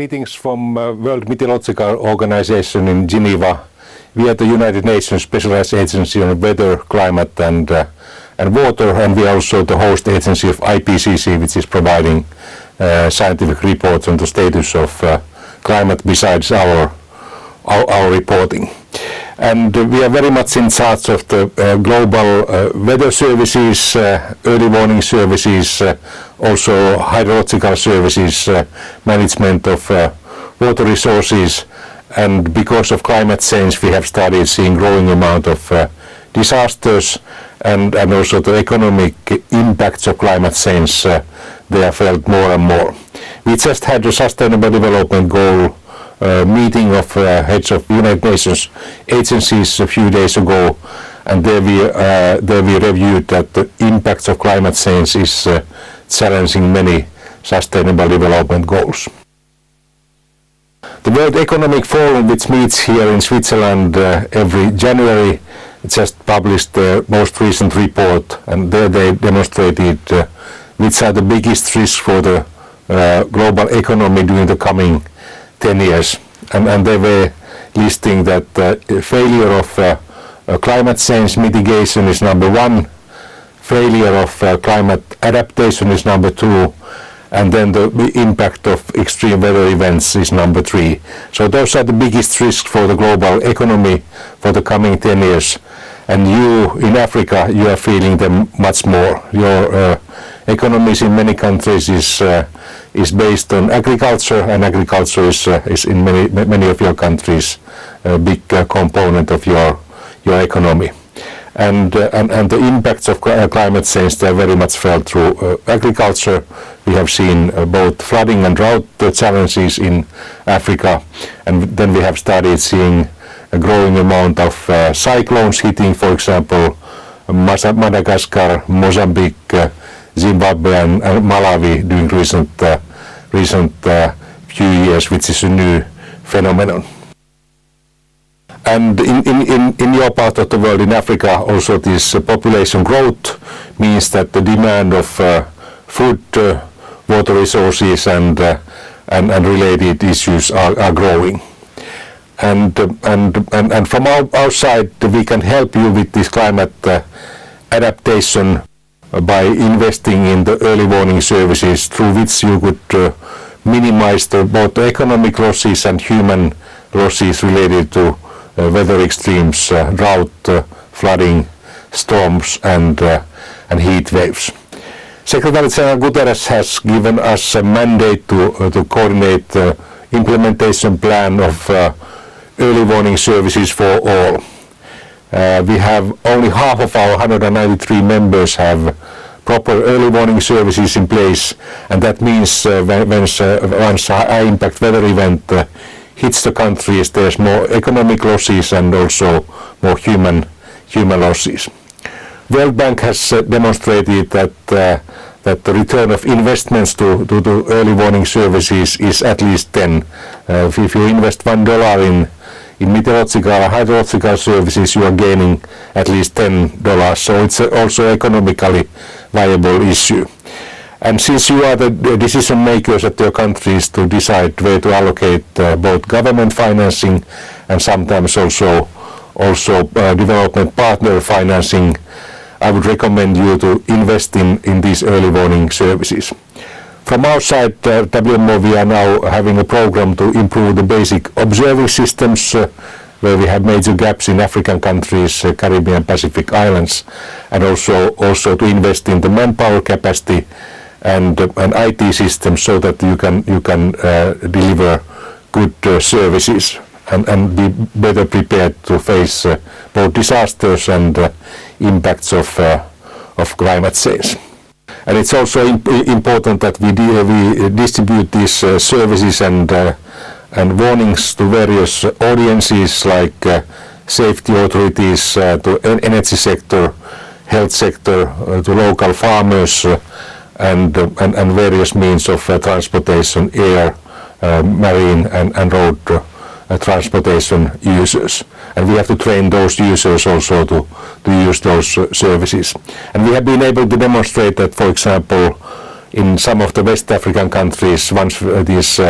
Greetings from World Meteorological Organization in Geneva. We are the United Nations Specialized Agency on Weather, Climate and Water, and we are also the host agency of IPCC, which is providing scientific reports on the status of climate besides our reporting. And we are very much in charge of the global weather services, early warning services, also hydrological services, management of water resources. And because of climate change, we have started seeing growing amount of disasters and also the economic impacts of climate change. They are felt more and more. We just had a Sustainable Development Goal meeting of heads of United Nations agencies a few days ago, and there we reviewed that the impacts of climate change is challenging many Sustainable Development Goals. The World Economic Forum, which meets here in Switzerland every January, just published the most recent report, and there they demonstrated which are the biggest risks for the global economy during the coming 10 years. And they were listing that failure of climate change mitigation is number one, failure of climate adaptation is number two, and then the impact of extreme weather events is number three. So those are the biggest risks for the global economy for the coming 10 years. And you in Africa, you are feeling them much more. Your economies in many countries is based on agriculture, and agriculture is in many of your countries a big component of your economy. And the impacts of climate change, they are very much felt through agriculture. We have seen both flooding and drought challenges in Africa, and then we have started seeing a growing amount of cyclones hitting, for example, Madagascar, Mozambique, Zimbabwe and Malawi during recent few years, which is a new phenomenon. And in your part of the world, in Africa, also this population growth means that the demand of food, water resources and related issues are growing. And from our side, we can help you with this climate adaptation by investing in the early warning services through which you could minimize both the economic losses and human losses related to weather extremes, drought, flooding, storms and heat waves. Secretary General Guterres has given us a mandate to coordinate the implementation plan of early warning services for all. We have only half of our 193 members have proper early warning services in place, and that means once a high impact weather event hits the countries, there's more economic losses and also more human losses. World Bank has demonstrated that the return of investments to early warning services is at least 10. If you invest $1 in meteorological or hydrological services, you are gaining at least $10. So it's also economically viable issue. And since you are the decision makers at your countries to decide where to allocate both government financing and sometimes also development partner financing, I would recommend you to invest in these early warning services. From our side, WMO, we are now having a program to improve the basic observing systems where we have major gaps in African countries, Caribbean, Pacific islands, and also to invest in the manpower capacity and IT systems so that you can deliver good services and be better prepared to face both disasters and impacts of climate change. And it's also important that we distribute these services and warnings to various audiences like safety authorities, to energy sector, health sector, to local farmers, and various means of transportation, air, marine and road transportation users. And we have to train those users also to use those services. And we have been able to demonstrate that, for example, in some of the West African countries, once these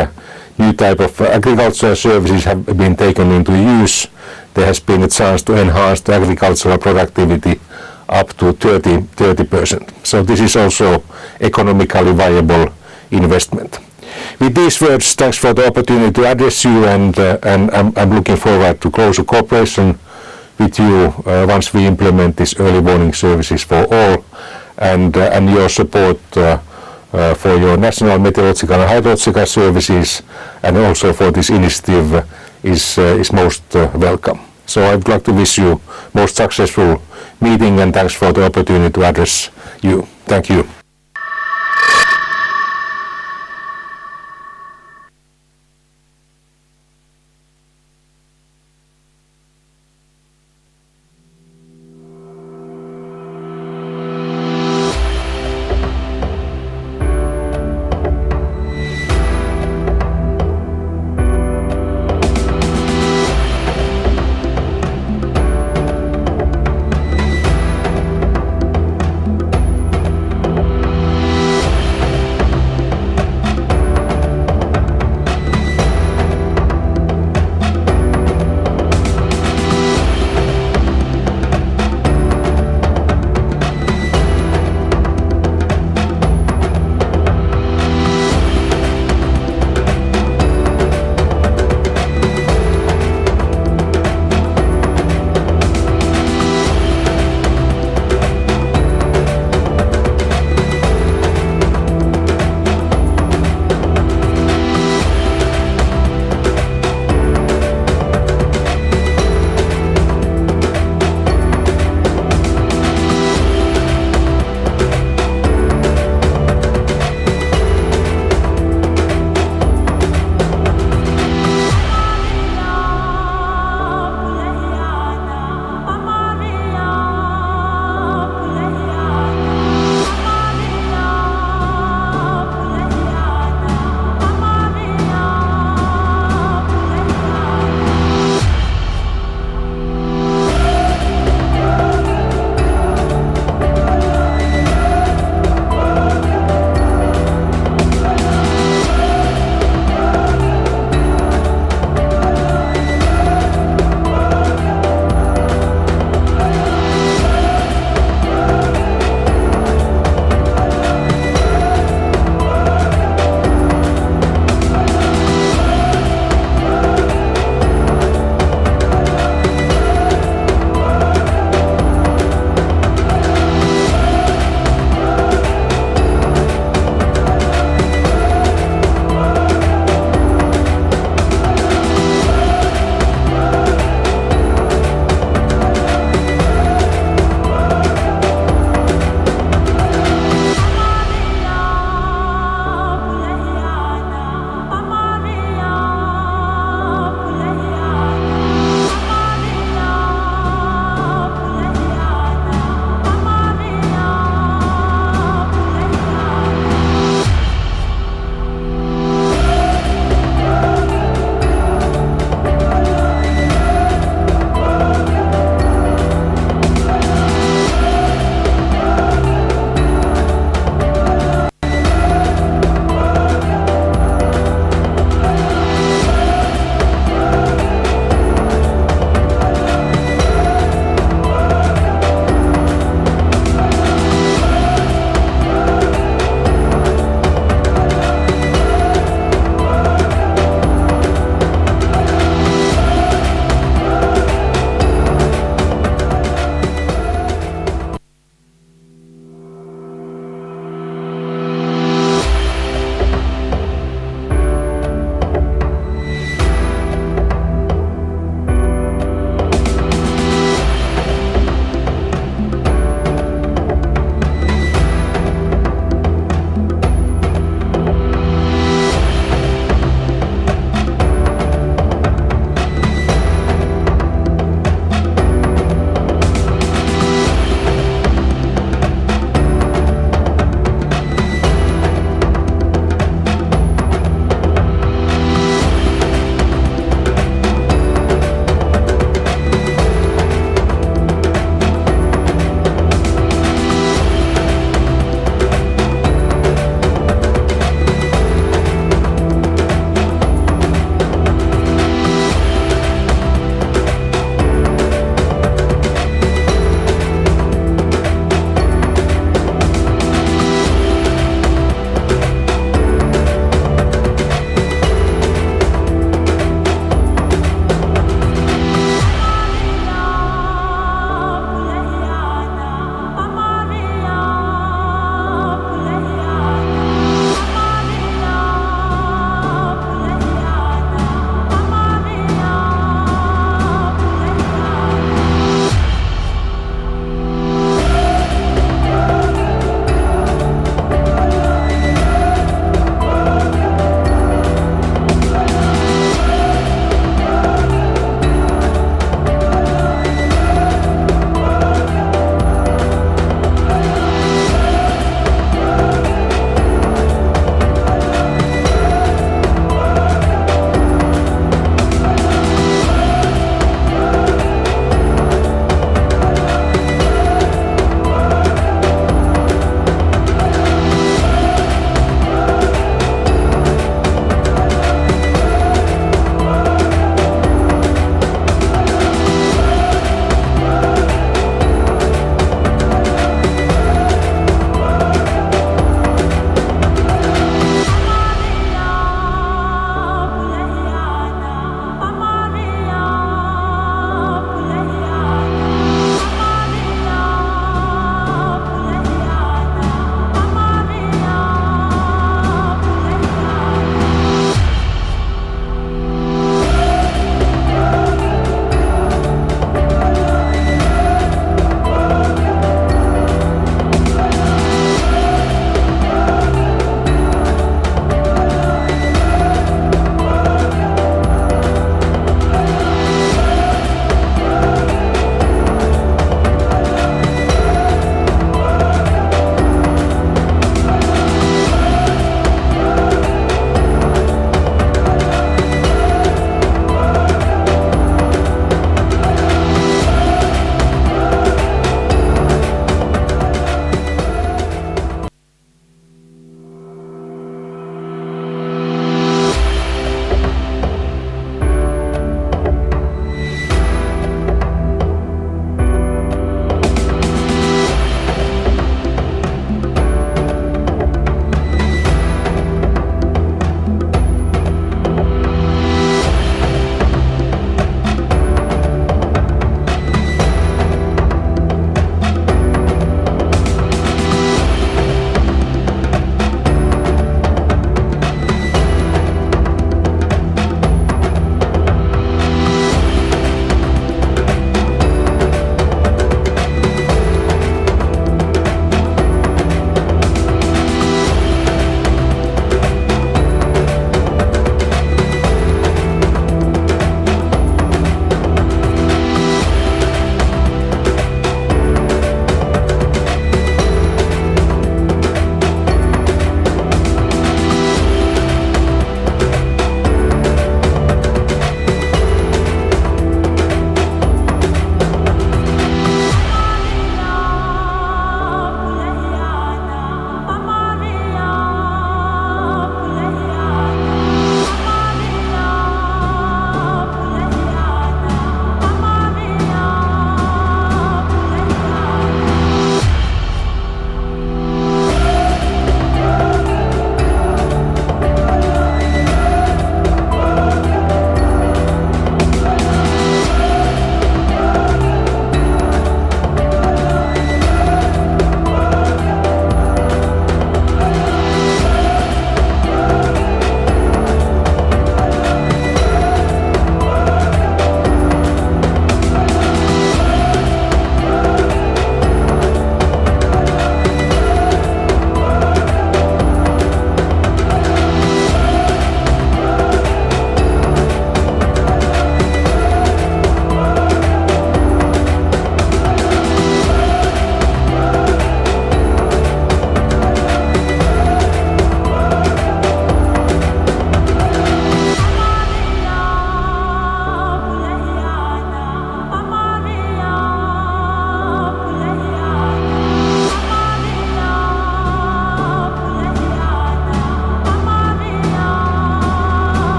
new type of agricultural services have been taken into use, there has been a chance to enhance the agricultural productivity up to 30%. So this is also economically viable investment. With these words, thanks for the opportunity to address you, and I'm looking forward to closer cooperation with you once we implement these early warning services for all, and your support for your national meteorological and hydrological services, and also for this initiative is most welcome. So I would like to wish you most successful meeting, and thanks for the opportunity to address you. Thank you.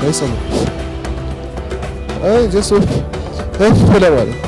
Aysan. Ay just whatever.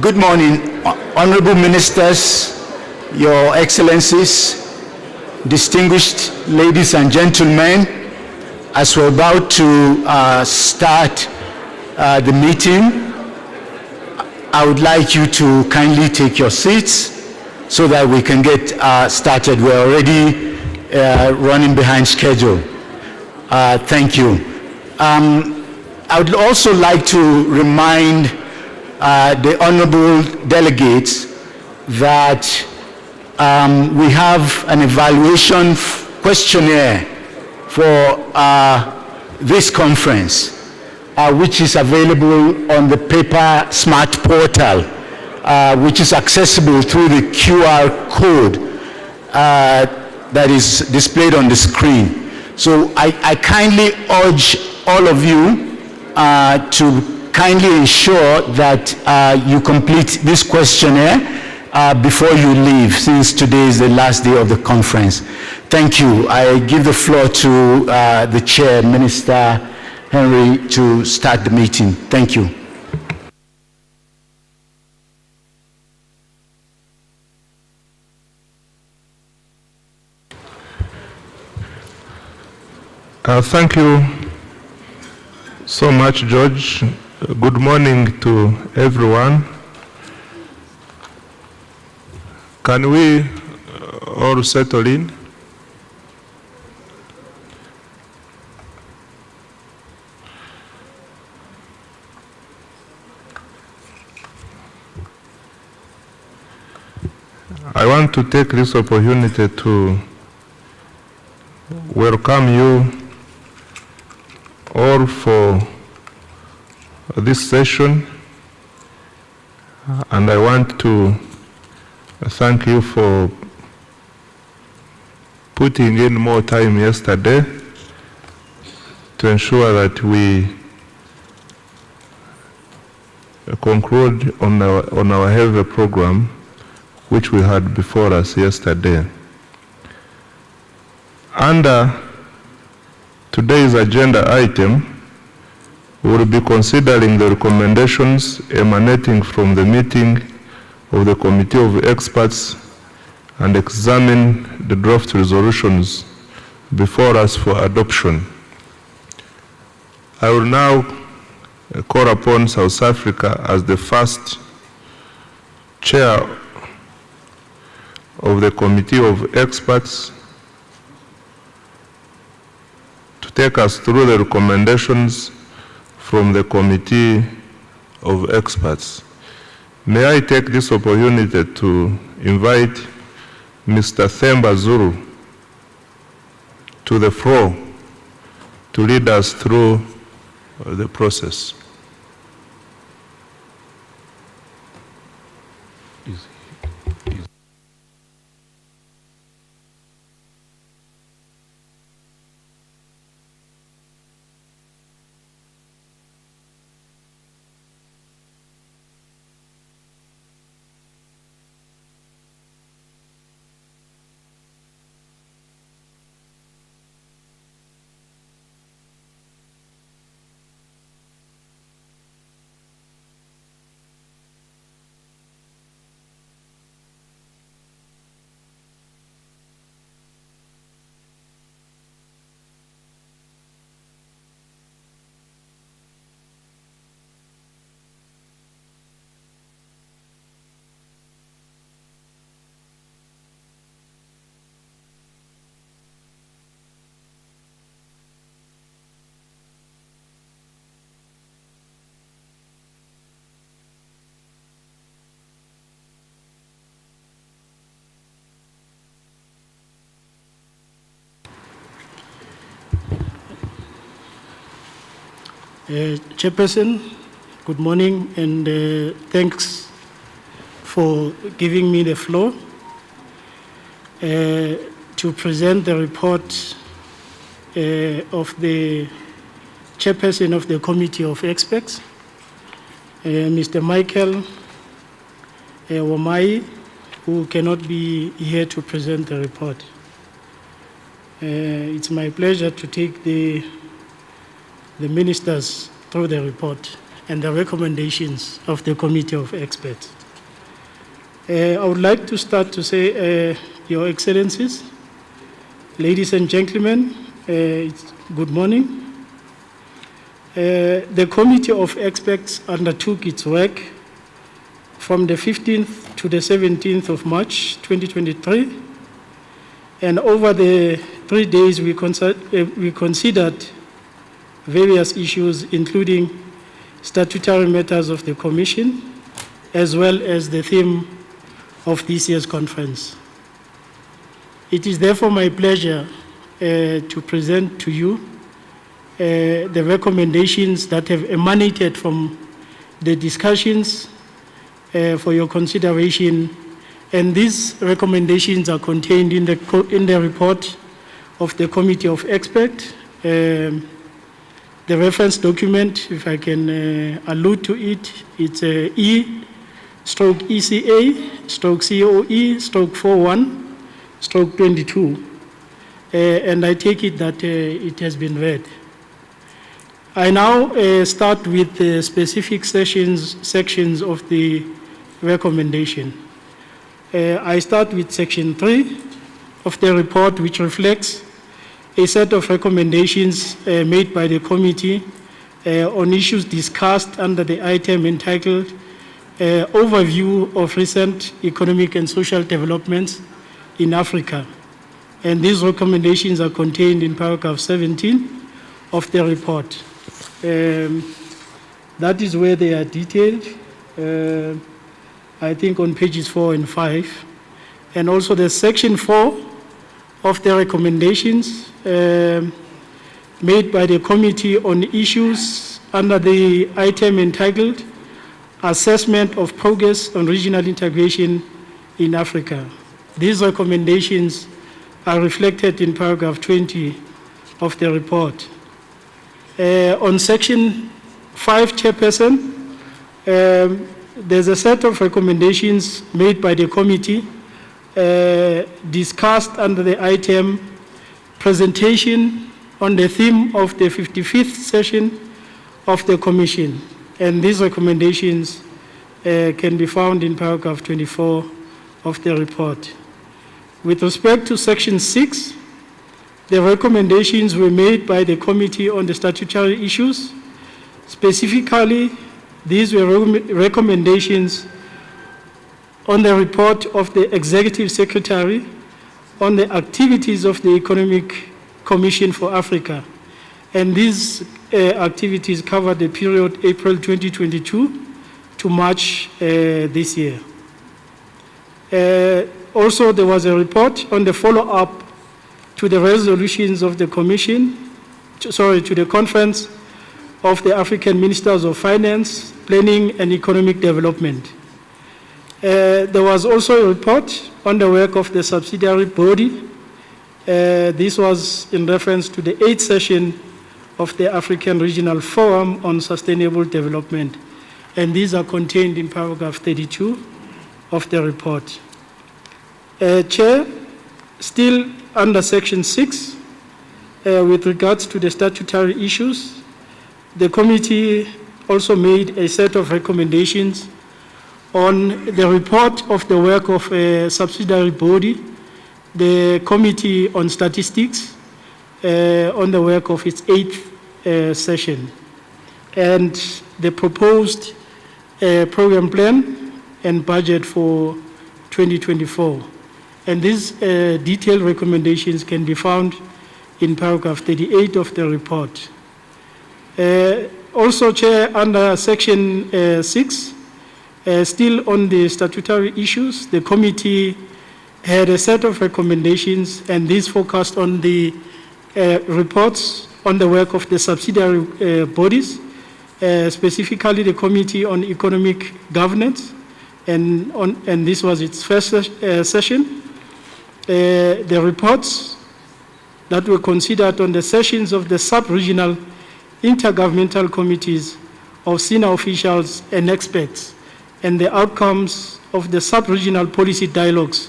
Good morning, honorable ministers, your excellencies, distinguished ladies and gentlemen. As we're about to start the meeting, I would like you to kindly take your seats so that we can get started. We're already running behind schedule. Thank you. I would also like to remind the honorable delegates that we have an evaluation questionnaire for this conference, which is available on the Paper Smart portal, which is accessible through the QR code that is displayed on the screen. So I kindly urge all of you to kindly ensure that you complete this questionnaire before you leave, since today is the last day of the conference. Thank you. I give the floor to the chair, Minister Henry, to start the meeting. Thank you. Thank you so much, George. Good morning to everyone. Can we all settle in? I want to take this opportunity to welcome you all for this session, and I want to thank you for putting in more time yesterday to ensure that we conclude on our heavy program which we had before us yesterday. Under today's agenda item, we will be considering the recommendations emanating from the meeting of the Committee of Experts and examine the draft resolutions before us for adoption. I will now call upon South Africa as the first chair of the Committee of Experts to take us through the recommendations from the Committee of Experts. May I take this opportunity to invite Mr. Themba Zulu to the floor to lead us through the process. Chairperson, good morning, and thanks for giving me the floor to present the report of the Chairperson of the Committee of Experts, Mr. Michael Wamai, who cannot be here to present the report. It's my pleasure to take the ministers through the report. and the recommendations of the Committee of Experts. I would like to start to say, Your Excellencies, ladies and gentlemen, good morning. The Committee of Experts undertook its work from the 15th to the 17th of March 2023, and over the 3 days we considered various issues, including statutory matters of the Commission, as well as the theme of this year's conference. It is therefore my pleasure to present to you the recommendations that have emanated from the discussions for your consideration, and these recommendations are contained in the report of the Committee of Experts. The reference document, if I can allude to it, it's E/ECA/COE/41/22, and I take it that it has been read. I now start with the specific sections of the recommendation. I start with section 3 of the report, which reflects a set of recommendations made by the committee on issues discussed under the item entitled Overview of Recent Economic and Social Developments in Africa. And these recommendations are contained in paragraph 17 of the report. That is where they are detailed, I think on pages 4 and 5. And also the section 4 of the recommendations made by the committee on issues under the item entitled Assessment of Progress on Regional Integration in Africa. These recommendations are reflected in paragraph 20 of the report. On section 5, Chairperson, there's a set of recommendations made by the committee discussed under the item Presentation on the theme of the 55th session of the Commission. And these recommendations can be found in paragraph 24 of the report. With respect to section 6, the recommendations were made by the Committee on the Statutory Issues. Specifically, these were recommendations on the report of the Executive Secretary on the activities of the Economic Commission for Africa. And these activities cover the period April 2022 to March this year. Also, there was a report on the follow-up to the resolutions of the to the Conference of the African Ministers of Finance, Planning and Economic Development. There was also a report on the work of the subsidiary body. This was in reference to the 8th session of the African Regional Forum on Sustainable Development, and these are contained in paragraph 32 of the report. Chair, still under section 6, with regards to the statutory issues, the committee also made a set of recommendations on the report of the work of a subsidiary body, the Committee on Statistics, on the work of its 8th session, and the proposed program plan and budget for 2024. And these detailed recommendations can be found in paragraph 38 of the report. Also, Chair, under section 6, still on the statutory issues, the committee had a set of recommendations, and these focused on the reports on the work of the subsidiary bodies, specifically the Committee on Economic Governance, and this was its first session. The reports that were considered on the sessions of the sub-regional intergovernmental committees of senior officials and experts, and the outcomes of the sub-regional policy dialogues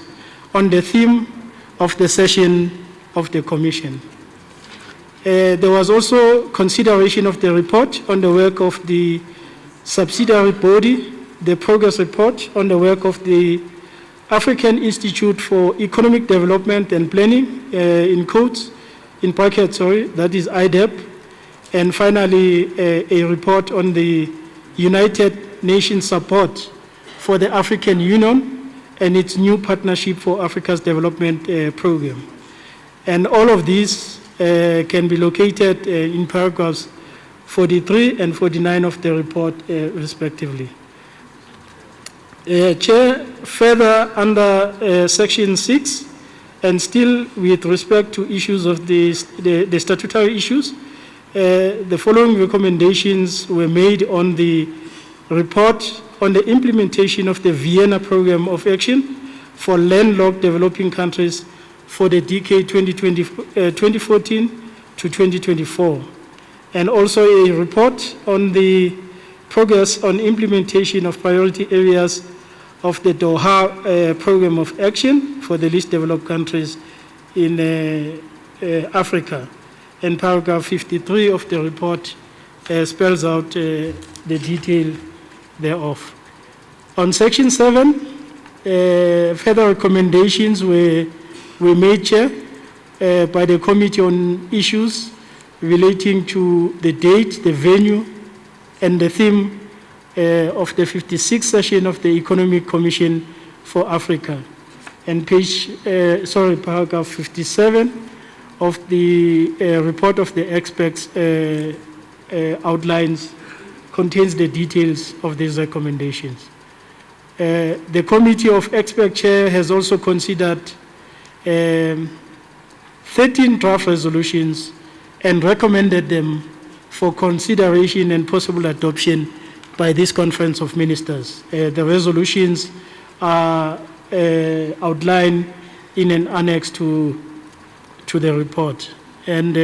on the theme of the session of the Commission. There was also consideration of the report on the work of the subsidiary body, the progress report on the work of the African Institute for Economic Development and Planning, in quotes, in brackets, sorry, that is IDEP, and finally a report on the United Nations support for the African Union and its new Partnership for Africa's Development program. And all of these can be located in paragraphs 43 and 49 of the report, respectively. Chair, further under Section 6, and still with respect to issues of the statutory issues, the following recommendations were made on the report on the implementation of the Vienna Program of Action for landlocked developing countries for the decade 2014 to 2024, and also a report on the progress on implementation of priority areas of the Doha Program of Action for the least developed countries in Africa. And paragraph 53 of the report spells out the detail thereof. On Section 7, further recommendations were made, Chair, by the Committee on Issues relating to the date, the venue, and the theme of the 56th session of the Economic Commission for Africa. And paragraph 57 of the report of the experts outlines, contains the details of these recommendations. The Committee of Experts, Chair, has also considered 13 draft resolutions and recommended them for consideration and possible adoption by this Conference of Ministers. The resolutions are outlined in an annex to the report. And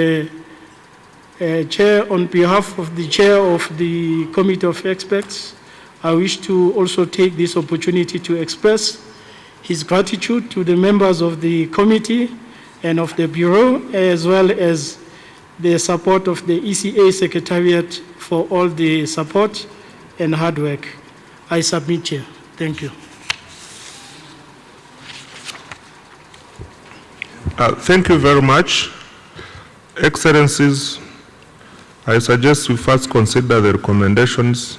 Chair, on behalf of the Chair of the Committee of Experts, I wish to also take this opportunity to express his gratitude to the members of the committee and of the Bureau, as well as the support of the ECA Secretariat for all the support and hard work. I submit, Chair. Thank you. Thank you very much. Excellencies, I suggest we first consider the recommendations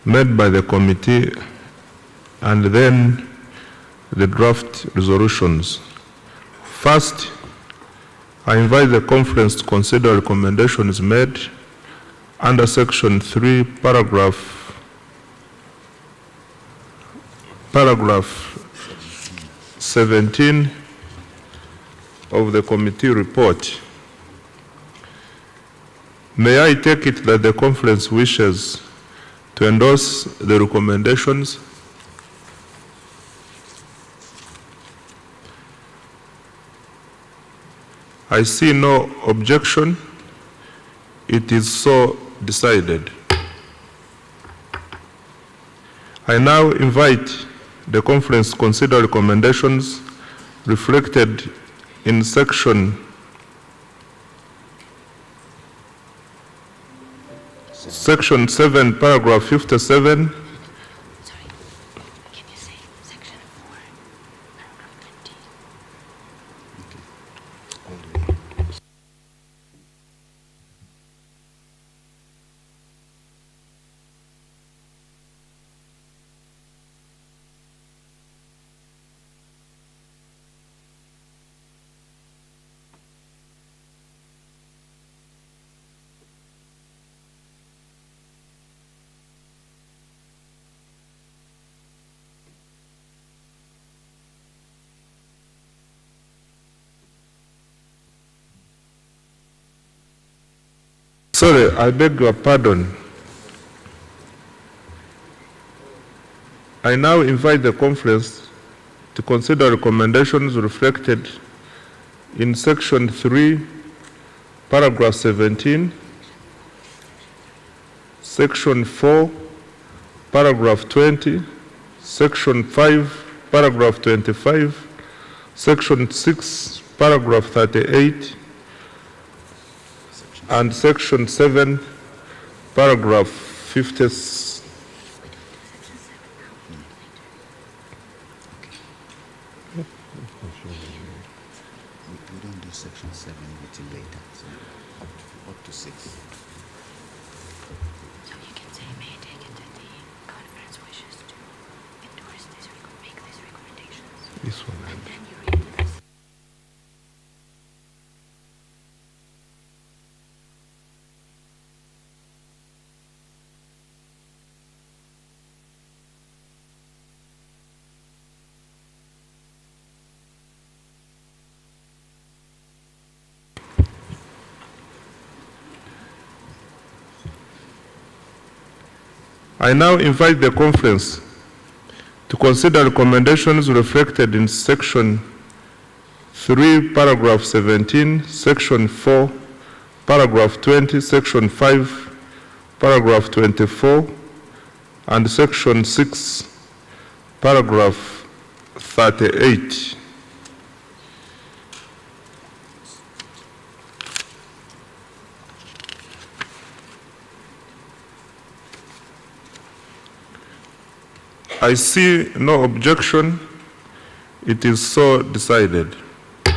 made by the committee and then the draft resolutions. First, I invite the conference to consider recommendations made under Section 3, paragraph 17 of the committee report. May I take it that the conference wishes to endorse the recommendations? I see no objection. It is so decided. I now invite the conference to consider recommendations reflected in Section 7, paragraph 57. Sorry, can you say Section 4, paragraph 20? Sorry, I beg your pardon. I now invite the conference to consider recommendations reflected in Section 3, paragraph 17, Section 4, paragraph 20, Section 5, paragraph 25, Section 6, paragraph 38, and Section 7, paragraph 56. We don't do section 7 until later, so up to 6. So you can say, may I take it that the conference wishes to endorse this, make these recommendations? This one. And then you read the rest. I now invite the conference to consider recommendations reflected in Section 3, Paragraph 17, Section 4, Paragraph 20, Section 5, Paragraph 24, and Section 6, Paragraph 38. I see no objection. It is so decided. So we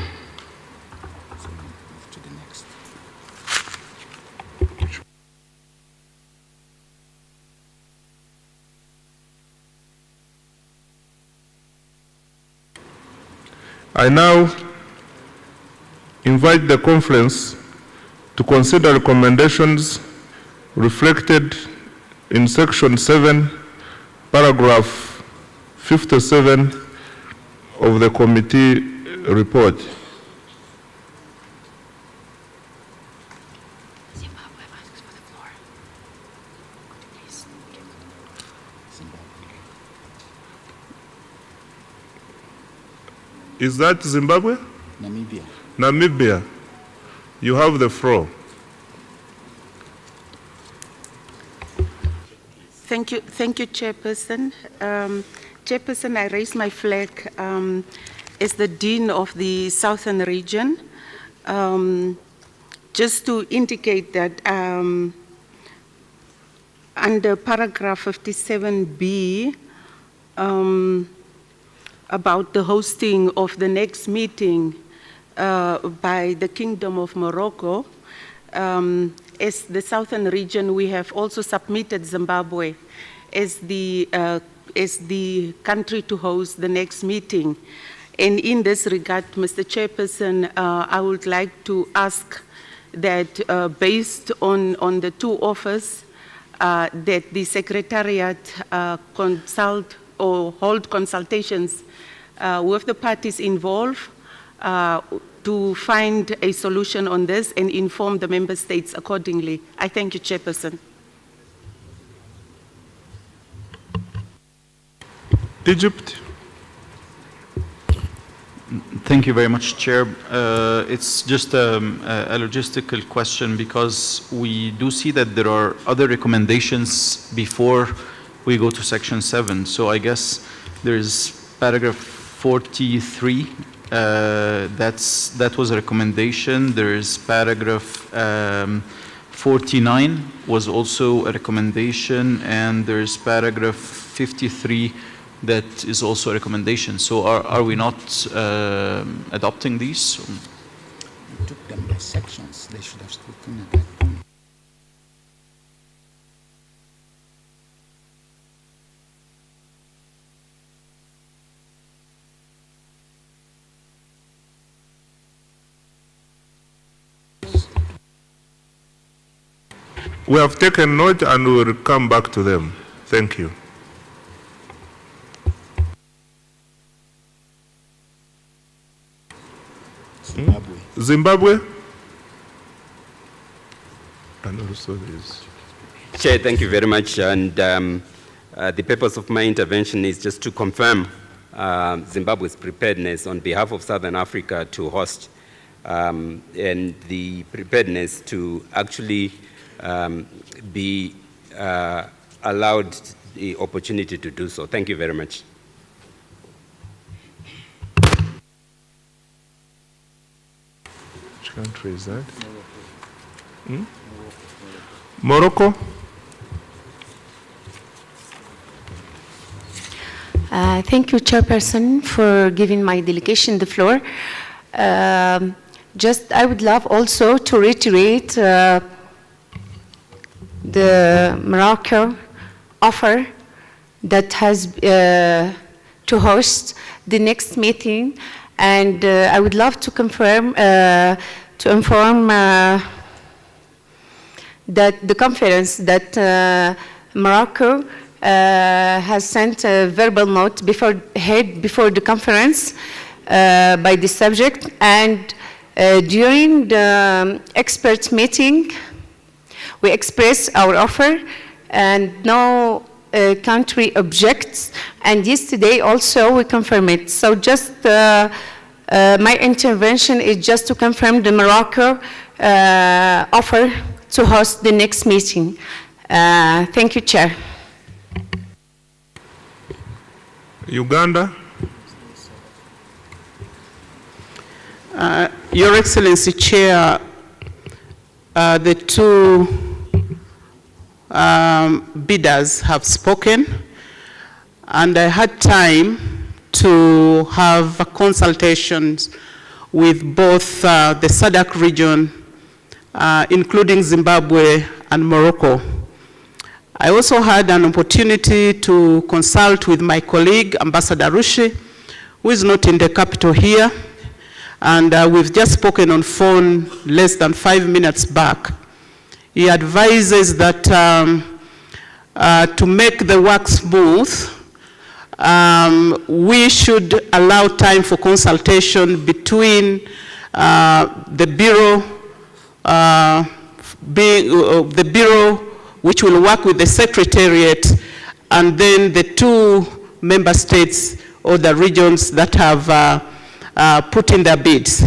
move to the next. I now invite the conference to consider recommendations reflected in Section 7, Paragraph 57 of the committee report. Zimbabwe asks for the floor. Please. Zimbabwe. Is that Zimbabwe? Namibia. Namibia. You have the floor. Thank you, Chairperson. Chairperson, I raise my flag as the Dean of the Southern Region, just to indicate that under paragraph 57B, about the hosting of the next meeting by the Kingdom of Morocco, as the Southern Region, we have also submitted Zimbabwe as the country to host the next meeting. And in this regard, Mr. Chairperson, I would like to ask that based on the two offers, that the Secretariat consult or hold consultations with the parties involved to find a solution on this and inform the member states accordingly. I thank you, Chairperson. Egypt. Thank you very much, Chair. It's just a logistical question because we do see that there are other recommendations before we go to Section 7. So I guess there is paragraph 43. That was a recommendation. There is paragraph 49 was also a recommendation, and there is paragraph 53 that is also a recommendation. So are we not adopting these? We took them by sections. They should have spoken at that point. We have taken note and we will come back to them. Thank you. Zimbabwe. Zimbabwe? And also this. Chair, thank you very much. And the purpose of my intervention is just to confirm Zimbabwe's preparedness on behalf of Southern Africa to host and the preparedness to actually be allowed the opportunity to do so. Thank you very much. Which country is that? Morocco? Thank you, Chairperson, for giving my delegation the floor. I would love also to reiterate the Morocco offer that has to host the next meeting, and I would love to confirm, to inform that the conference that Morocco has sent a verbal note before the conference by this subject, and during the experts meeting, we expressed our offer, and no country objects, and yesterday also we confirm it. So just my intervention is just to confirm the Morocco offer to host the next meeting. Thank you, Chair. Uganda. Your Excellency, Chair, the two bidders have spoken, and I had time to have consultations with both the SADC region, including Zimbabwe and Morocco. I also had an opportunity to consult with my colleague, Ambassador Rushi, who is not in the capital here, and we've just spoken on phone less than 5 minutes back. He advises that to make the work smooth, we should allow time for consultation between the Bureau, which will work with the Secretariat, and then the two member states or the regions that have put in their bids.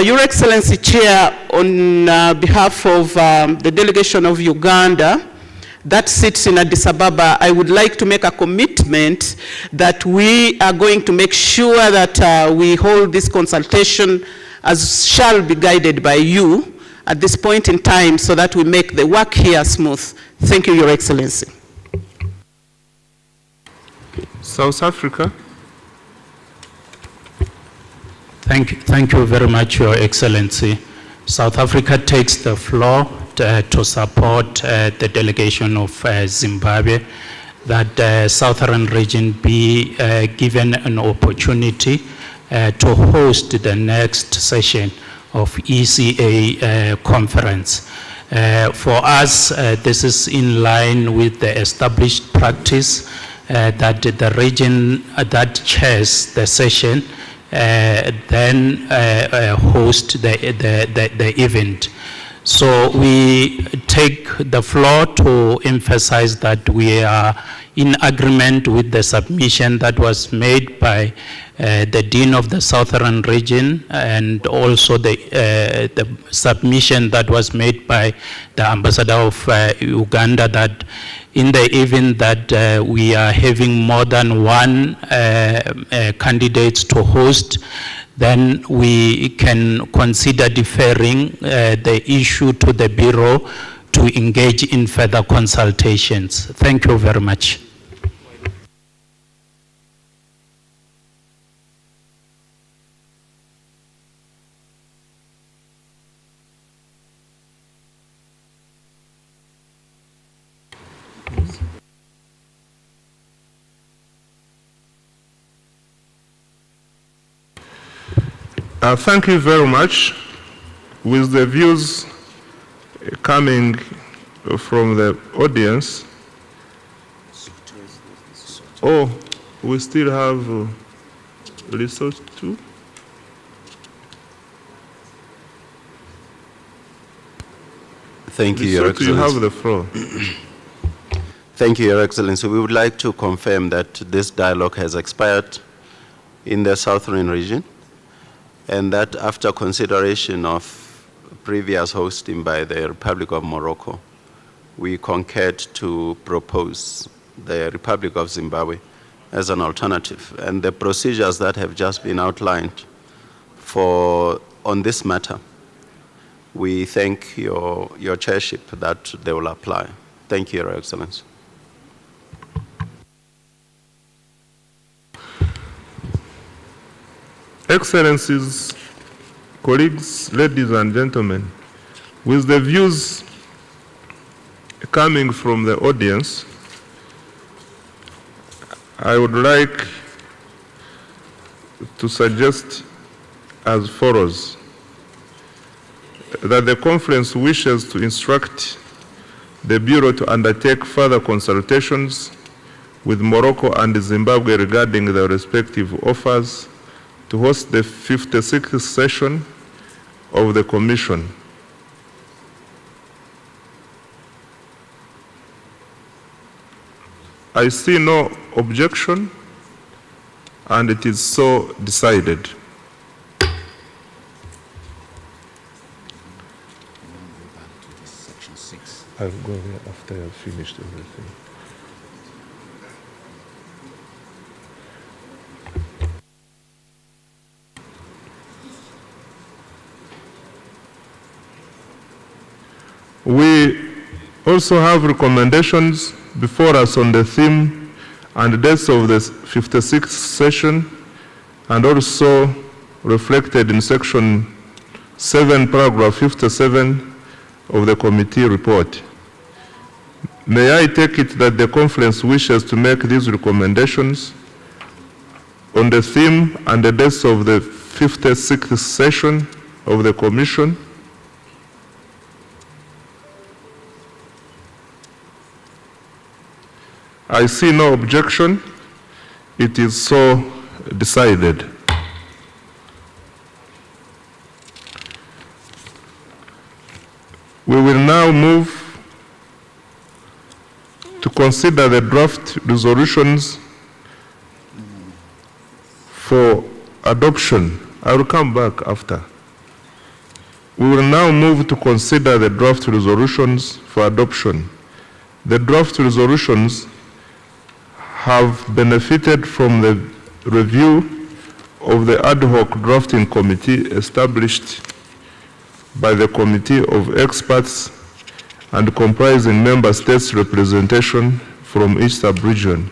Your Excellency, Chair, on behalf of the delegation of Uganda that sits in Addis Ababa, I would like to make a commitment that we are going to make sure that we hold this consultation as shall be guided by you at this point in time, so that we make the work here smooth. Thank you, Your Excellency. South Africa. Thank you very much, Your Excellency. South Africa takes the floor to support the delegation of Zimbabwe, that the southern region be given an opportunity to host the next session of ECA conference. For us, this is in line with the established practice that the region that chairs the session then host the event. So we take the floor to emphasize that we are in agreement with the submission that was made by the Dean of the Southern Region, and also the submission that was made by the Ambassador of Uganda, that in the event that we are having more than one candidates to host, then we can consider deferring the issue to the Bureau to engage in further consultations. Thank you very much. Thank you very much. With the views coming from the audience, we still have resource too. Thank you, Your Excellency. You have the floor. Thank you, Your Excellency. We would like to confirm that this dialogue has expired in the Southern region, and that after consideration of previous hosting by the Republic of Morocco, we concurred to propose the Republic of Zimbabwe as an alternative. And the procedures that have just been outlined on this matter, we thank your chairship that they will apply. Thank you, Your Excellency. Excellencies, colleagues, ladies and gentlemen, with the views coming from the audience, I would like to suggest as follows: that the conference wishes to instruct the Bureau to undertake further consultations with Morocco and Zimbabwe regarding their respective offers to host the 56th session of the Commission. I see no objection, and it is so decided. Section 6. I'll go there after I've finished everything. We also have recommendations before us on the theme and dates of the 56th session, and also reflected in section 7, paragraph 57 of the committee report. May I take it that the conference wishes to make these recommendations on the theme and the dates of the 56th session of the Commission? I see no objection. It is so decided. We will now move to consider the draft resolutions for adoption. I will come back after. We will now move to consider the draft resolutions for adoption. The draft resolutions have benefited from the review of the ad hoc drafting committee established by the Committee of Experts and comprising member states' representation from each sub-region.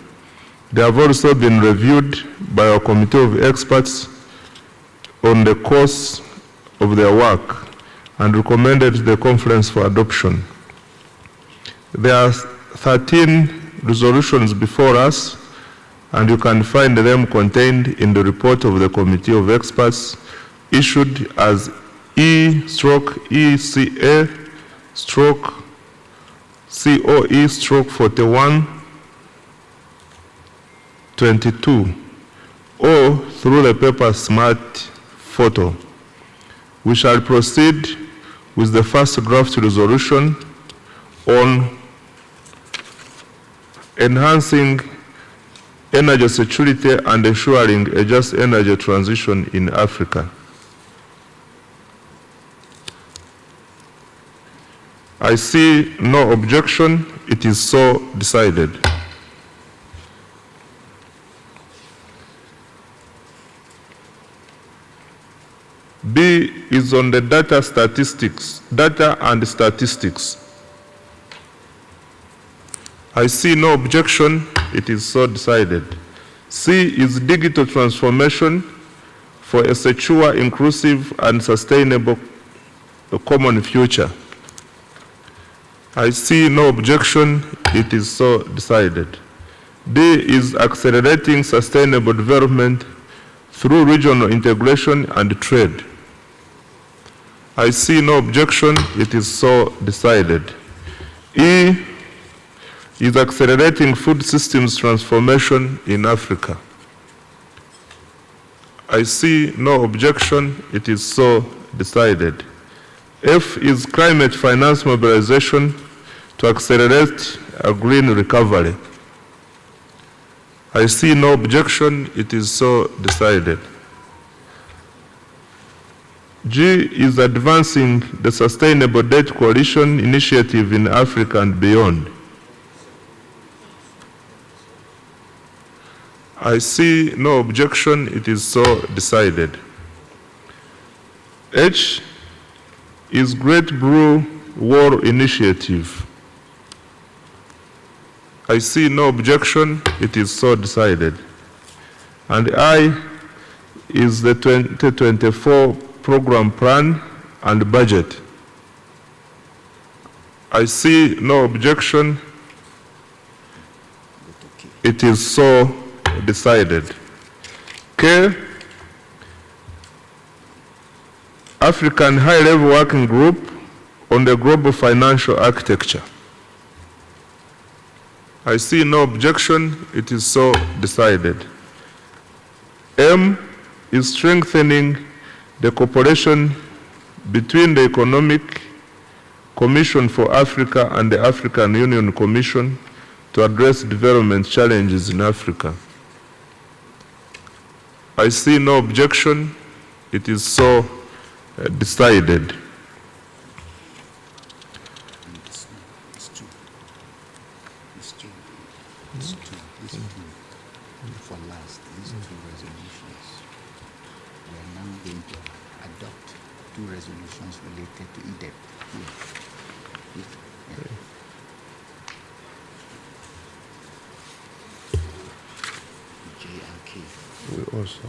They have also been reviewed by our Committee of Experts on the course of their work and recommended to the conference for adoption. There are 13 resolutions before us, and you can find them contained in the report of the Committee of Experts issued as E/ECA/COE/4122 or through the paper smart photo. We shall proceed with the first draft resolution on enhancing energy security and ensuring a just energy transition in Africa. I see no objection. It is so decided. B is on the data and statistics. I see no objection. It is so decided. C is digital transformation for a secure, inclusive, and sustainable common future. I see no objection. It is so decided. D is accelerating sustainable development through regional integration and trade. I see no objection. It is so decided. E is accelerating food systems transformation in Africa. I see no objection. It is so decided. F is climate finance mobilization to accelerate a green recovery. I see no objection. It is so decided. G is advancing the Sustainable Debt Coalition initiative in Africa and beyond. I see no objection. It is so decided. H is Great Blue War Initiative. I see no objection. It is so decided. And I is the 2024 program plan and budget. I see no objection. It is so decided. K, African High-Level Working Group on the Global Financial Architecture. I see no objection. It is so decided. M is strengthening the cooperation between the Economic Commission for Africa and the African Union Commission to address development challenges in Africa. I see no objection. It is so decided. For last, these two resolutions, we are now going to adopt two resolutions related to IDEP. J and K. We also.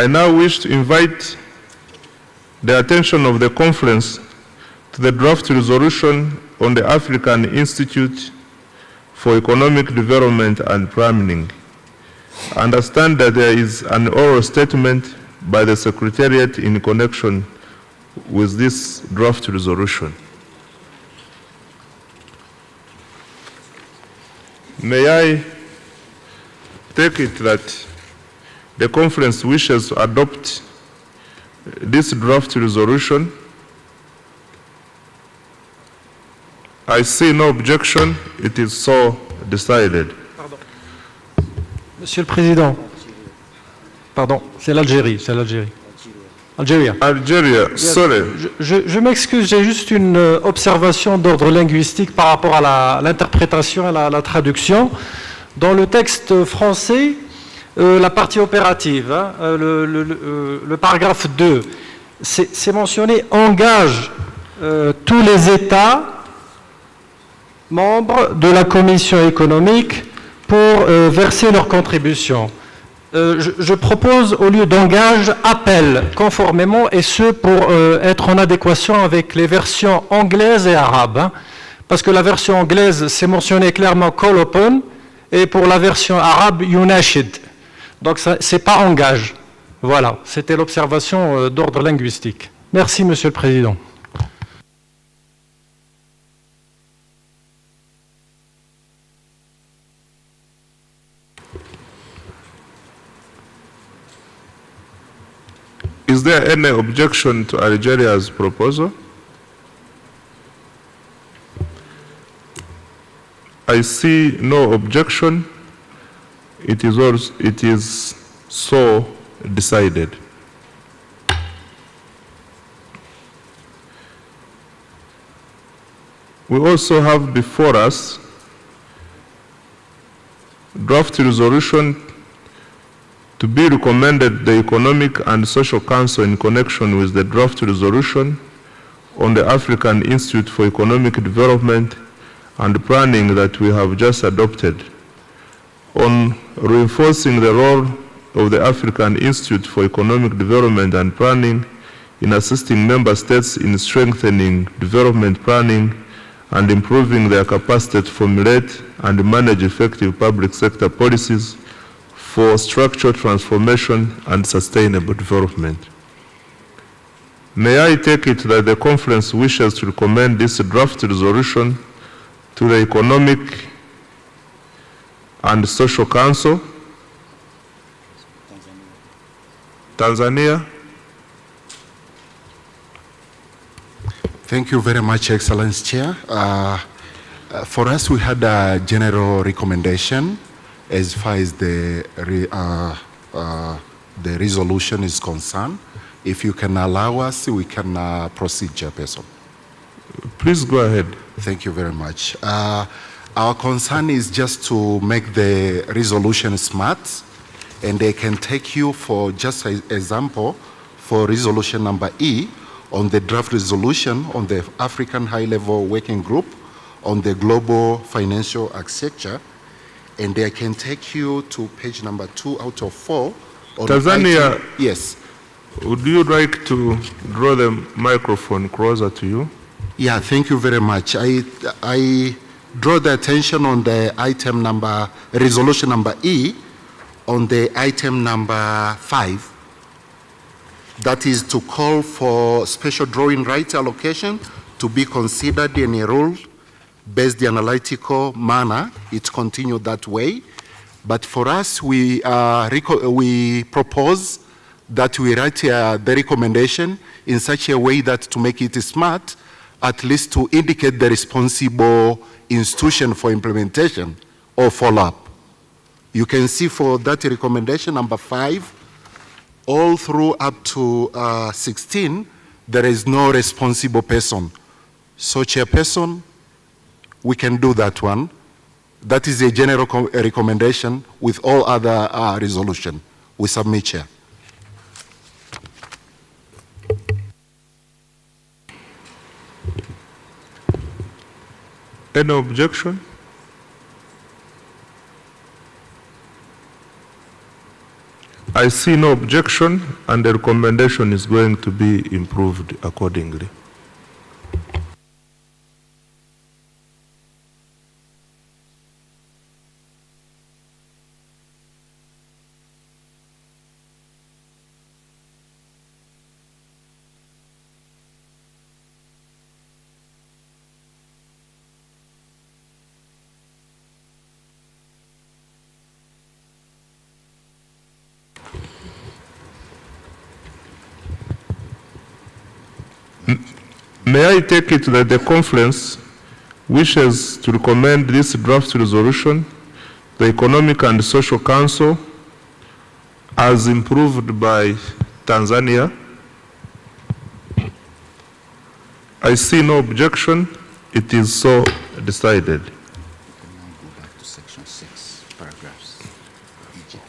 I now wish to invite the attention of the conference to the draft resolution on the African Institute for Economic Development and Planning. I understand that there is an oral statement by the Secretariat in connection with this draft resolution. May I take it that the conference wishes to adopt this draft resolution? I see no objection. It is so decided. Pardon. Monsieur le Président. Pardon, c'est l'Algérie, c'est l'Algérie. Algeria. Algeria, sorry. Je m'excuse, j'ai juste une observation d'ordre linguistique par rapport à l'interprétation et la traduction. Dans le texte français, la partie opérative, hein, le paragraphe 2, c'est mentionné « engage tous les États membres de la Commission économique pour verser leur contribution ». Je propose, au lieu d'engage, appel conformément, et ce pour être en adéquation avec les versions anglaises et arabes. Hein, parce que la version anglaise, c'est mentionné clairement « call upon », et pour la version arabe « yunashid ». Donc, ce n'est pas engage. Voilà, c'était l'observation d'ordre linguistique. Merci, Monsieur le Président. Is there any objection to Algeria's proposal? I see no objection. It is so decided. We also have before us draft resolution to be recommended the Economic and Social Council in connection with the draft resolution on the African Institute for Economic Development and Planning that we have just adopted, on reinforcing the role of the African Institute for Economic Development and Planning in assisting member states in strengthening development planning and improving their capacity to formulate and manage effective public sector policies for structural transformation and sustainable development. May I take it that the conference wishes to recommend this draft resolution to the Economic and Social Council? Tanzania? Thank you very much, Excellency Chair. For us, we had a general recommendation as far as the resolution is concerned. If you can allow us, we can proceed, Chairperson. Please go ahead. Thank you very much. Our concern is just to make the resolution smart, and they can take you for just an example for resolution number E on the draft resolution on the African High-Level Working Group on the global financial architecture, and they can take you to page number 2 out of 4. On Tanzania, item, yes. Would you like to draw the microphone closer to you? Yeah, thank you very much. I draw the attention on the item number, resolution number E, on the item number 5. That is to call for special drawing right allocation to be considered in a rule-based analytical manner. It continued that way. But for us, we propose that we write the recommendation in such a way that to make it smart, at least to indicate the responsible institution for implementation or follow-up. You can see for that recommendation, number 5, all through up to 16, there is no responsible person. So chairperson, we can do that one. That is a general recommendation with all other resolution. We submit, Chair. Any objection? I see no objection, and the recommendation is going to be improved accordingly. May I take it that the conference wishes to recommend this draft resolution to the Economic and Social Council as improved by Tanzania? I see no objection. It is so decided. We can now go back to section 6, paragraphs.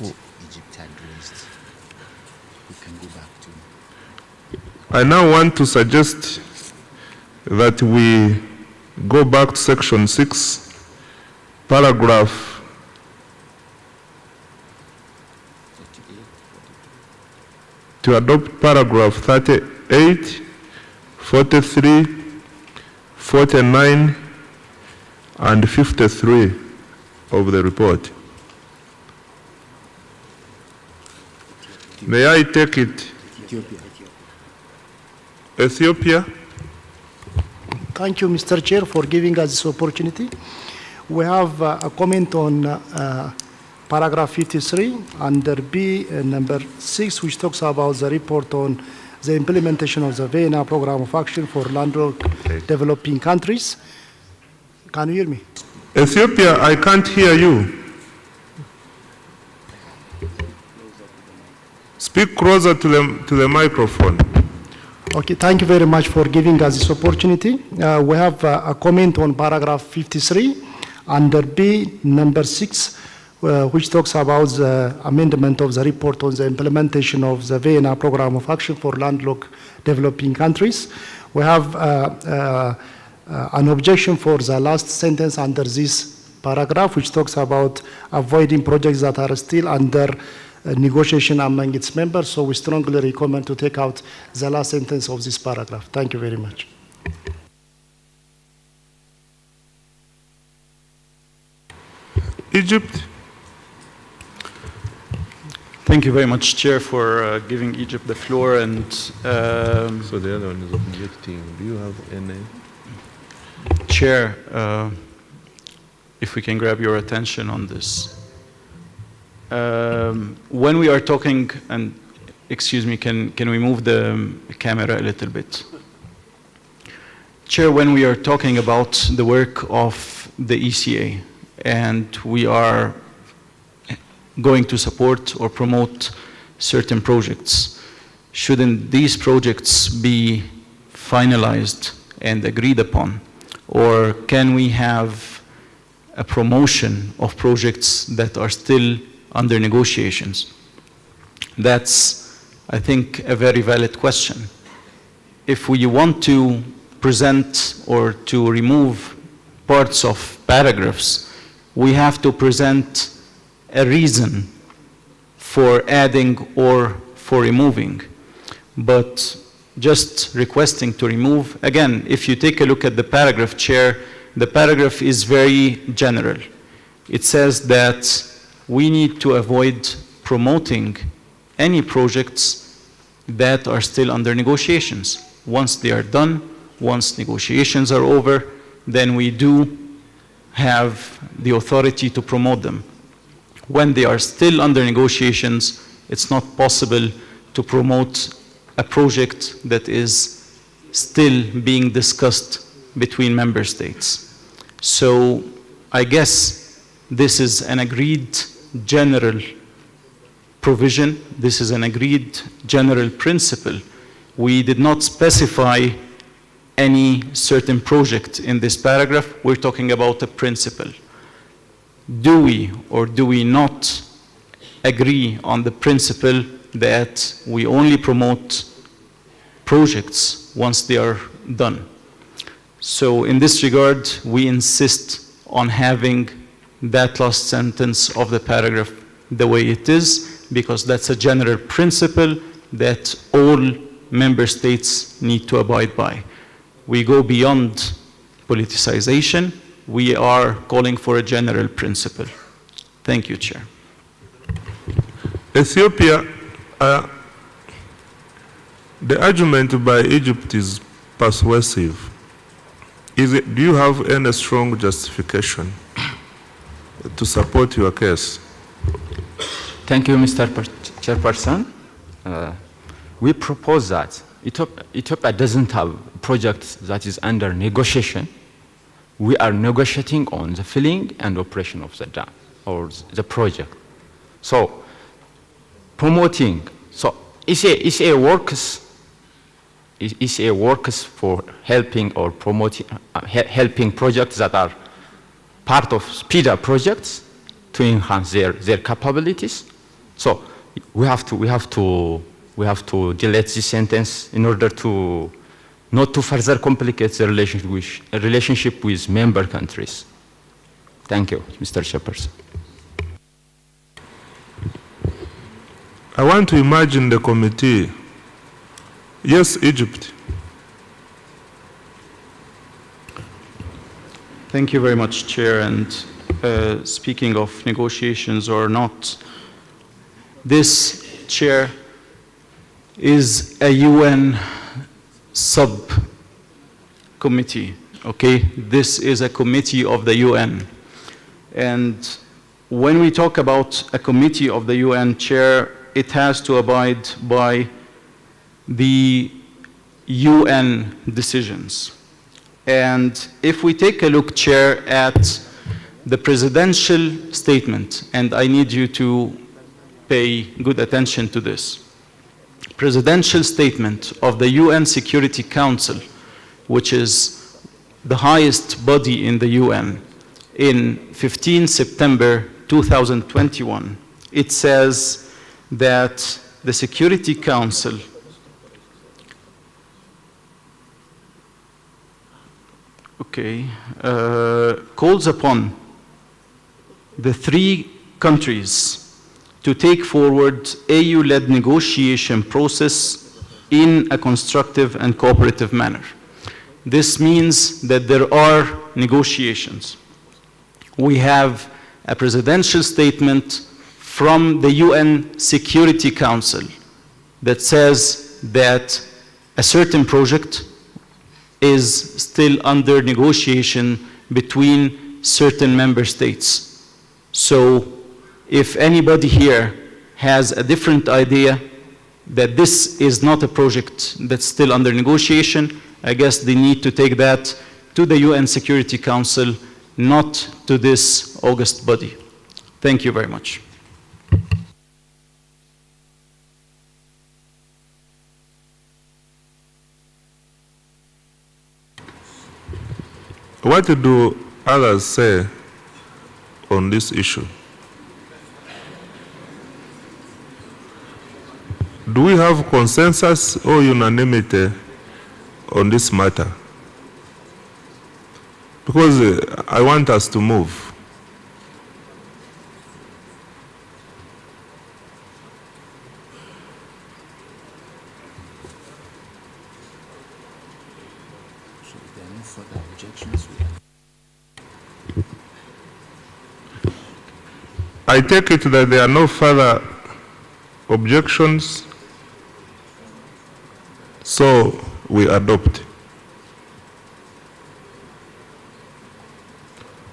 Egypt had raised. We can go back to. I now want to suggest that we go back to section 6, paragraph 38. to adopt paragraph 38, 43, 49, and 53 of the report. May I take it? Ethiopia? Thank you, Mr. Chair, for giving us this opportunity. We have a comment on paragraph 53 under B, number 6, which talks about the report on the implementation of the Vienna Program of Action for Landlocked Developing Countries. Can you hear me? Ethiopia, I can't hear you. Speak closer to the microphone. Okay, thank you very much for giving us this opportunity. We have a comment on paragraph 53 under B, number 6, which talks about the amendment of the report on the implementation of the Vienna Program of Action for Landlocked Developing Countries. We have an objection for the last sentence under this paragraph, which talks about avoiding projects that are still under negotiation among its members, so we strongly recommend to take out the last sentence of this paragraph. Thank you very much. Egypt. Thank you very much, Chair, for giving Egypt the floor. And so the other one is objecting. Do you have any? Chair, if we can grab your attention on this. When we are talking, and excuse me, can we move the camera a little bit? Chair, when we are talking about the work of the ECA, and we are going to support or promote certain projects, shouldn't these projects be finalized and agreed upon? Or can we have a promotion of projects that are still under negotiations? That's, I think, a very valid question. If we want to present or to remove parts of paragraphs, we have to present a reason for adding or for removing. But just requesting to remove, again, if you take a look at the paragraph, Chair, the paragraph is very general. It says that we need to avoid promoting any projects that are still under negotiations. Once they are done, once negotiations are over, then we do have the authority to promote them. When they are still under negotiations, it's not possible to promote a project that is still being discussed between member states. So I guess this is an agreed general provision. This is an agreed general principle. We did not specify any certain project in this paragraph. We're talking about a principle. Do we or do we not agree on the principle that we only promote projects once they are done? So in this regard, we insist on having that last sentence of the paragraph the way it is, because that's a general principle that all member states need to abide by. We go beyond politicization. We are calling for a general principle. Thank you, Chair. Ethiopia, the argument by Egypt is persuasive. Do you have any strong justification to support your case? Thank you, Mr. Chairperson. We propose that Ethiopia doesn't have a project that is under negotiation. We are negotiating on the filling and operation of the dam or the project. So promoting, so ECA works for helping or promoting, helping projects that are part of SPIDA projects to enhance their capabilities. So we have to delete this sentence in order to not to further complicate the relationship with member countries. Thank you, Mr. Chairperson. I want to imagine the committee. Yes, Egypt. Thank you very much, Chair. And speaking of negotiations or not, this, Chair, is a UN subcommittee, okay? This is a committee of the UN. And when we talk about a committee of the UN, Chair, it has to abide by the UN decisions. And if we take a look, Chair, at the presidential statement, and I need you to pay good attention to this. Presidential statement of the UN Security Council, which is the highest body in the UN, in 15 September 2021, it says that the Security Council calls upon the three countries to take forward AU-led negotiation process in a constructive and cooperative manner. This means that there are negotiations. We have a presidential statement from the UN Security Council that says that a certain project is still under negotiation between certain member states. So if anybody here has a different idea that this is not a project that's still under negotiation, I guess they need to take that to the UN Security Council, not to this august body. Thank you very much. What do others say on this issue? Do we have consensus or unanimity on this matter? Because I want us to move. So if there are no further objections, I take it that there are no further objections, so we adopt.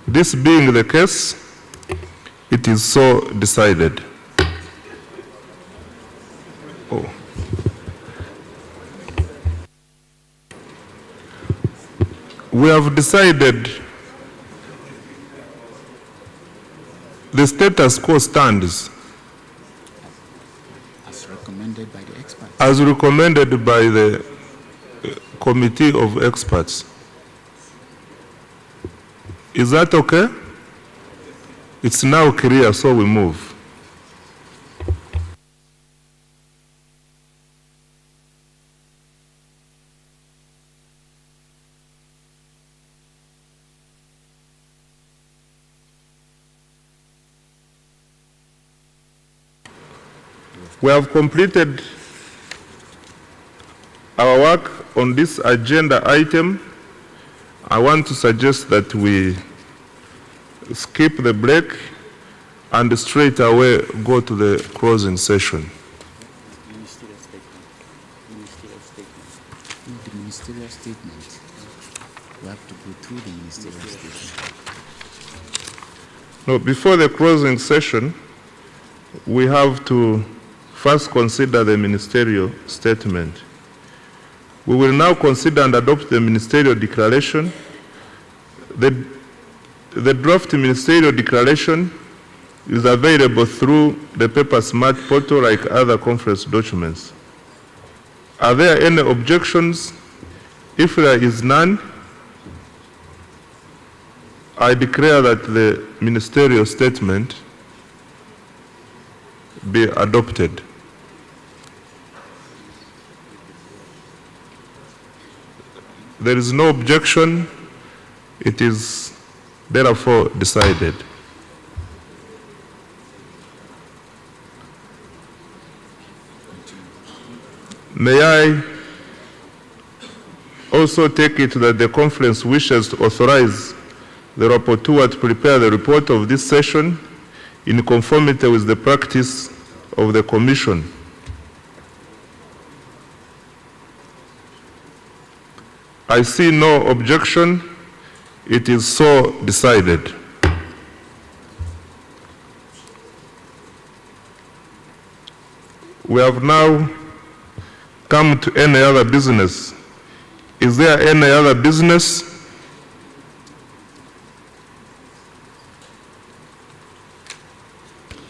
This being the case, it is so decided. Oh. We have decided the status quo stands as recommended by the experts. as recommended by the committee of experts. Is that okay? It's now clear, so we move. We have completed our work on this agenda item. I want to suggest that we skip the break and straight away go to the closing session. Ministerial statement. Ministerial statement. The ministerial statement. We have to go through the ministerial statement. No, before the closing session, we have to first consider the ministerial statement. We will now consider and adopt the ministerial declaration. The draft ministerial declaration is available through the Paper Smart portal like other conference documents. Are there any objections? If there is none, I declare that the ministerial statement be adopted. There is no objection. It is therefore decided. May I also take it that the conference wishes to authorize the rapporteur to prepare the report of this session in conformity with the practice of the Commission. I see no objection. It is so decided. We have now come to any other business. Is there any other business?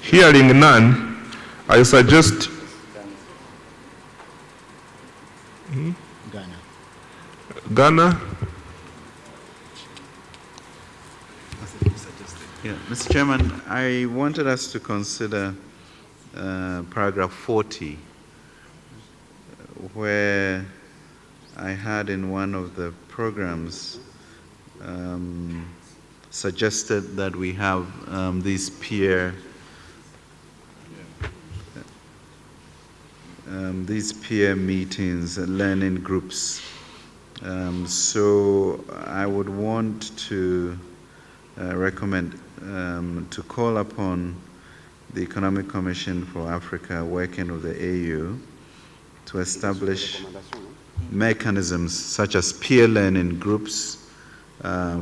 Hearing none, I suggest Ghana. Yeah, Mr. Chairman, I wanted us to consider paragraph 40, where I had in one of the programs suggested that we have these peer meetings and learning groups. So I would want to recommend to call upon the Economic Commission for Africa working with the AU to establish mechanisms such as peer learning groups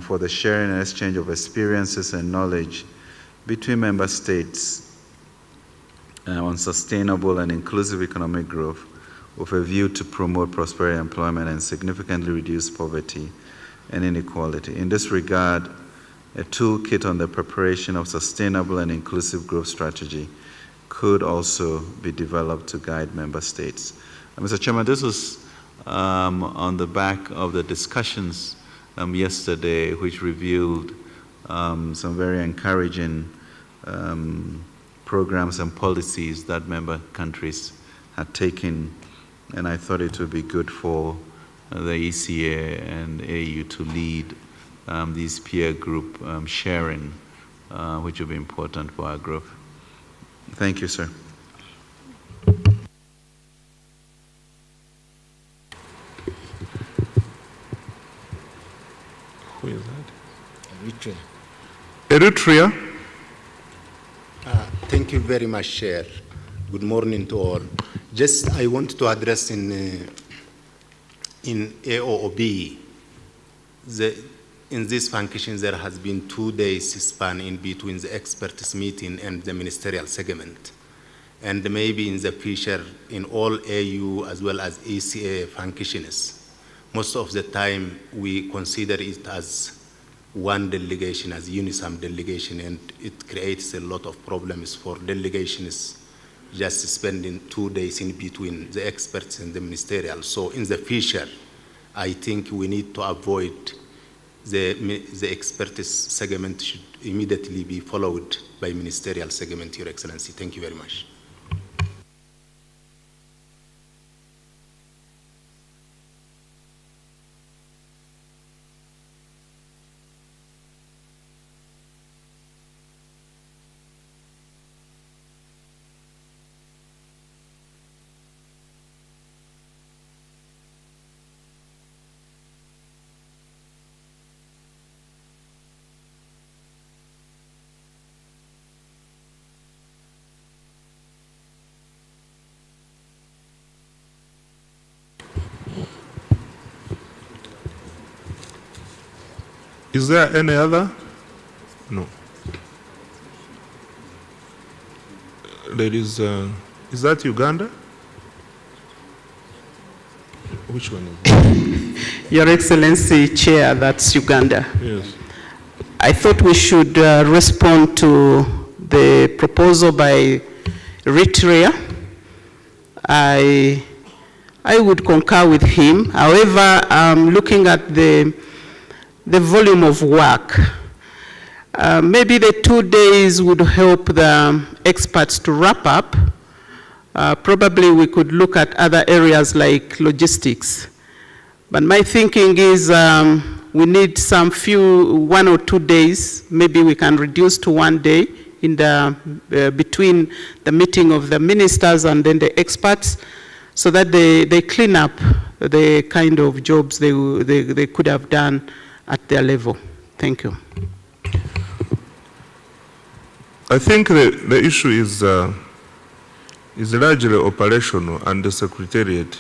for the sharing and exchange of experiences and knowledge between member states on sustainable and inclusive economic growth with a view to promote prosperity, employment, and significantly reduce poverty and inequality. In this regard, a toolkit on the preparation of sustainable and inclusive growth strategy could also be developed to guide member states. Mr. Chairman, this was on the back of the discussions yesterday, which revealed some very encouraging programs and policies that member countries had taken, and I thought it would be good for the ECA and AU to lead these peer group sharing, which will be important for our growth. Thank you, sir. Who is that? Eritrea. Eritrea? Thank you very much, Chair. Good morning to all. Just I want to address in AOOB, in this function there has been 2 days span in between the experts meeting and the ministerial segment. And maybe in the future, in all AU as well as ECA functions, most of the time we consider it as one delegation, as UNISAM delegation, and it creates a lot of problems for delegations just spending 2 days in between the experts and the ministerial. So in the future, I think we need to avoid the experts segment should immediately be followed by ministerial segment, Your Excellency. Thank you very much. Is there any other? No. There is that Uganda? Which one is it? Your Excellency, Chair, that's Uganda. Yes. I thought we should respond to the proposal by Eritrea. I would concur with him. However, looking at the volume of work, maybe the 2 days would help the experts to wrap up. Probably we could look at other areas like logistics. But my thinking is we need some 1 or 2 days. Maybe we can reduce to 1 day in the between the meeting of the ministers and then the experts, so that they clean up the kind of jobs they could have done at their level. Thank you. I think the issue is largely operational, and the Secretariat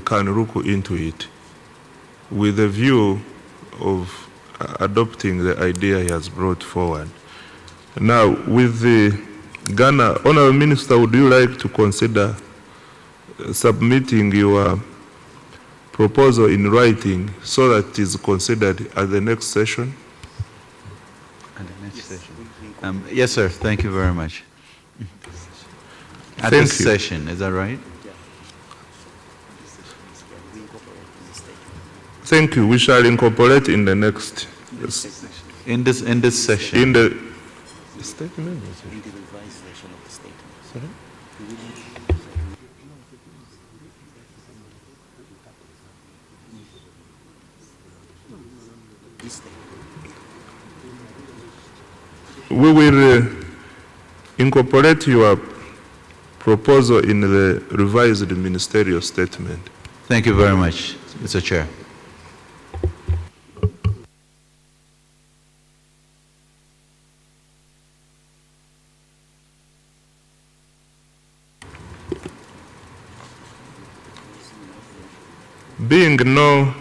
can look into it with a view of adopting the idea he has brought forward. Now, with the Ghana, Honorable Minister, would you like to consider submitting your proposal in writing so that it is considered at the next session? At the next session. Yes, sir. Thank you very much. At Thank this you. session, is that right? Thank you. We shall incorporate in the next. In this session. In the statement. Sorry? We will incorporate your proposal in the revised ministerial statement. Thank you very much, Mr. Chair. Being no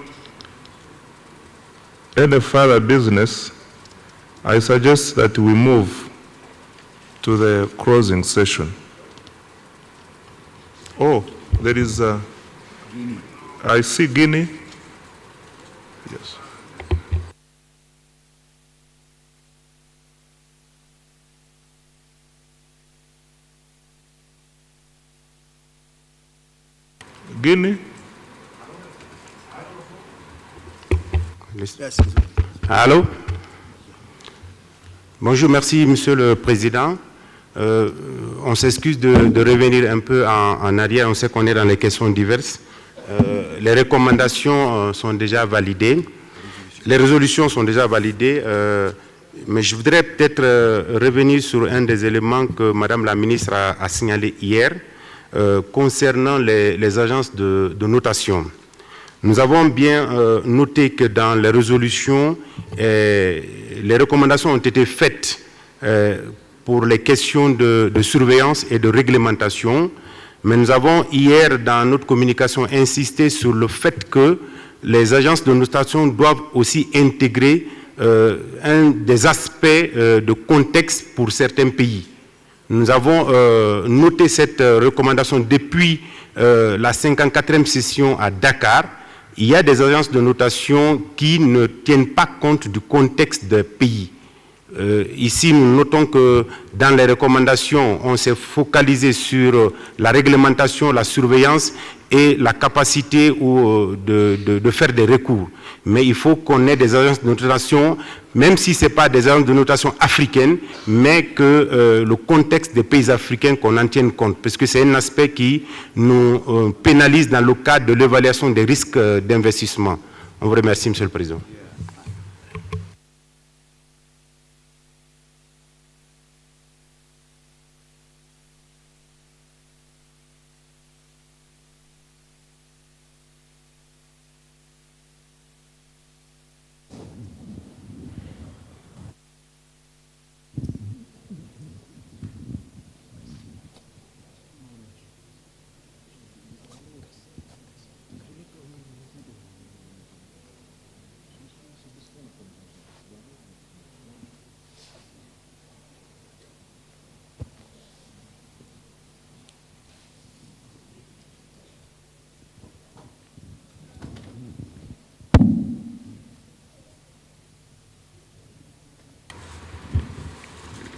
any further business, I suggest that we move to the closing session. Oh, there is I see Guinea. Yes. Guinea. Yes. Hello? Bonjour, merci Monsieur le Président. On s'excuse de revenir un peu en arrière, on sait qu'on est dans les questions diverses. Les recommandations sont déjà validées, les résolutions sont déjà validées, mais je voudrais peut-être revenir sur un des éléments que Madame la Ministre a signalé hier concernant les agences de notation. Nous avons bien noté que dans les résolutions, les recommandations ont été faites pour les questions de surveillance et de réglementation, mais nous avons hier dans notre communication insisté sur le fait que les agences de notation doivent aussi intégrer un des aspects de contexte pour certains pays. Nous avons noté cette recommandation depuis la 54e session à Dakar. Il y a des agences de notation qui ne tiennent pas compte du contexte des pays. Ici, nous notons que dans les recommandations, on s'est focalisé sur la réglementation, la surveillance et la capacité de faire des recours. Mais il faut qu'on ait des agences de notation, même si ce n'est pas des agences de notation africaines, mais que le contexte des pays africains, qu'on en tienne compte, parce que c'est un aspect qui nous pénalise dans le cadre de l'évaluation des risques d'investissement. On vous remercie, Monsieur le Président.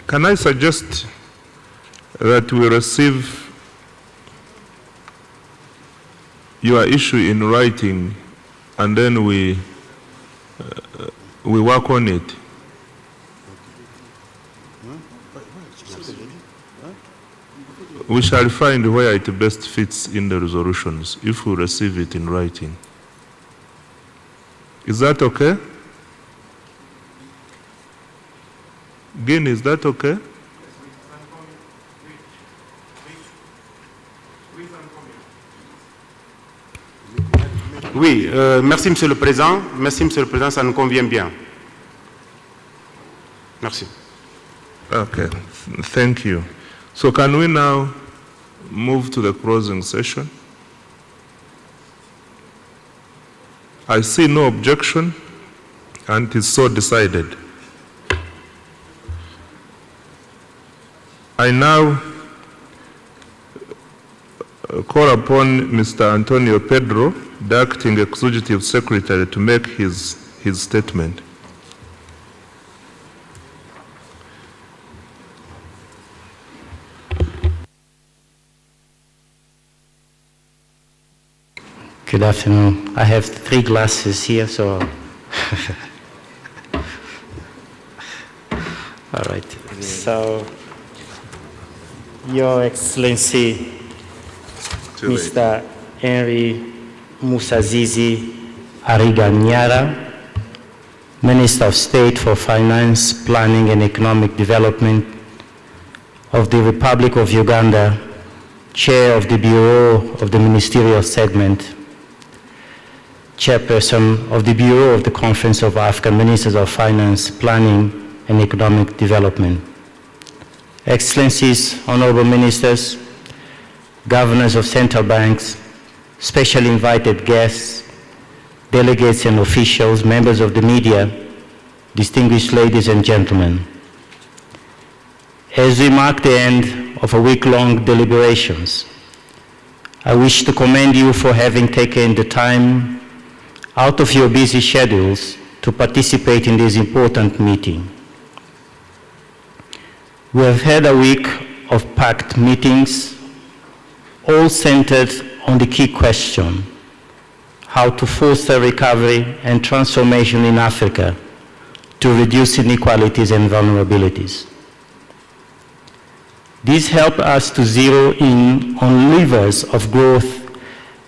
Can I suggest that we receive your issue in writing and then we work on it? We shall find where it best fits in the resolutions if we receive it in writing. Is that okay? Again, is that okay? Oui, merci Monsieur le Président. Merci Monsieur le Président, ça nous convient bien. Merci. Okay, thank you. So can we now move to the closing session? I see no objection, and it is so decided. I now call upon Mr. Antonio Pedro, the Acting Executive Secretary, to make his statement. Good afternoon. I have 3 glasses here, so. All right. So, Your Excellency, Mr. Henry Musazizi Ariganyara, Minister of State for Finance, Planning and Economic Development of the Republic of Uganda, Chair of the Bureau of the Ministerial Segment, Chairperson of the Bureau of the Conference of African Ministers of Finance, Planning and Economic Development. Excellencies, Honorable Ministers, Governors of Central Banks, specially invited guests, delegates and officials, members of the media, distinguished ladies and gentlemen. As we mark the end of a week-long deliberations, I wish to commend you for having taken the time out of your busy schedules to participate in this important meeting. We have had a week of packed meetings, all centered on the key question, how to foster recovery and transformation in Africa to reduce inequalities and vulnerabilities. These help us to zero in on levers of growth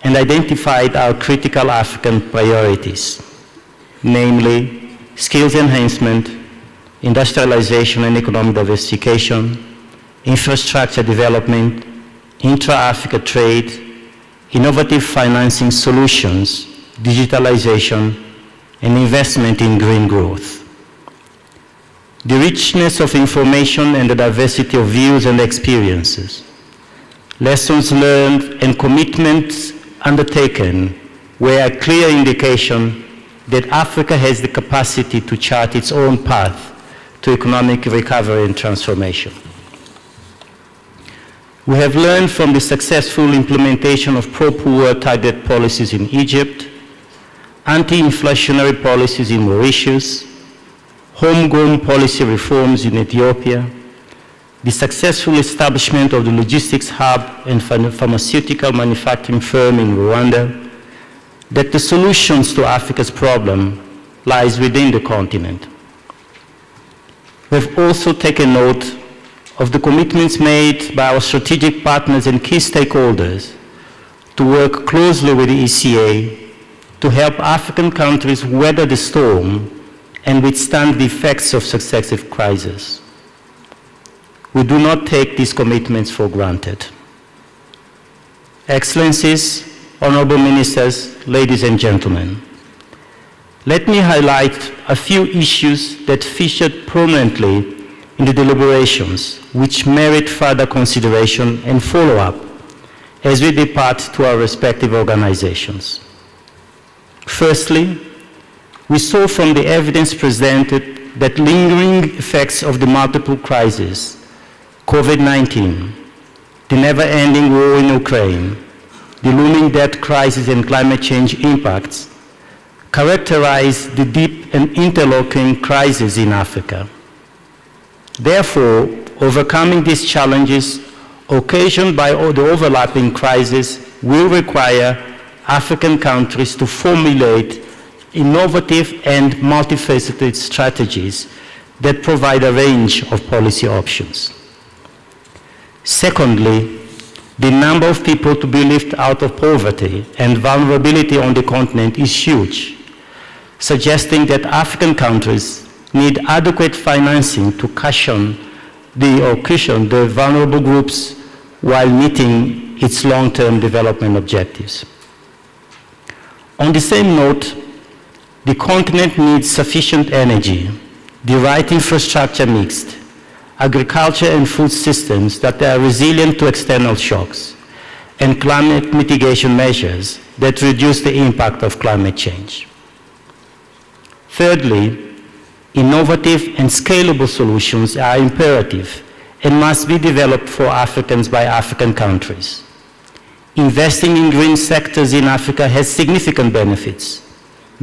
and identified our critical African priorities, namely skills enhancement, industrialization and economic diversification, infrastructure development, intra-Africa trade, innovative financing solutions, digitalization, and investment in green growth. The richness of information and the diversity of views and experiences, lessons learned and commitments undertaken were a clear indication that Africa has the capacity to chart its own path to economic recovery and transformation. We have learned from the successful implementation of pro-poor targeted policies in Egypt, anti-inflationary policies in Mauritius, homegrown policy reforms in Ethiopia, the successful establishment of the logistics hub and pharmaceutical manufacturing firm in Rwanda, that the solutions to Africa's problem lies within the continent. We've also taken note of the commitments made by our strategic partners and key stakeholders to work closely with the ECA to help African countries weather the storm and withstand the effects of successive crises. We do not take these commitments for granted. Excellencies, honorable ministers, ladies and gentlemen, let me highlight a few issues that featured prominently in the deliberations, which merit further consideration and follow-up as we depart to our respective organizations. Firstly, we saw from the evidence presented that lingering effects of the multiple crises, COVID-19, the never-ending war in Ukraine, the looming debt crisis and climate change impacts, characterize the deep and interlocking crises in Africa. Therefore, overcoming these challenges occasioned by all the overlapping crises will require African countries to formulate innovative and multifaceted strategies that provide a range of policy options. Secondly, the number of people to be lifted out of poverty and vulnerability on the continent is huge, suggesting that African countries need adequate financing to cushion the vulnerable groups while meeting its long-term development objectives. On the same note, the continent needs sufficient energy, the right infrastructure mixed, agriculture and food systems that are resilient to external shocks, and climate mitigation measures that reduce the impact of climate change. Thirdly, innovative and scalable solutions are imperative and must be developed for Africans by African countries. Investing in green sectors in Africa has significant benefits.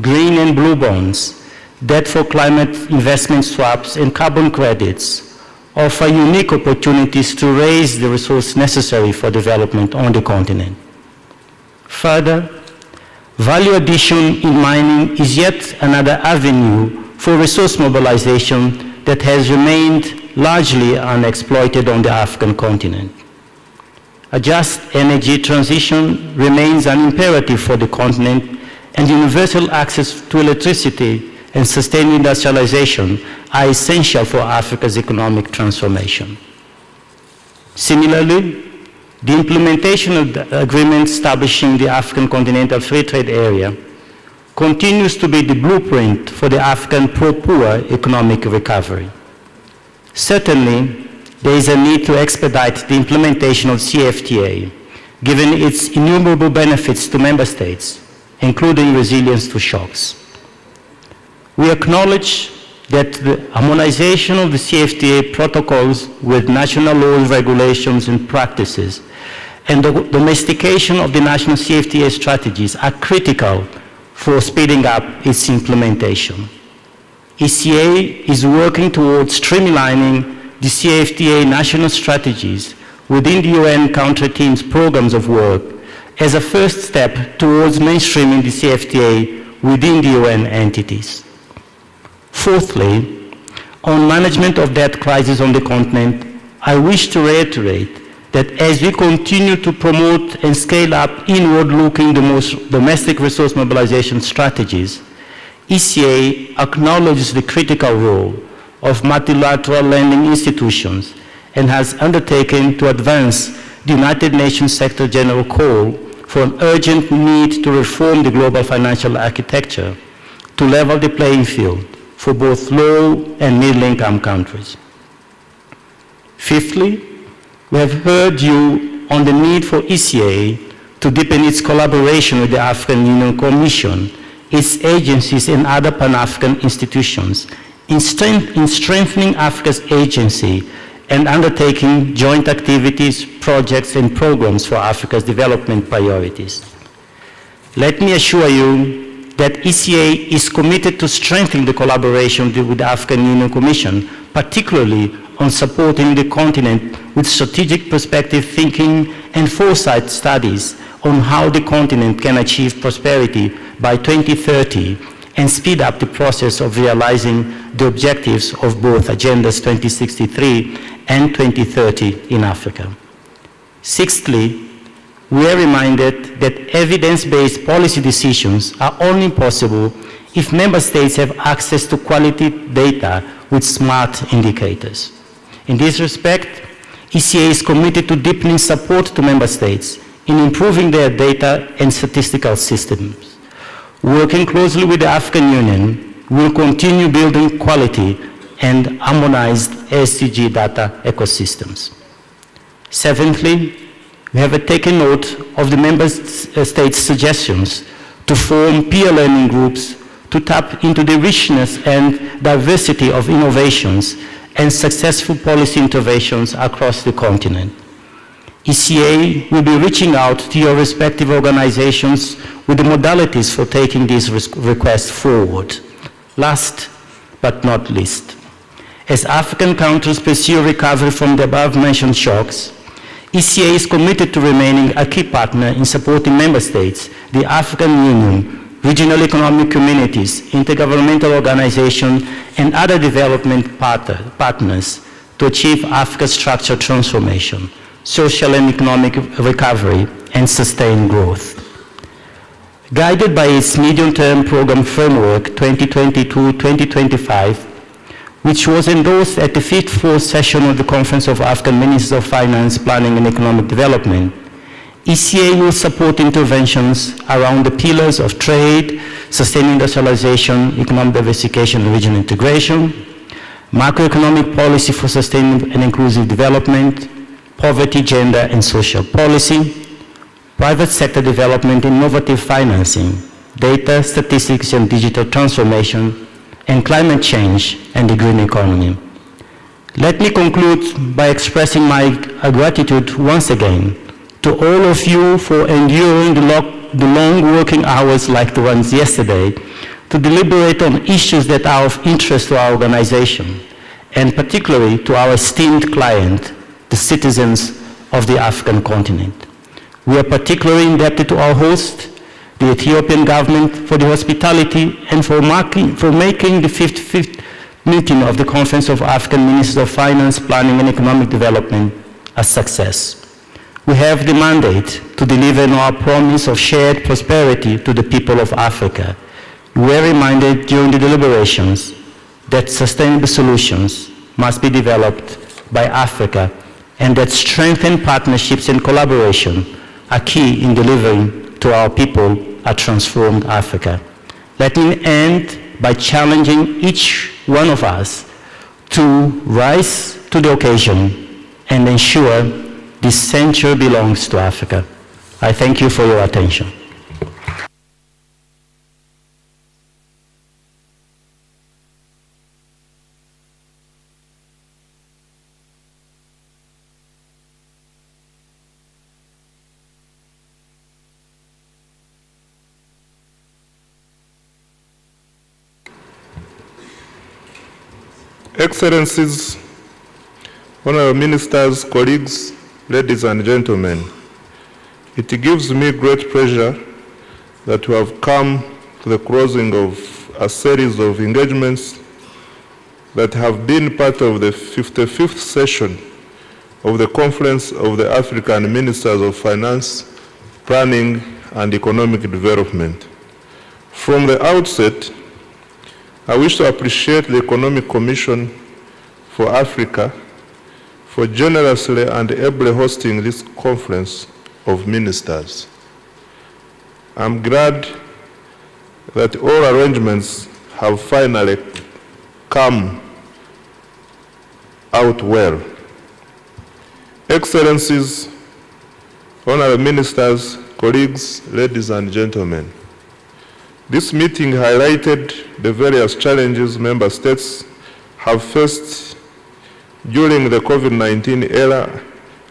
Green and blue bonds, debt for climate investment swaps, and carbon credits offer unique opportunities to raise the resources necessary for development on the continent. Further, value addition in mining is yet another avenue for resource mobilization that has remained largely unexploited on the African continent. A just energy transition remains an imperative for the continent, and universal access to electricity and sustained industrialization are essential for Africa's economic transformation. Similarly, the implementation of the agreement establishing the African Continental Free Trade Area continues to be the blueprint for the African pro-poor economic recovery. Certainly, there is a need to expedite the implementation of CFTA, given its innumerable benefits to member states, including resilience to shocks. We acknowledge that the harmonization of the CFTA protocols with national laws, regulations, and practices, and the domestication of the national CFTA strategies are critical for speeding up its implementation. ECA is working towards streamlining the CFTA national strategies within the UN country team's programs of work as a first step towards mainstreaming the CFTA within the UN entities. Fourthly, on management of debt crisis on the continent, I wish to reiterate that as we continue to promote and scale up inward-looking domestic resource mobilization strategies, ECA acknowledges the critical role of multilateral lending institutions and has undertaken to advance the United Nations Secretary General call for an urgent need to reform the global financial architecture to level the playing field for both low and middle-income countries. Fifthly, we have heard you on the need for ECA to deepen its collaboration with the African Union Commission, its agencies and other Pan-African institutions in strengthening Africa's agency and undertaking joint activities, projects, and programs for Africa's development priorities. Let me assure you that ECA is committed to strengthening the collaboration with the African Union Commission, particularly on supporting the continent with strategic perspective thinking and foresight studies on how the continent can achieve prosperity by 2030 and speed up the process of realizing the objectives of both Agendas 2063 and 2030 in Africa. Sixthly, we are reminded that evidence-based policy decisions are only possible if member states have access to quality data with smart indicators. In this respect, ECA is committed to deepening support to member states in improving their data and statistical systems. Working closely with the African Union, we will continue building quality and harmonized SDG data ecosystems. Seventhly, we have taken note of the member states' suggestions to form peer learning groups to tap into the richness and diversity of innovations and successful policy interventions across the continent. ECA will be reaching out to your respective organizations with the modalities for taking these requests forward. Last but not least, as African countries pursue recovery from the above-mentioned shocks, ECA is committed to remaining a key partner in supporting member states, the African Union, regional economic communities, intergovernmental organizations, and other development partners to achieve Africa's structural transformation, social and economic recovery, and sustained growth. Guided by its medium-term program framework 2022-2025, which was endorsed at the 54th session of the Conference of African Ministers of Finance, Planning and Economic Development, ECA will support interventions around the pillars of trade, sustained industrialization, economic diversification, and regional integration, macroeconomic policy for sustainable and inclusive development, poverty, gender, and social policy, private sector development, innovative financing, data, statistics, and digital transformation, and climate change and the green economy. Let me conclude by expressing my gratitude once again to all of you for enduring the long working hours like the ones yesterday to deliberate on issues that are of interest to our organization, and particularly to our esteemed client, the citizens of the African continent. We are particularly indebted to our host, the Ethiopian government, for the hospitality and for making the 55th meeting of the Conference of African Ministers of Finance, Planning and Economic Development a success. We have the mandate to deliver on our promise of shared prosperity to the people of Africa. We were reminded during the deliberations that sustainable solutions must be developed by Africa and that strengthened partnerships and collaboration are key in delivering to our people a transformed Africa. Let me end by challenging each one of us to rise to the occasion and ensure this century belongs to Africa. I thank you for your attention. Excellencies, honorable ministers, colleagues, ladies and gentlemen, it gives me great pleasure that we have come to the closing of a series of engagements that have been part of the 55th session of the Conference of the African Ministers of Finance, Planning and Economic Development. From the outset, I wish to appreciate the Economic Commission for Africa for generously and ably hosting this Conference of Ministers. I'm glad that all arrangements have finally come out well. Excellencies, honorable ministers, colleagues, ladies and gentlemen, this meeting highlighted the various challenges member states have faced during the COVID-19 era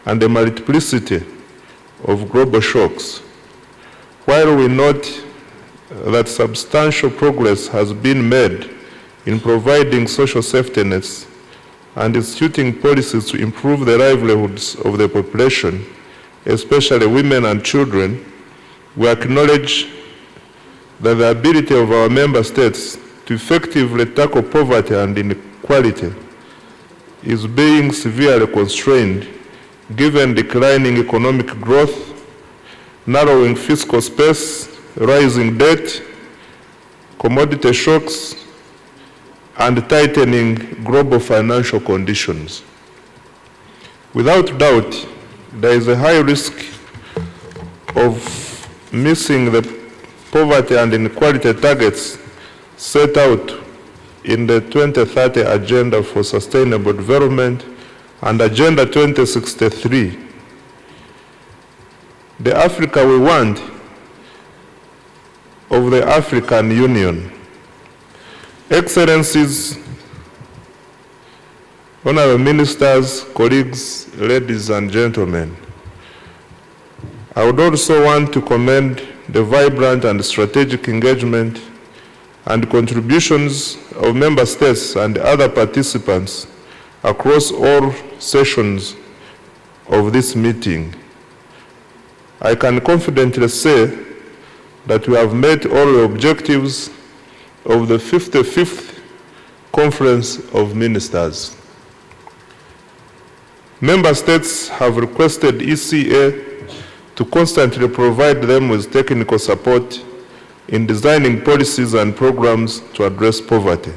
and the multiplicity of global shocks. While we note that substantial progress has been made in providing social safety nets and instituting policies to improve the livelihoods of the population, especially women and children, we acknowledge that the ability of our member states to effectively tackle poverty and inequality is being severely constrained given declining economic growth, narrowing fiscal space, rising debt, commodity shocks, and tightening global financial conditions. Without doubt, there is a high risk of missing the poverty and inequality targets set out in the 2030 Agenda for Sustainable Development and Agenda 2063. The Africa we want of the African Union. Excellencies, honorable ministers, colleagues, ladies and gentlemen, I would also want to commend the vibrant and strategic engagement and contributions of member states and other participants across all sessions of this meeting. I can confidently say that we have met all the objectives of the 55th Conference of Ministers. Member states have requested ECA to constantly provide them with technical support in designing policies and programs to address poverty.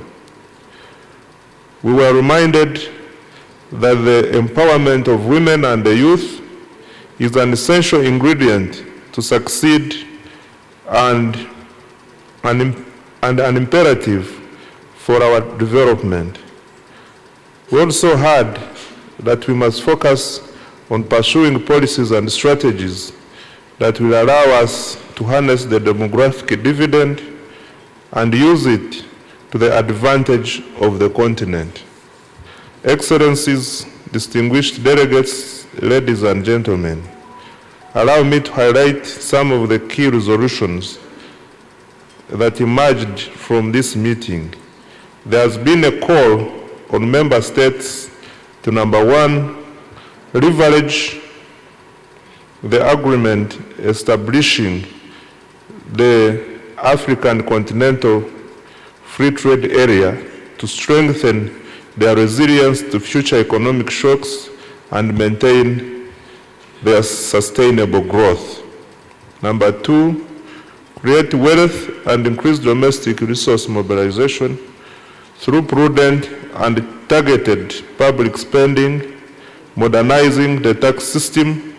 We were reminded that the empowerment of women and the youth is an essential ingredient to succeed and an imperative for our development. We also heard that we must focus on pursuing policies and strategies that will allow us to harness the demographic dividend and use it to the advantage of the continent. Excellencies, distinguished delegates, ladies and gentlemen, allow me to highlight some of the key resolutions that emerged from this meeting. There has been a call on member states to, number one, leverage the agreement establishing the African Continental Free Trade Area to strengthen their resilience to future economic shocks and maintain their sustainable growth. Number two, create wealth and increase domestic resource mobilization through prudent and targeted public spending, modernizing the tax system,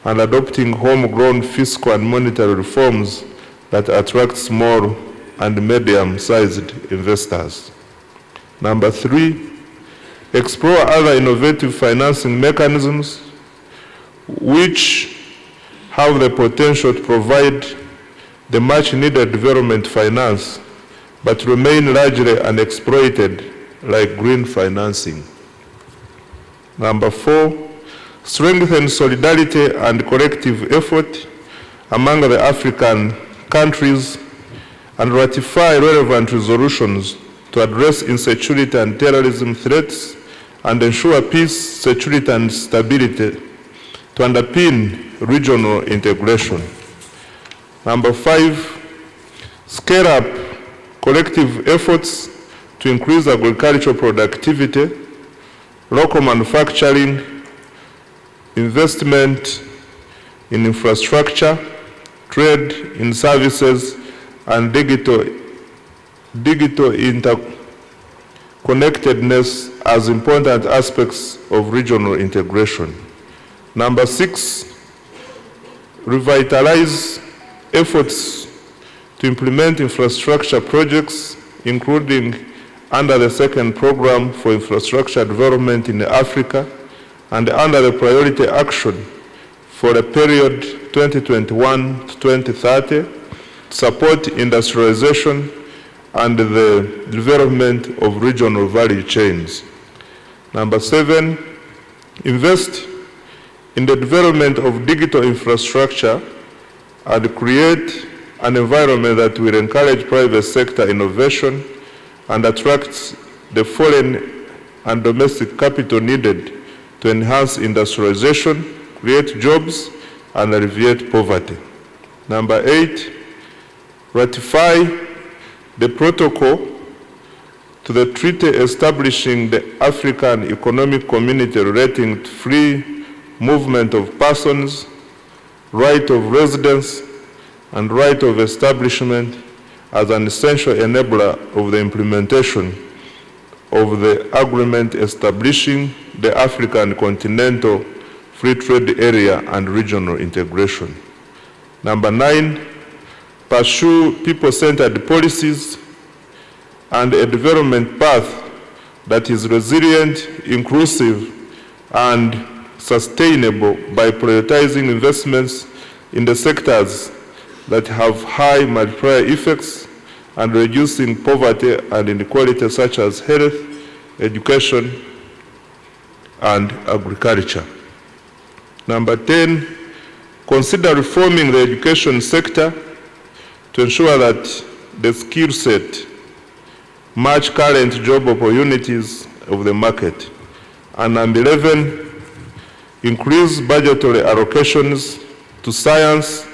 and adopting homegrown fiscal and monetary reforms that attract small and medium-sized investors. Number three, explore other innovative financing mechanisms which have the potential to provide the much-needed development finance but remain largely unexploited, like green financing. Number four, strengthen solidarity and collective effort among the African countries and ratify relevant resolutions to address insecurity and terrorism threats and ensure peace, security, and stability to underpin regional integration. Number five, scale up collective efforts to increase agricultural productivity, local manufacturing, investment in infrastructure, trade in services, and digital interconnectedness as important aspects of regional integration. Number 6, revitalize efforts to implement infrastructure projects, including under the second program for infrastructure development in Africa and under the priority action for the period 2021 to 2030, support industrialization and the development of regional value chains. Number 7, invest in the development of digital infrastructure and create an environment that will encourage private sector innovation and attract the foreign and domestic capital needed to enhance industrialization, create jobs, and alleviate poverty. Number 8, ratify the protocol to the treaty establishing the African Economic Community relating to free movement of persons, right of residence, and right of establishment as an essential enabler of the implementation of the agreement establishing the African Continental Free Trade Area and regional integration. Number 9, pursue people-centered policies and a development path that is resilient, inclusive, and sustainable by prioritizing investments in the sectors that have high multiplier effects and reducing poverty and inequality such as health, education, and agriculture. Number 10, consider reforming the education sector to ensure that the skill set match current job opportunities of the market. And number 11, increase budgetary allocations to science,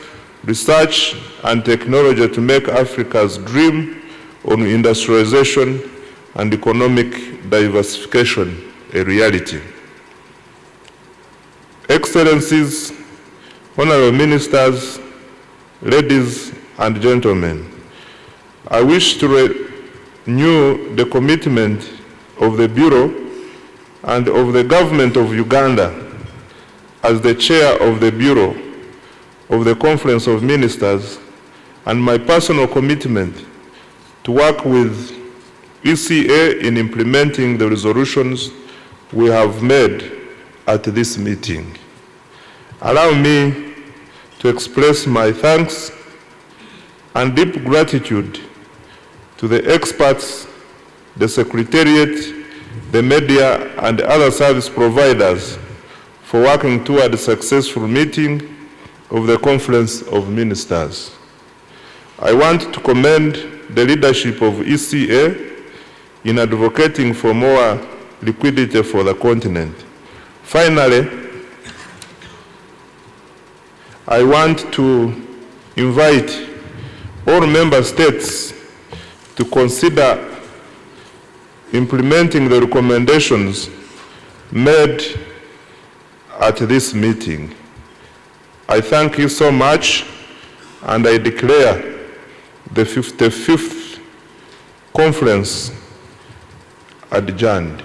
research, and technology to make Africa's dream on industrialization and economic diversification a reality. Excellencies, honorable ministers, ladies and gentlemen, I wish to renew the commitment of the Bureau and of the government of Uganda as the chair of the Bureau of the Conference of Ministers, and my personal commitment to work with ECA in implementing the resolutions we have made at this meeting. Allow me to express my thanks and deep gratitude to the experts, the Secretariat, the media, and other service providers for working toward a successful meeting of the Conference of Ministers. I want to commend the leadership of ECA in advocating for more liquidity for the continent. Finally, I want to invite all member states to consider implementing the recommendations made at this meeting. I thank you so much, and I declare the 55th conference adjourned.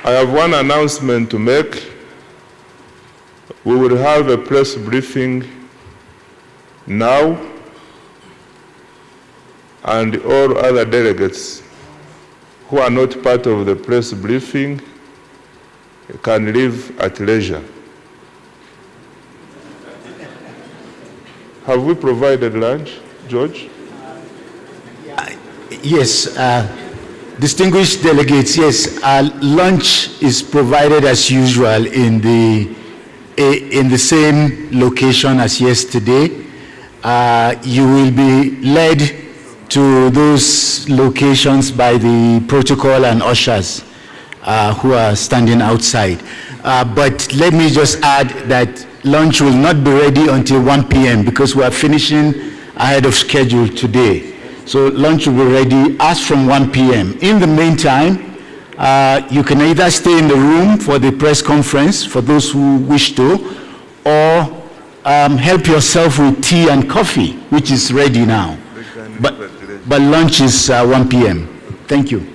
I have one announcement to make. We will have a press briefing now, and all other delegates who are not part of the press briefing can leave at leisure. Have we provided lunch, George? Yes, distinguished delegates, yes, lunch is provided as usual in the same location as yesterday. You will be led to those locations by the protocol and ushers who are standing outside. But let me just add that lunch will not be ready until 1 p.m. because we are finishing ahead of schedule today. So lunch will be ready as from 1 p.m. In the meantime, you can either stay in the room for the press conference for those who wish to, or help yourself with tea and coffee, which is ready now. But lunch is 1 p.m. Thank you.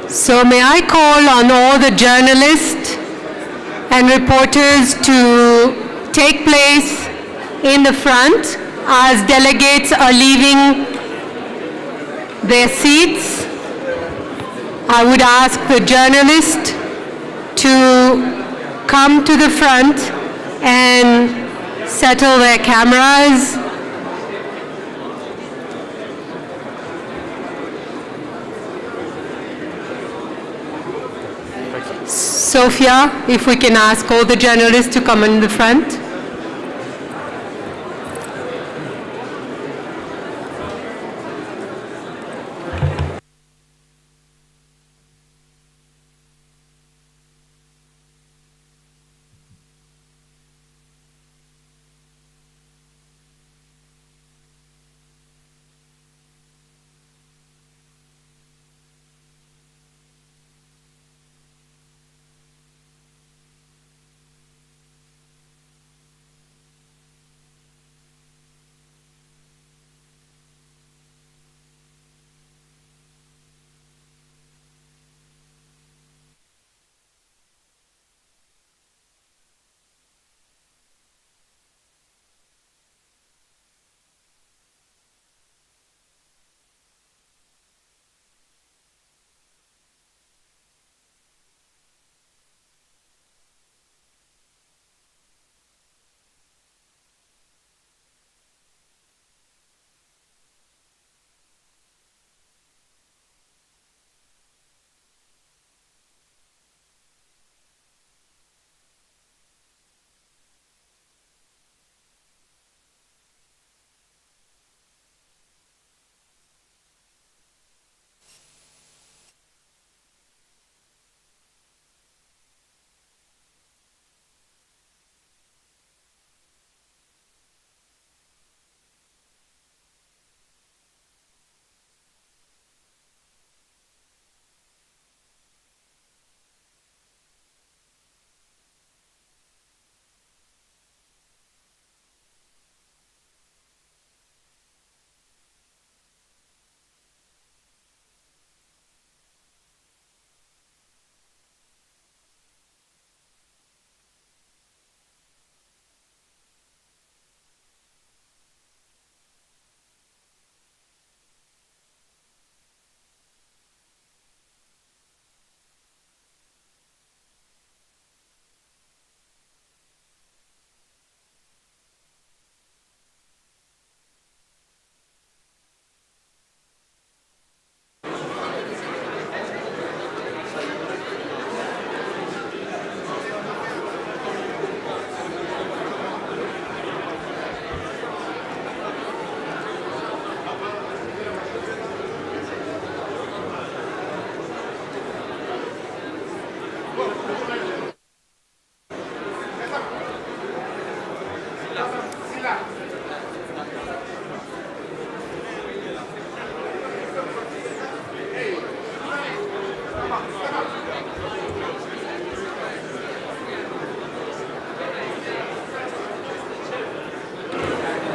So may I call on all the journalists and reporters to take place in the front as delegates are leaving their seats. I would ask the journalists to come to the front and settle their cameras. Sophia, if we can ask all the journalists to come in the front.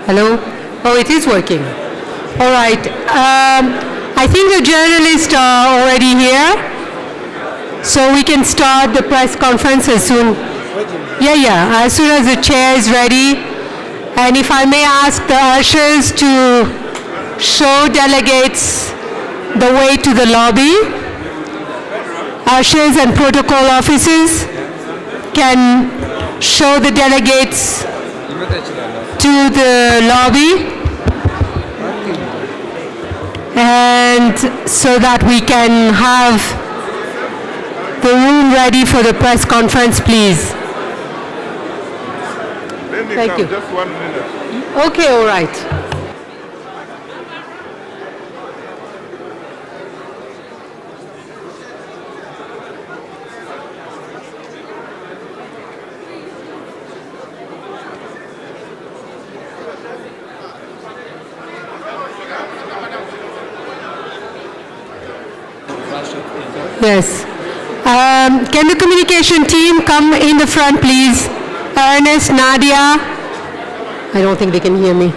Hello? Oh, it is working. All right. I think the journalists are already here, so we can start the press conference as soon. Yeah. As soon as the chair is ready. And if I may ask the ushers to show delegates the way to the lobby. Ushers and protocol officers can show the delegates to the lobby, and so that we can have the room ready for the press conference, please. Thank you. Just 1 minute. Okay, all right. Yes. Can the communication team come in the front, please? Ernest, Nadia. I don't think they can hear me.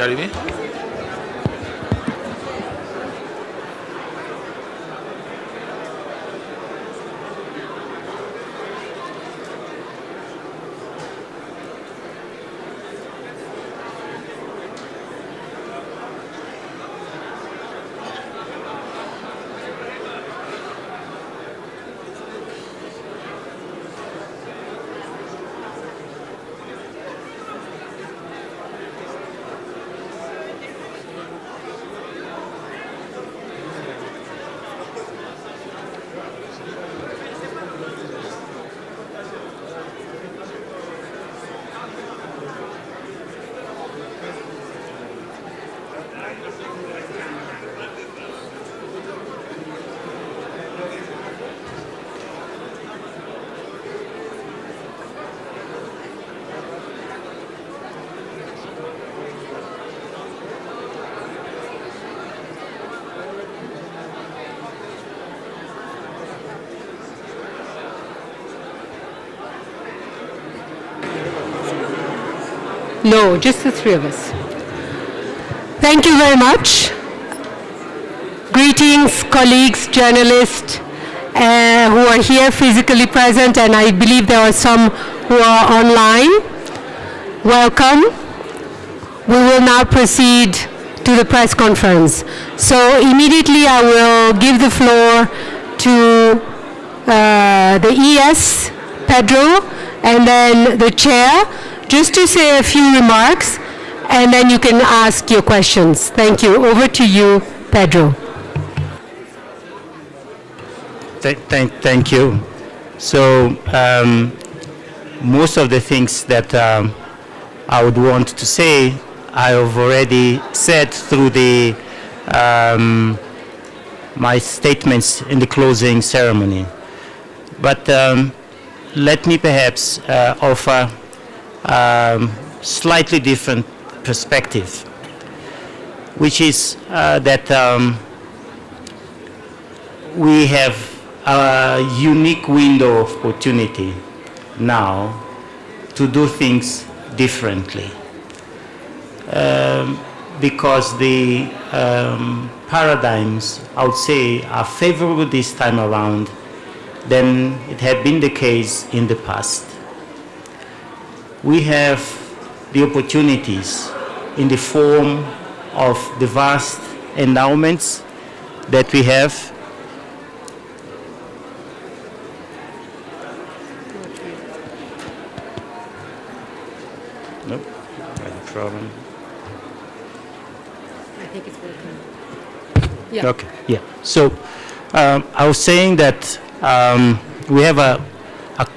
Arrivé? No, just the three of us. Thank you very much. Greetings, colleagues, journalists who are here physically present, and I believe there are some who are online. Welcome. We will now proceed to the press conference. So immediately I will give the floor to the ES, Pedro, and then the chair, just to say a few remarks, and then you can ask your questions. Thank you. Over to you, Pedro. Thank you. So most of the things that I would want to say, I have already said through the my statements in the closing ceremony. But let me perhaps offer slightly different perspective, which is that we have a unique window of opportunity now to do things differently, because the paradigms, I would say, are favorable this time around than it had been the case in the past. We have the opportunities in the form of the vast endowments that we have. Nope, no problem. I think it's working. Yeah. Okay, yeah. So I was saying that we have a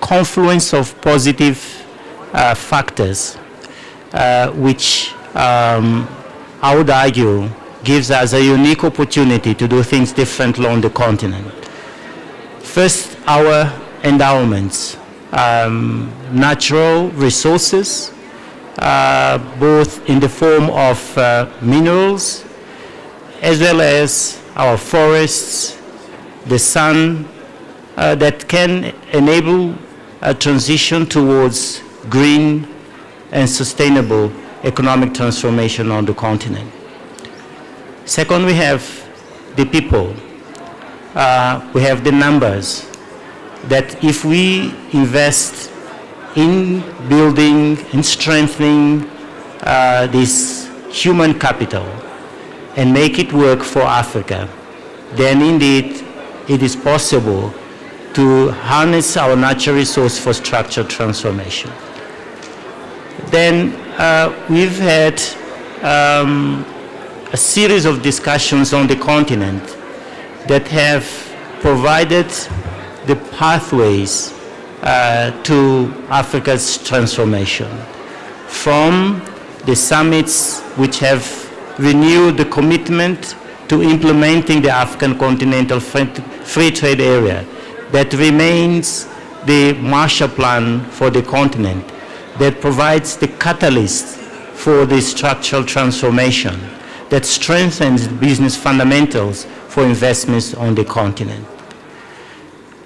confluence of positive factors which I would argue gives us a unique opportunity to do things differently on the continent. First, our endowments, natural resources, both in the form of minerals, as well as our forests, the sun, that can enable a transition towards green and sustainable economic transformation on the continent. Second, we have the people. We have the numbers, that if we invest in building and strengthening this human capital and make it work for Africa, then indeed it is possible to harness our natural resource for structural transformation. Then we've had a series of discussions on the continent that have provided the pathways to Africa's transformation. From the summits which have renewed the commitment to implementing the African Continental Free Trade Area, that remains the Marshall Plan for the continent, that provides the catalyst for the structural transformation, that strengthens business fundamentals for investments on the continent.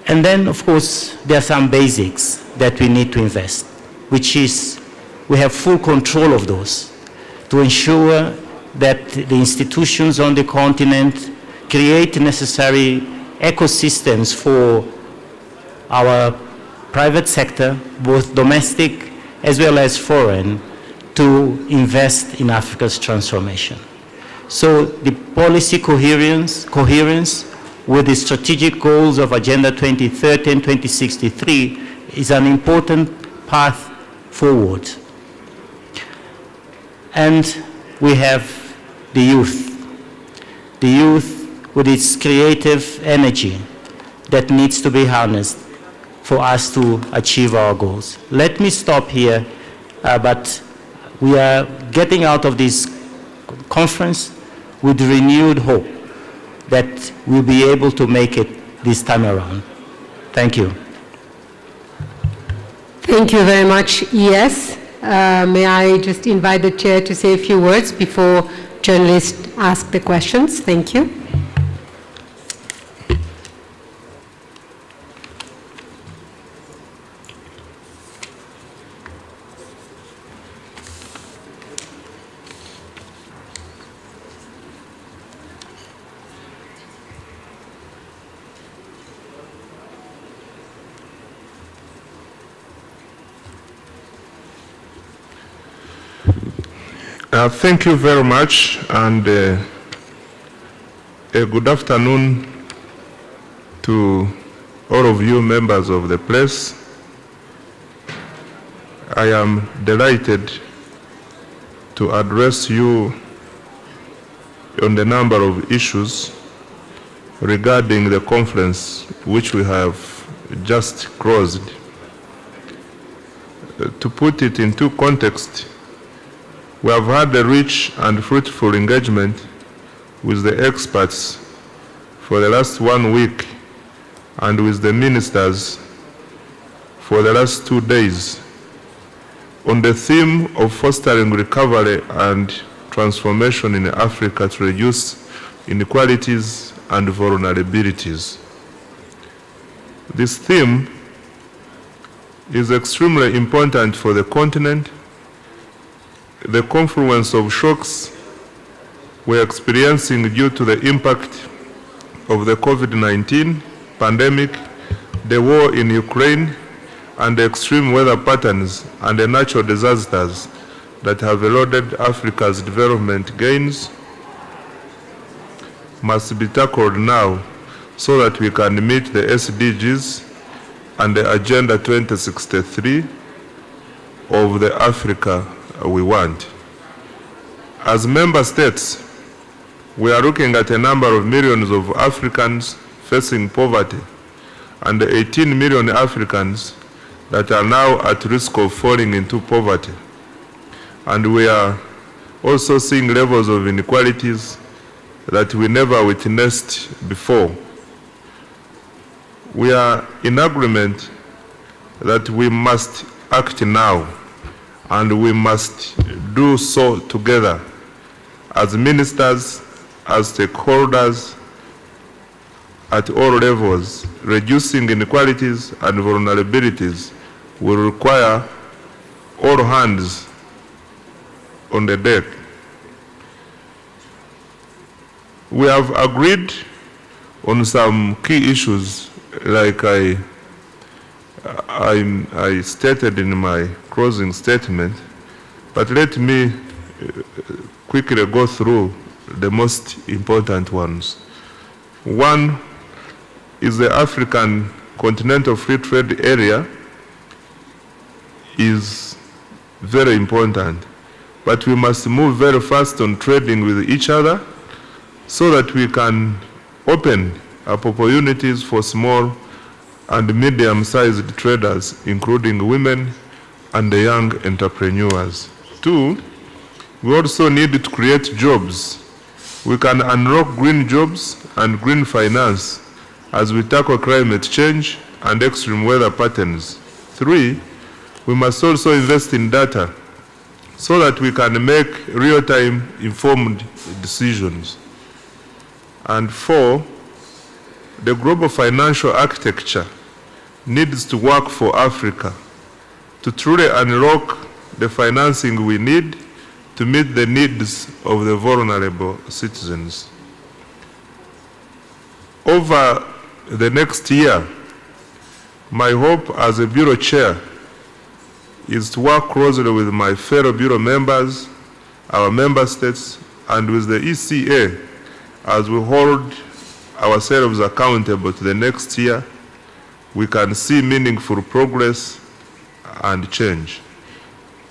And then, of course, there are some basics that we need to invest, which is we have full control of those to ensure that the institutions on the continent create necessary ecosystems for our private sector, both domestic as well as foreign, to invest in Africa's transformation. So the policy coherence with the strategic goals of Agenda 2030 and 2063 is an important path forward. And we have the youth with its creative energy that needs to be harnessed for us to achieve our goals. Let me stop here, but we are getting out of this conference with renewed hope that we'll be able to make it this time around. Thank you. Thank you very much. Yes. May I just invite the chair to say a few words before journalists ask the questions? Thank you. Thank you very much, and a good afternoon to all of you members of the press. I am delighted to address you on the number of issues regarding the conference which we have just closed. To put it into context, we have had a rich and fruitful engagement with the experts for the last 1 week and with the ministers for the last 2 days on the theme of fostering recovery and transformation in Africa to reduce inequalities and vulnerabilities. This theme is extremely important for the continent. The confluence of shocks we're experiencing due to the impact of the COVID-19 pandemic, the war in Ukraine, and the extreme weather patterns and the natural disasters that have eroded Africa's development gains must be tackled now so that we can meet the SDGs and the Agenda 2063 of the Africa we want. As member states, we are looking at a number of millions of Africans facing poverty and 18 million Africans that are now at risk of falling into poverty. And we are also seeing levels of inequalities that we never witnessed before. We are in agreement that we must act now, and we must do so together as ministers, as stakeholders at all levels. Reducing inequalities and vulnerabilities will require all hands on the deck. We have agreed on some key issues like I stated in my closing statement, but let me quickly go through the most important ones. One is the African Continental Free Trade Area is very important, but we must move very fast on trading with each other so that we can open up opportunities for small and medium-sized traders, including women and the young entrepreneurs. Two, we also need to create jobs. We can unlock green jobs and green finance as we tackle climate change and extreme weather patterns. Three, we must also invest in data so that we can make real-time informed decisions. And four, the global financial architecture needs to work for Africa to truly unlock the financing we need to meet the needs of the vulnerable citizens. Over the next year, my hope as a Bureau Chair is to work closely with my fellow Bureau members, our member states, and with the ECA as we hold ourselves accountable to the next year. We can see meaningful progress and change.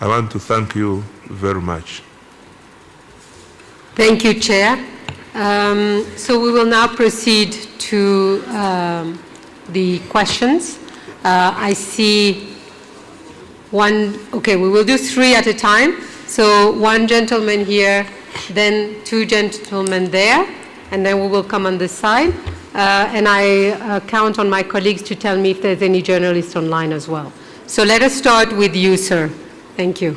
I want to thank you very much. Thank you, Chair. So we will now proceed to the questions. I see one, okay, we will do three at a time. So one gentleman here, then two gentlemen there, and then we will come on this side. And I count on my colleagues to tell me if there's any journalists online as well. So let us start with you, sir. Thank you.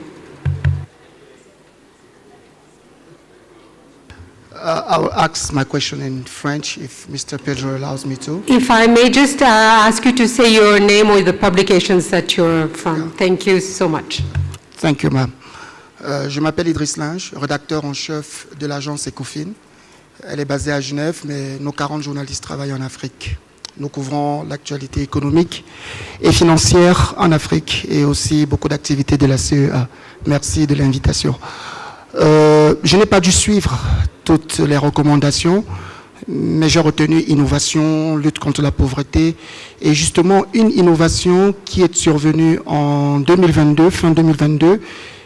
I'll ask my question in French if Mr. Pedro allows me to. If I may just ask you to say your name or the publications that you're from. Thank you so much. Thank you, ma'am. Je m'appelle Idriss Linge, rédacteur en chef de l'agence Ecofin. Elle est basée à Genève, mais nos 40 journalistes travaillent en Afrique. Nous couvrons l'actualité économique et financière en Afrique et aussi beaucoup d'activités de la CEA. Merci de l'invitation. Je n'ai pas dû suivre toutes les recommandations, mais j'ai retenu innovation, lutte contre la pauvreté, et justement une innovation qui est survenue en 2022, fin 2022,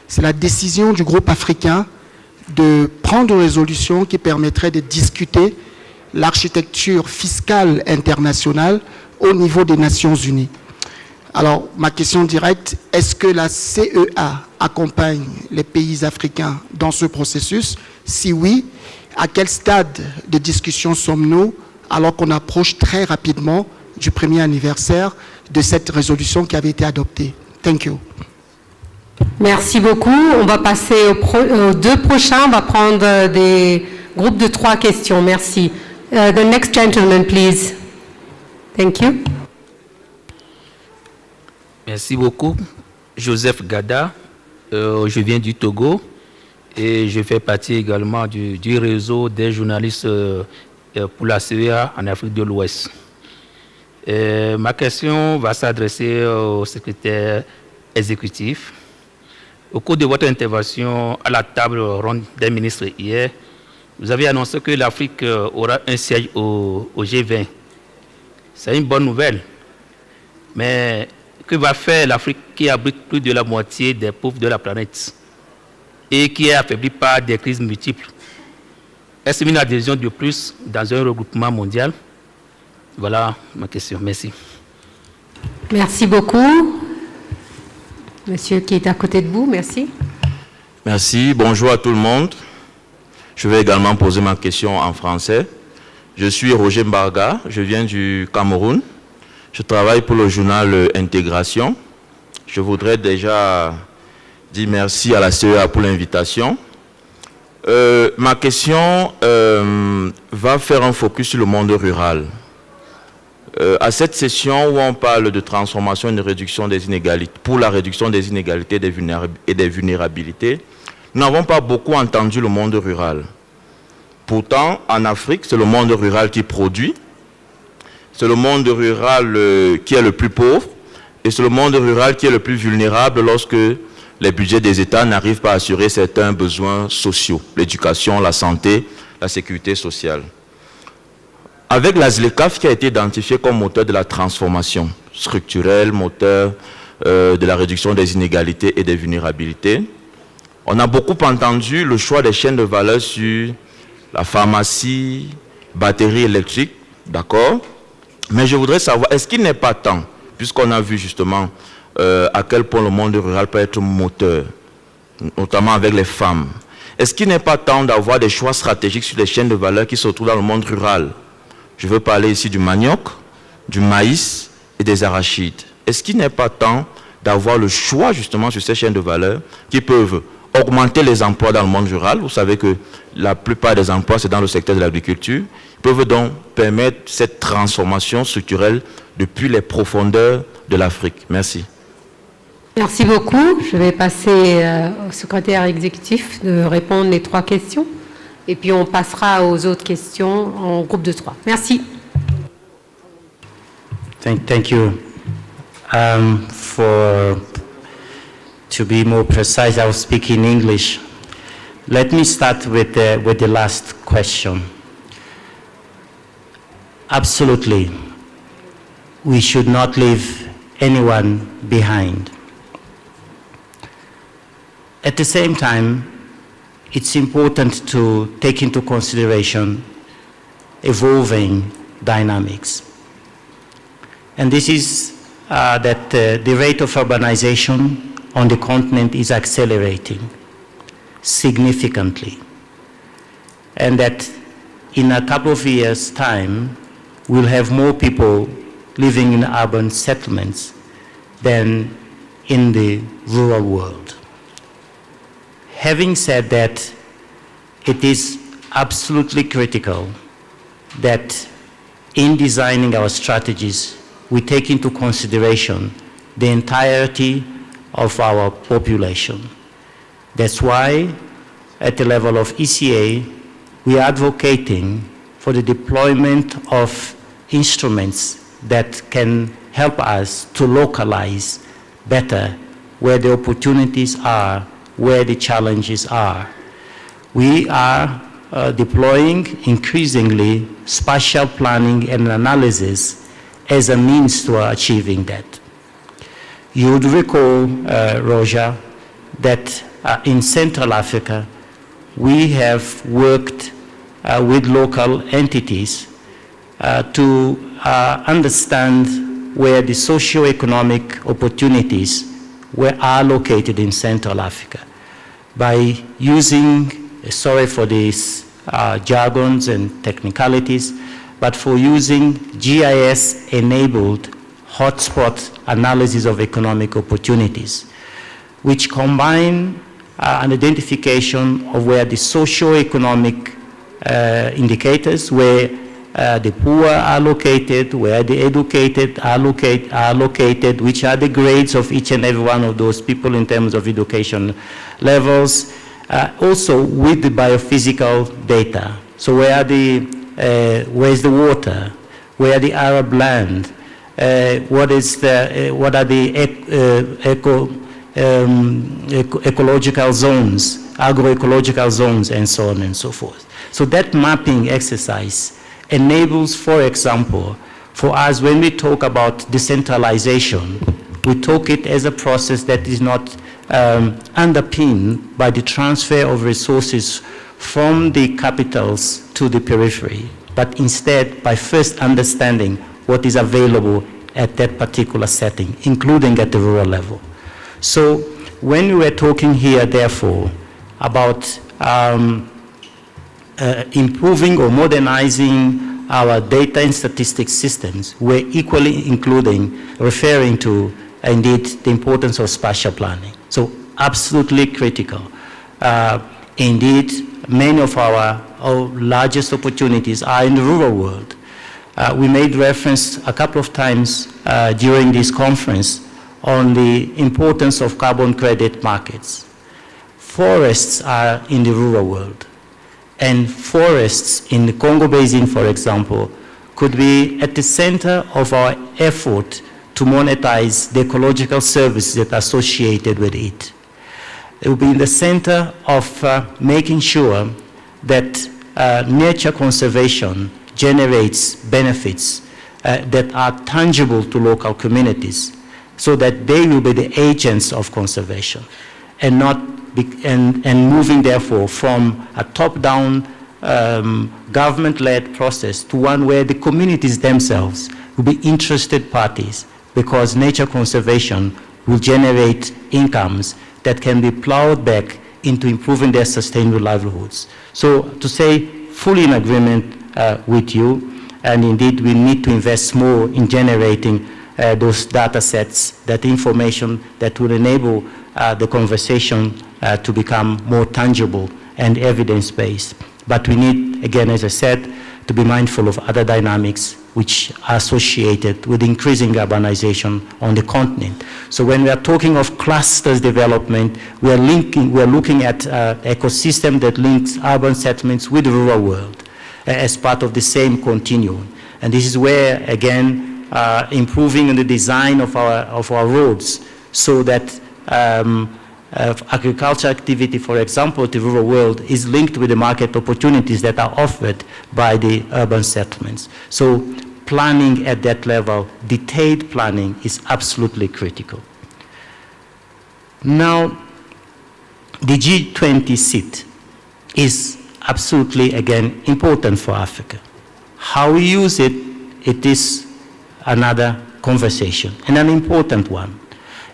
c'est la décision du groupe africain de prendre une résolution qui permettrait de discuter l'architecture fiscale internationale au niveau des Nations Unies. Alors, ma question directe, est-ce que la CEA accompagne les pays africains dans ce processus? Si oui, à quel stade de discussion sommes-nous alors qu'on approche très rapidement du premier anniversaire de cette résolution qui avait été adoptée? Thank you. Merci beaucoup. On va passer aux deux prochains. On va prendre des groupes de 3 questions. Merci. The next gentleman, please. Thank you. Merci beaucoup. Joseph Gada, je viens du Togo et je fais partie également du réseau des journalistes pour la CEA en Afrique de l'Ouest. Ma question va s'adresser au secrétaire exécutif. Au cours de votre intervention à la table ronde des ministres hier, vous avez annoncé que l'Afrique aura un siège au G20. C'est une bonne nouvelle. Mais que va faire l'Afrique qui abrite plus de la moitié des pauvres de la planète et qui est affaiblie par des crises multiples? Est-ce une adhésion de plus dans un regroupement mondial? Voilà ma question. Merci. Merci beaucoup. Monsieur qui est à côté de vous, merci. Merci. Bonjour à tout le monde. Je vais également poser ma question en français. Je suis Roger Mbarga, je viens du Cameroun. Je travaille pour le journal Intégration. Je voudrais déjà dire merci à la CEA pour l'invitation. Ma question va faire un focus sur le monde rural. À cette session où on parle de transformation et de réduction des inégalités, pour la réduction des inégalités et des vulnérabilités, nous n'avons pas beaucoup entendu le monde rural. Pourtant, en Afrique, c'est le monde rural qui produit, c'est le monde rural qui est le plus pauvre, et c'est le monde rural qui est le plus vulnérable lorsque les budgets des États n'arrivent pas à assurer certains besoins sociaux, l'éducation, la santé, la sécurité sociale. Avec la ZLECAf qui a été identifiée comme moteur de la transformation structurelle, moteur de la réduction des inégalités et des vulnérabilités, on a beaucoup entendu le choix des chaînes de valeur sur la pharmacie, batterie électrique, d'accord? Mais je voudrais savoir, est-ce qu'il n'est pas temps, puisqu'on a vu justement à quel point le monde rural peut être moteur, notamment avec les femmes, est-ce qu'il n'est pas temps d'avoir des choix stratégiques sur les chaînes de valeur qui se retrouvent dans le monde rural? Je veux parler ici du manioc, du maïs et des arachides. Est-ce qu'il n'est pas temps d'avoir le choix justement sur ces chaînes de valeur qui peuvent augmenter les emplois dans le monde rural? Vous savez que la plupart des emplois, c'est dans le secteur de l'agriculture. Ils peuvent donc permettre cette transformation structurelle depuis les profondeurs de l'Afrique. Merci. Merci beaucoup. Je vais passer au secrétaire exécutif de répondre les 3 questions. Et puis on passera aux autres questions en groupe de 3. Merci. Thank you. To be more precise, I will speak in English. Let me start with the last question. Absolutely, we should not leave anyone behind. At the same time, it's important to take into consideration evolving dynamics. And this is that the rate of urbanization on the continent is accelerating significantly. And that in a couple of years' time, we'll have more people living in urban settlements than in the rural world. Having said that, it is absolutely critical that in designing our strategies, we take into consideration the entirety of our population. That's why, at the level of ECA, we are advocating for the deployment of instruments that can help us to localize better where the opportunities are, where the challenges are. We are deploying increasingly spatial planning and analysis as a means to achieving that. You would recall, Roger, that in Central Africa, we have worked with local entities to understand where the socio-economic opportunities are located in Central Africa. By using, sorry for these jargons and technicalities, but for using GIS-enabled hotspot analysis of economic opportunities, which combine an identification of where the socio-economic indicators, where the poor are located, where the educated are located, which are the grades of each and every one of those people in terms of education levels, also with the biophysical data. So where's the water? Where the Arab land? What are the ecological zones, agroecological zones, and so on and so forth. So that mapping exercise enables, for example, for us when we talk about decentralization, we talk it as a process that is not underpinned by the transfer of resources from the capitals to the periphery, but instead by first understanding what is available at that particular setting, including at the rural level. So when we were talking here, therefore, about improving or modernizing our data and statistics systems, we're equally referring to, indeed, the importance of spatial planning. So absolutely critical. Indeed, many of our largest opportunities are in the rural world. We made reference a couple of times during this conference on the importance of carbon credit markets. Forests are in the rural world, and forests in the Congo Basin, for example, could be at the center of our effort to monetize the ecological services that are associated with it. It will be in the center of making sure that nature conservation generates benefits that are tangible to local communities, so that they will be the agents of conservation, and not and moving therefore from a top-down government-led process to one where the communities themselves will be interested parties, because nature conservation will generate incomes that can be plowed back into improving their sustainable livelihoods. So to say, fully in agreement with you, and indeed we need to invest more in generating those data sets, that information that will enable the conversation to become more tangible and evidence-based. But we need, again, as I said, to be mindful of other dynamics which are associated with increasing urbanization on the continent. So when we are talking of clusters development, we are looking at ecosystem that links urban settlements with the rural world as part of the same continuum. And this is where, again, improving in the design of our roads, so that agriculture activity, for example, the rural world is linked with the market opportunities that are offered by the urban settlements. So planning at that level, detailed planning, is absolutely critical. Now, the G20 seat is absolutely, again, important for Africa. How we use it, it is another conversation, and an important one.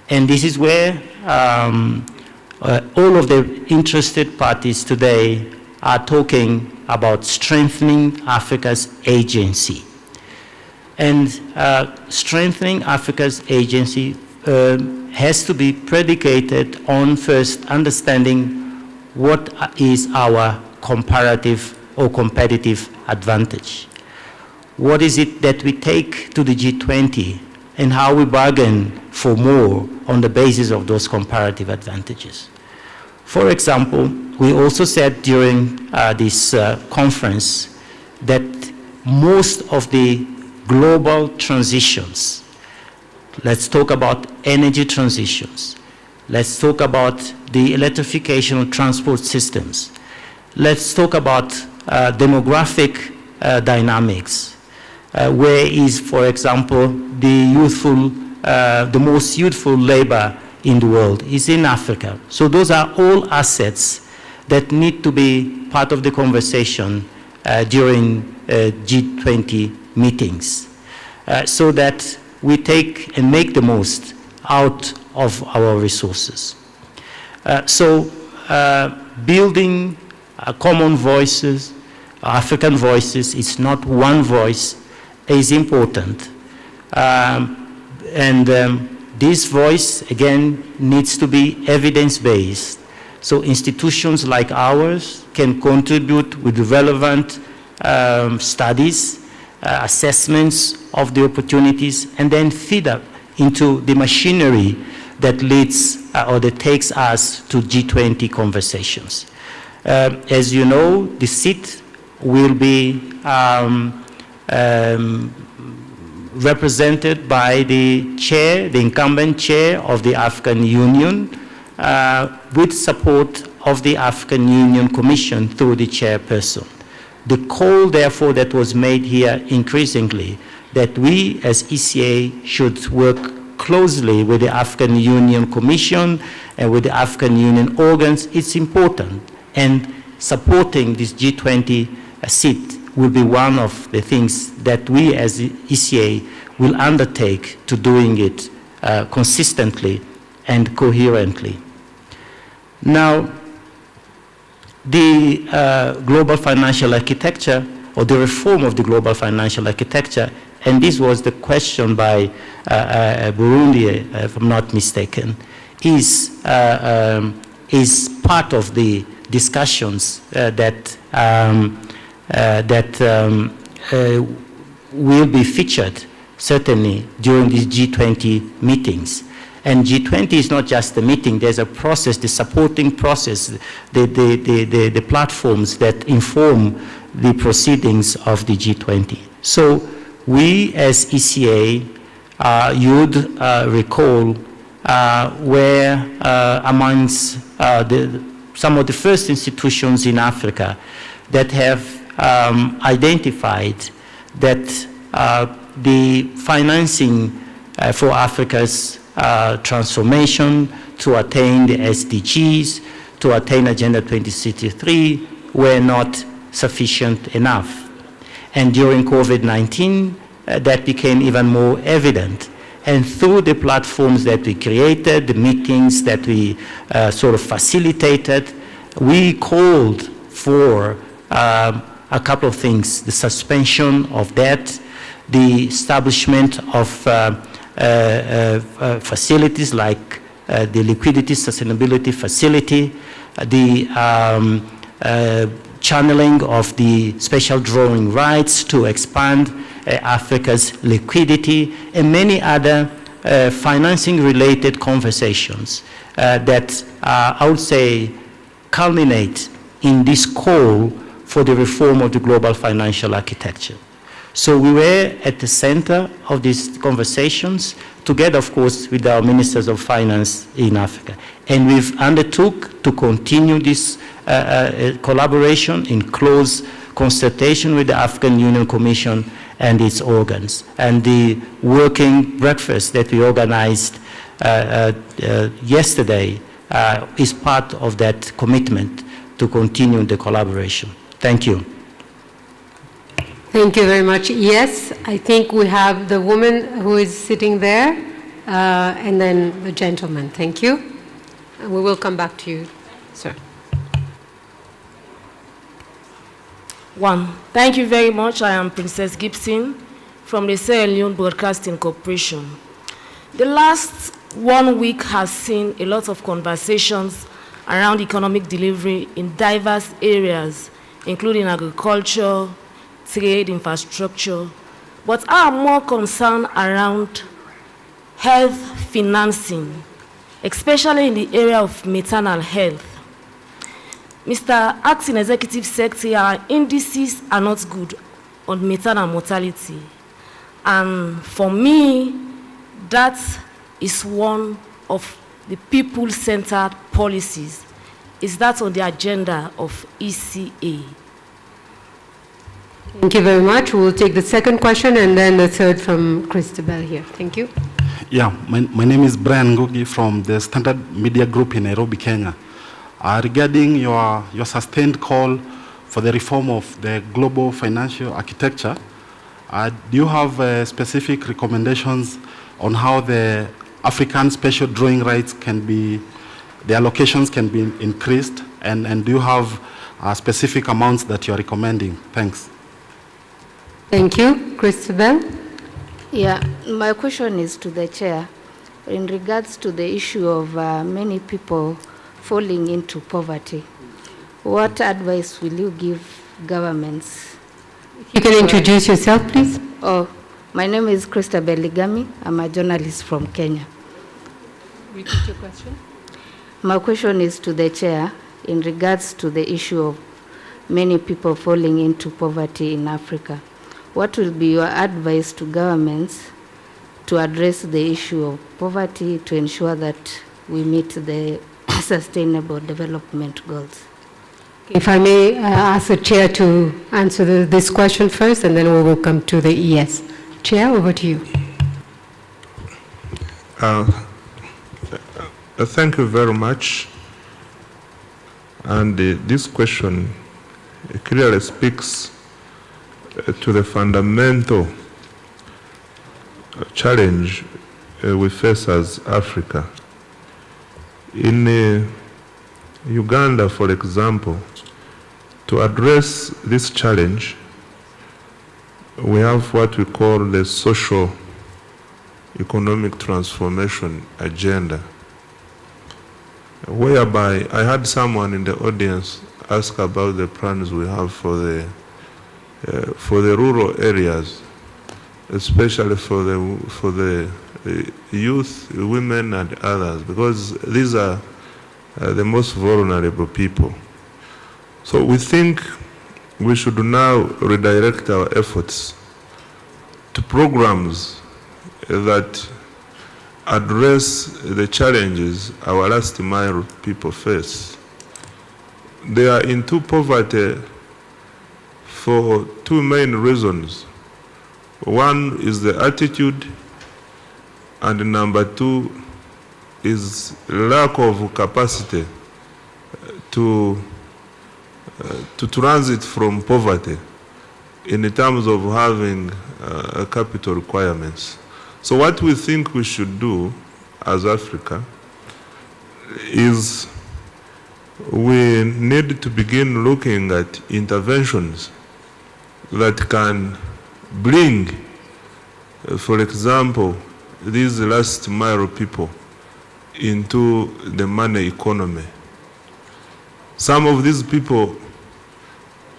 And this is where all of the interested parties today are talking about strengthening Africa's agency. And strengthening Africa's agency has to be predicated on first understanding what is our comparative or competitive advantage. What is it that we take to the G20, and how we bargain for more on the basis of those comparative advantages. For example, we also said during this conference that most of the global transitions, let's talk about energy transitions, let's talk about the electrification of transport systems, let's talk about demographic dynamics, where is, for example, the most youthful labor in the world is in Africa. So those are all assets that need to be part of the conversation during G20 meetings, so that we take and make the most out of our resources. Building common voices, African voices, it's not one voice, is important. This voice, again, needs to be evidence-based. So institutions like ours can contribute with relevant studies, assessments of the opportunities, and then feed up into the machinery that leads or that takes us to G20 conversations. As you know, the seat will be represented by the chair, the incumbent chair of the African Union, with support of the African Union Commission through the chairperson. The call, therefore, that was made here increasingly, that we as ECA should work closely with the African Union Commission and with the African Union organs, it's important. And supporting this G20 seat will be one of the things that we as the ECA will undertake to doing it consistently and coherently. Now, the global financial architecture, or the reform of the global financial architecture, and this was the question by Burundi, if I'm not mistaken, is part of the discussions that will be featured certainly during these G20 meetings. And G20 is not just a meeting, there's a process, the supporting process, the platforms that inform the proceedings of the G20. So we as ECA, you'd recall, were amongst some of the first institutions in Africa that have identified that the financing for Africa's transformation to attain the SDGs, to attain Agenda 2063, were not sufficient enough. And during COVID-19, that became even more evident. And through the platforms that we created, the meetings that we sort of facilitated, we called for a couple of things: the suspension of debt, the establishment of facilities like the Liquidity Sustainability Facility, the channeling of the special drawing rights to expand Africa's liquidity, and many other financing-related conversations that I would say culminate in this call for the reform of the global financial architecture. So we were at the center of these conversations, together, of course, with our ministers of finance in Africa. And we've undertook to continue this collaboration in close consultation with the African Union Commission and its organs. And the working breakfast that we organized yesterday is part of that commitment to continue the collaboration. Thank you. Thank you very much. Yes, I think we have the woman who is sitting there, and then the gentleman. Thank you. And we will come back to you, sir. Thank you very much. I am Princess Gibson from the Sierra Leone Broadcasting Corporation. The last 1 week has seen a lot of conversations around economic delivery in diverse areas, including agriculture, trade, infrastructure, but are more concerned around health financing, especially in the area of maternal health. Mr. Acting Executive Secretary, our indices are not good on maternal mortality. And for me, that is one of the people-centered policies. Is that on the agenda of ECA? Thank you very much. We'll take the second question and then the third from Christabel here. Thank you. Yeah, my name is Brian Ngugi from the Standard Media Group in Nairobi, Kenya. Regarding your sustained call for the reform of the global financial architecture, do you have specific recommendations on how the African special drawing rights can be, the allocations can be increased, and do you have specific amounts that you're recommending? Thanks. Thank you. Christabel? Yeah, my question is to the chair in regards to the issue of many people falling into poverty. What advice will you give governments? You can introduce yourself, please. Oh, my name is Christabel Ligami. I'm a journalist from Kenya. Repeat your question. My question is to the chair in regards to the issue of many people falling into poverty in Africa. what will be your advice to governments to address the issue of poverty to ensure that we meet the sustainable development goals? If I may ask the chair to answer this question first, and then we will come to the ES. Chair, over to you. Thank you very much. And this question clearly speaks to the fundamental challenge we face as Africa. In Uganda, for example, to address this challenge, we have what we call the social economic transformation agenda, whereby I had someone in the audience ask about the plans we have for the rural areas, especially for the youth, women, and others, because these are the most vulnerable people. So we think we should now redirect our efforts to programs that address the challenges our last mile people face. They are into poverty for two main reasons. One is the attitude, and number two is lack of capacity to transit from poverty in terms of having capital requirements. So what we think we should do as Africa is we need to begin looking at interventions that can bring, for example, these last mile people into the money economy. Some of these people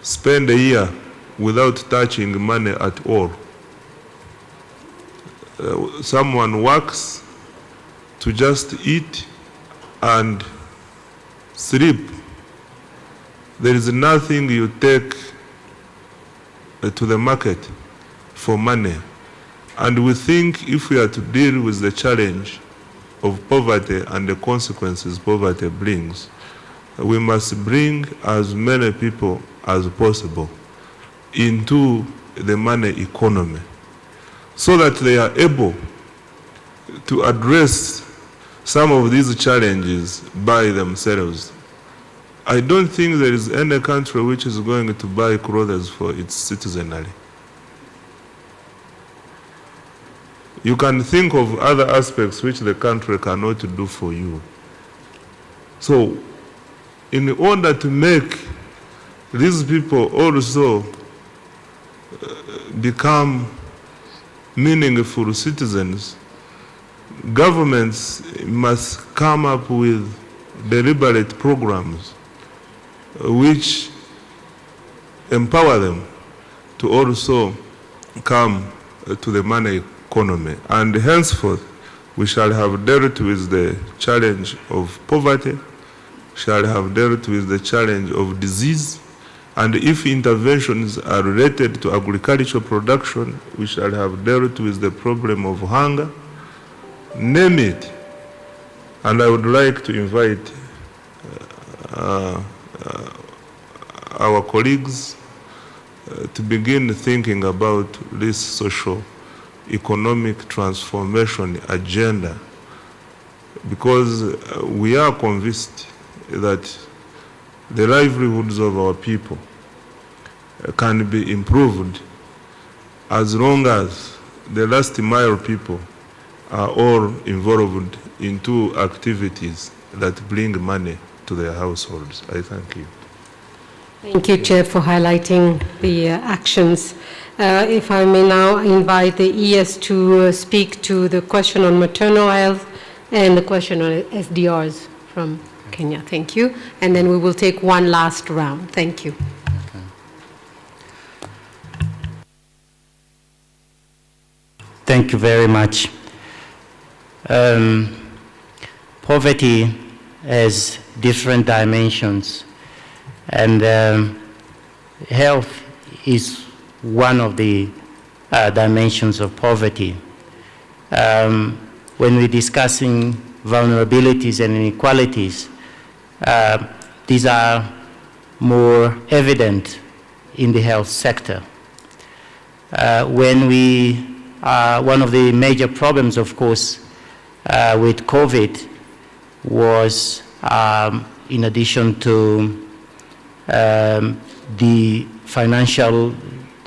spend a year without touching money at all. Someone works to just eat and sleep. There is nothing you take to the market for money. And we think if we are to deal with the challenge of poverty and the consequences poverty brings, we must bring as many people as possible into the money economy so that they are able to address some of these challenges by themselves. I don't think there is any country which is going to buy clothes for its citizenry. You can think of other aspects which the country cannot do for you. So, in order to make these people also become meaningful citizens, governments must come up with deliberate programs which empower them to also come to the money economy. And henceforth, we shall have dealt with the challenge of poverty, shall have dealt with the challenge of disease, and if interventions are related to agricultural production, we shall have dealt with the problem of hunger, name it. And I would like to invite our colleagues to begin thinking about this social economic transformation agenda, because we are convinced that the livelihoods of our people can be improved as long as the last mile people are all involved into activities that bring money to their households. I thank you. Thank you, Chair, for highlighting the actions. If I may now invite the ES to speak to the question on maternal health and the question on SDRs from Kenya. Thank you. And then we will take one last round. Thank you. Thank you very much. Poverty has different dimensions, and health is one of the dimensions of poverty. When we're discussing vulnerabilities and inequalities, these are more evident in the health sector. One of the major problems, of course, with COVID was, in addition to the financial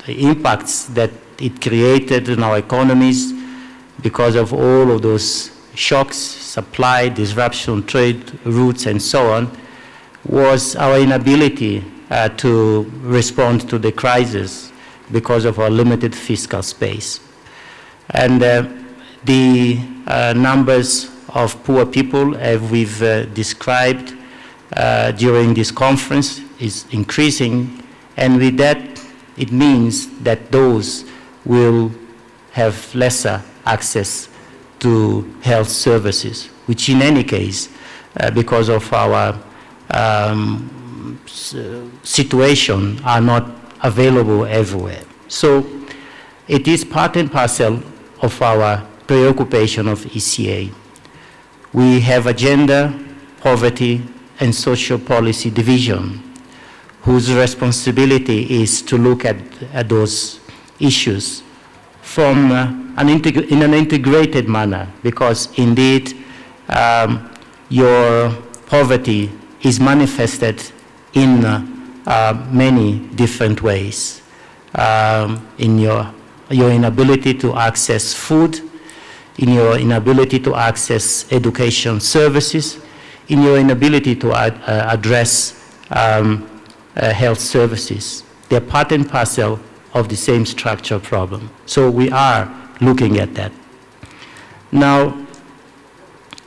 impacts that it created in our economies because of all of those shocks, supply, disruption, trade routes, and so on, was our inability to respond to the crisis because of our limited fiscal space. And the numbers of poor people, as we've described during this conference, is increasing, and with that, it means that those will have lesser access to health services, which in any case, because of our situation, are not available everywhere. So it is part and parcel of our preoccupation of ECA. We have a gender, poverty, and social policy division whose responsibility is to look at those issues from in an integrated manner, because indeed your poverty is manifested in many different ways. In your inability to access food, in your inability to access education services, in your inability to address health services. They're part and parcel of the same structural problem. So we are looking at that. Now,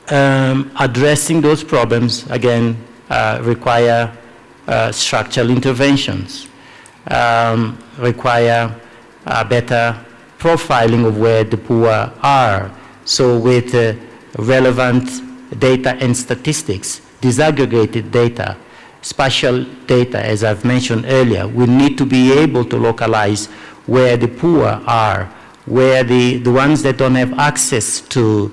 addressing those problems, again, require structural interventions, require better profiling of where the poor are. So with relevant data and statistics, disaggregated data, spatial data, as I've mentioned earlier, we need to be able to localize where the poor are, where the ones that don't have access to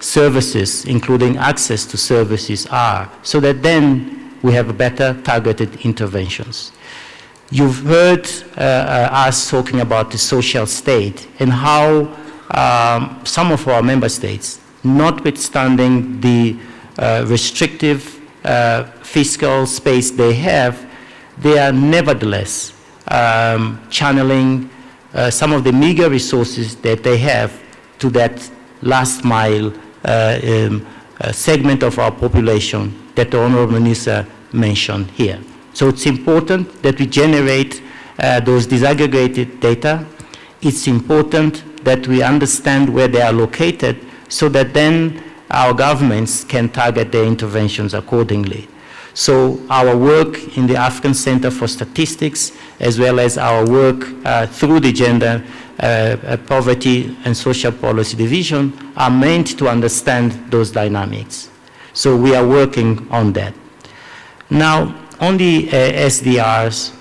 services, including access to services, are, so that then we have better targeted interventions. You've heard us talking about the social state and how some of our member states, notwithstanding the restrictive fiscal space they have, they are nevertheless channeling some of the meager resources that they have to that last mile segment of our population that the Honorable Minister mentioned here. So it's important that we generate those disaggregated data. It's important that we understand where they are located so that then our governments can target their interventions accordingly. So our work in the African Center for Statistics, as well as our work through the Gender, Poverty and Social Policy Division, are meant to understand those dynamics. So we are working on that. Now, on the SDRs,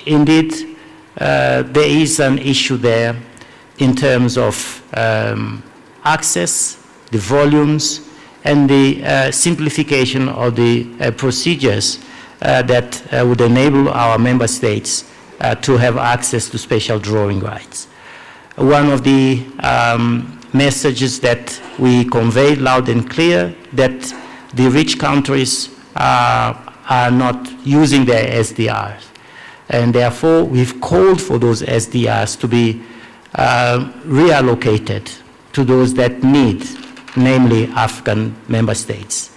indeed, there is an issue there in terms of access, the volumes, and the simplification of the procedures that would enable our member states to have access to special drawing rights. One of the messages that we conveyed loud and clear, that the rich countries are not using their SDRs. And therefore, we've called for those SDRs to be reallocated to those that need, namely African member states.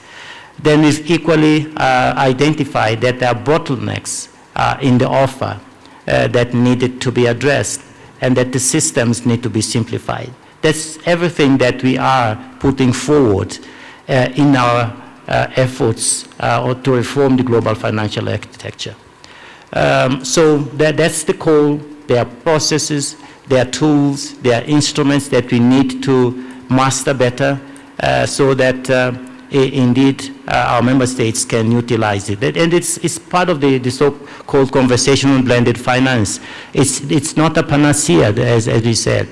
Then we've equally identified that there are bottlenecks in the offer that needed to be addressed, and that the systems need to be simplified. That's everything that we are putting forward in our efforts to reform the global financial architecture. So that's the call. There are processes, there are tools, there are instruments that we need to master better so that indeed our member states can utilize it. And it's part of the so-called conversation on blended finance. It's not a panacea, as we said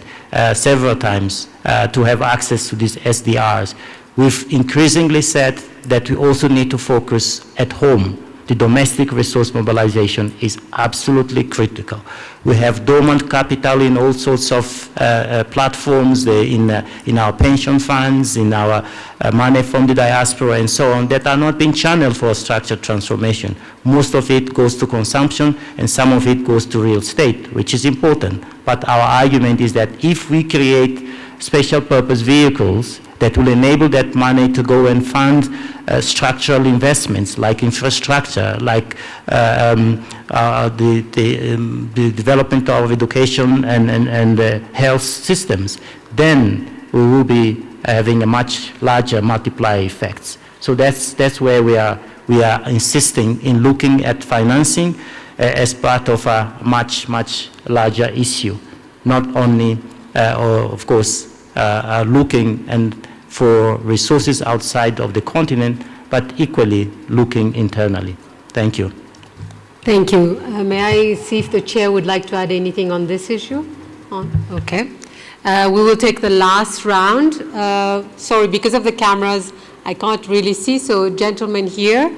several times, to have access to these SDRs. We've increasingly said that we also need to focus at home. The domestic resource mobilization is absolutely critical. We have dormant capital in all sorts of platforms, in our pension funds, in our money from the diaspora and so on, that are not being channeled for structured transformation. Most of it goes to consumption and some of it goes to real estate, which is important. But our argument is that if we create special purpose vehicles that will enable that money to go and fund structural investments like infrastructure, like the development of education and health systems, then we will be having a much larger multiplier effects. So that's where we are insisting in looking at financing as part of a much larger issue, not only, of course, looking for resources outside of the continent, but equally looking internally. Thank you. Thank you. May I see if the chair would like to add anything on this issue? Okay. We will take the last round. Sorry, because of the cameras, I can't really see. So, gentlemen here,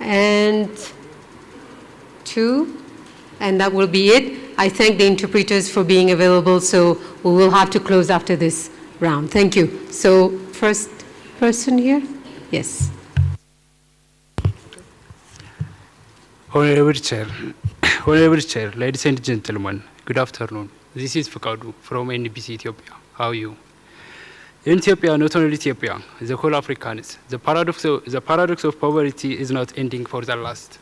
and two, and that will be it. I thank the interpreters for being available, so we will have to close after this round. Thank you. So, first person here? Yes. Honorable Chair, ladies and gentlemen, good afternoon. This is Fakadu from NBC Ethiopia. How are you? In Ethiopia, not only Ethiopia, the whole Africans, the paradox of poverty is not ending for the last.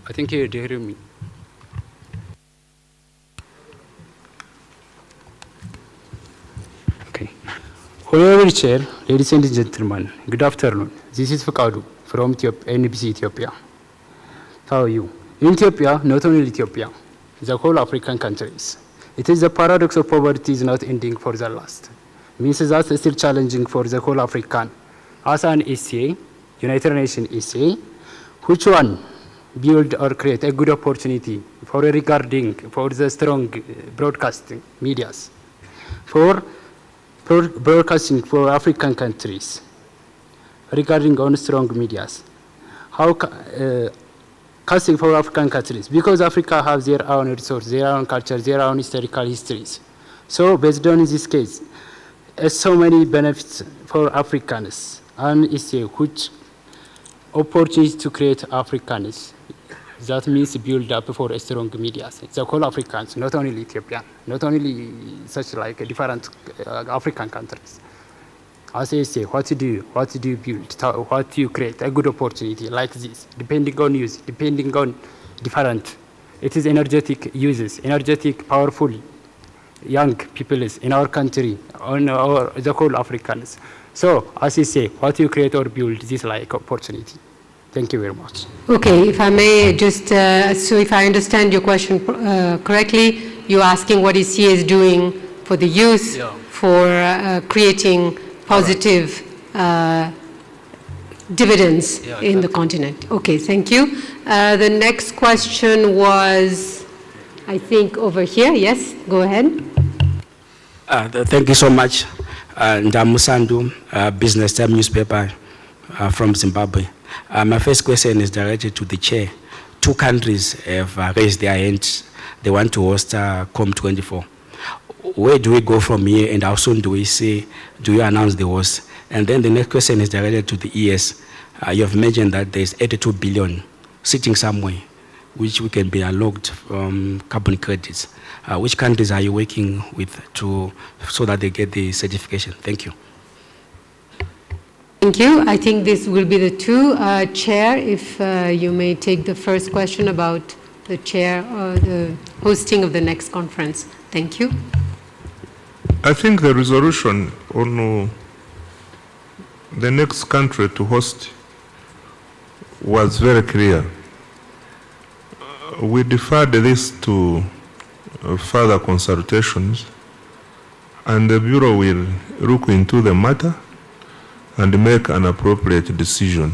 I think you hear me. Okay. Honorable Chair, ladies and gentlemen, good afternoon. This is Fakadu from NBC Ethiopia. How are you? In Ethiopia, not only Ethiopia, the whole African countries. It is the paradox of poverty is not ending for the last. Means that it's still challenging for the whole African. As an ECA, United Nations ECA, which one build or create a good opportunity for regarding for the strong broadcasting medias, for broadcasting for African countries, regarding on strong medias. How casting for African countries, because Africa has their own resources, their own culture, their own historical histories. So based on this case, so many benefits for Africans and ECA, which opportunities to create Africans. That means build up for a strong media. The whole Africans, not only Ethiopian, not only such like different African countries. As I say, what to do you build, what do you create, a good opportunity like this, depending on use, depending on different, it is energetic uses, energetic, powerful young people in our country, on the whole Africans. So, as I say, what do you create or build this like opportunity? Thank you very much. Okay, if I may just, so if I understand your question correctly, you're asking what ECA is doing for the youth, for creating positive dividends in the continent. Okay, thank you. The next question was, I think, over here. Yes, go ahead. Thank you so much. Ndamusandu, Business Time newspaper from Zimbabwe. My first question is directed to the chair. Two countries have raised their hands. They want to host COP24. Where do we go from here, and how soon do you announce the host? And then the next question is directed to the ES. You have mentioned that there's 82 billion sitting somewhere, which we can be unlocked from carbon credits. Which countries are you working with so that they get the certification? Thank you. Thank you. I think this will be the two. Chair, if you may take the first question about the chair, the hosting of the next conference. Thank you. I think the resolution on the next country to host was very clear. We deferred this to further consultations, and the Bureau will look into the matter and make an appropriate decision,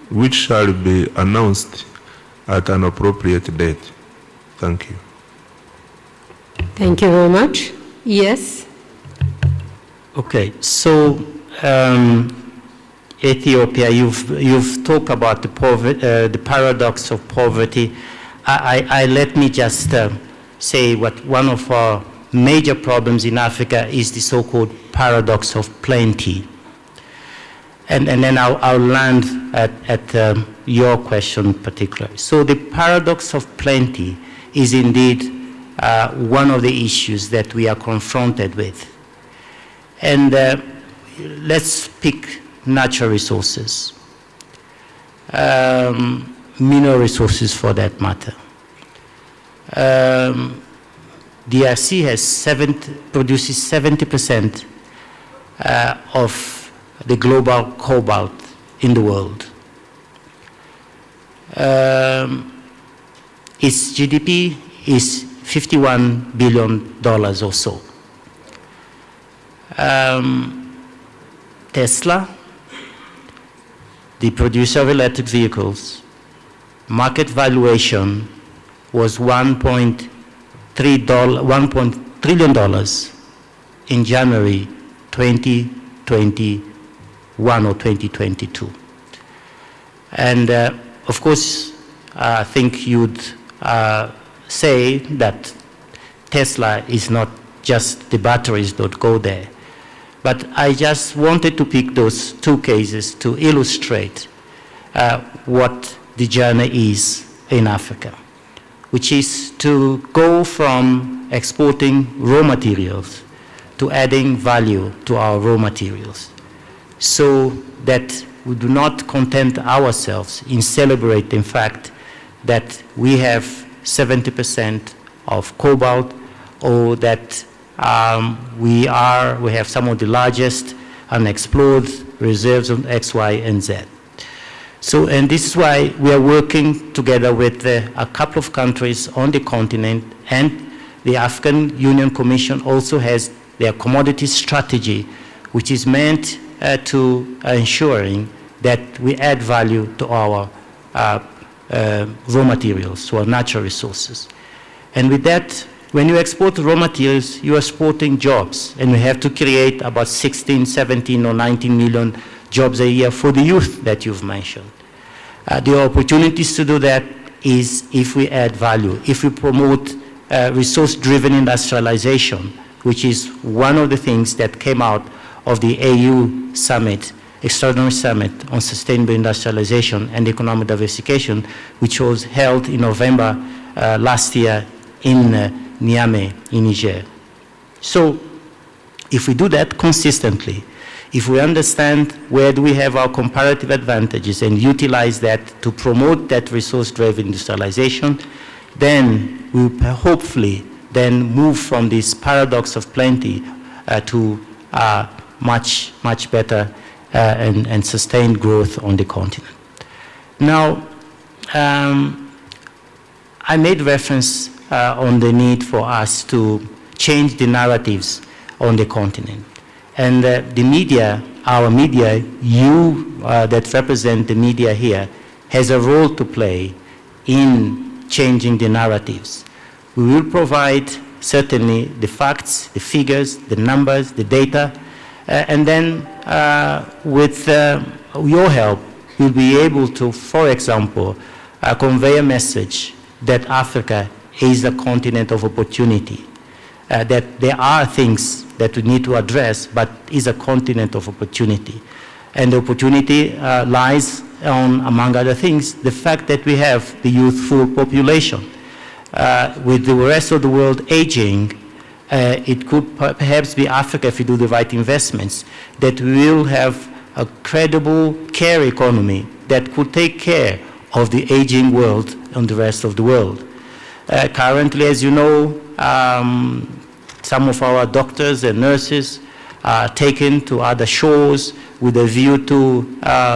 which shall be announced at an appropriate date. Thank you. Thank you very much. Yes. Okay, so Ethiopia, you've talked about the paradox of poverty. Let me just say what one of our major problems in Africa is the so-called paradox of plenty. And then I'll land at your question particularly. So the paradox of plenty is indeed one of the issues that we are confronted with. And let's pick natural resources, mineral resources for that matter. DRC produces 70% of the global cobalt in the world. Its GDP is $51 billion or so. Tesla, the producer of electric vehicles, market valuation was $1.3 trillion in January 2021 or 2022. And of course, I think you'd say that Tesla is not just the batteries that go there. But I just wanted to pick those two cases to illustrate what the journey is in Africa, which is to go from exporting raw materials to adding value to our raw materials, so that we do not content ourselves in celebrating the fact that we have 70% of cobalt, or that we have some of the largest unexplored reserves of X, Y, and Z. So, and this is why we are working together with a couple of countries on the continent, and the African Union Commission also has their commodity strategy, which is meant to ensuring that we add value to our raw materials, to our natural resources. And with that, when you export raw materials, you are exporting jobs, and we have to create about 16, 17, or 19 million jobs a year for the youth that you've mentioned. The opportunities to do that is if we add value, if we promote resource-driven industrialization, which is one of the things that came out of the AU Summit, Extraordinary Summit on Sustainable Industrialization and Economic Diversification, which was held in November last year in Niamey, in Niger. So if we do that consistently, if we understand where do we have our comparative advantages and utilize that to promote that resource-driven industrialization, then we will hopefully then move from this paradox of plenty to much, much better and sustained growth on the continent. Now, I made reference on the need for us to change the narratives on the continent. And the media, our media, you that represent the media here, has a role to play in changing the narratives. We will provide certainly the facts, the figures, the numbers, the data, and then with your help, we'll be able to, for example, convey a message that Africa is a continent of opportunity, that there are things that we need to address, but is a continent of opportunity. And the opportunity lies on, among other things, the fact that we have the youthful population. With the rest of the world aging, it could perhaps be Africa, if we do the right investments, that we will have a credible care economy that could take care of the aging world and the rest of the world. Currently, as you know, some of our doctors and nurses are taken to other shores with a view to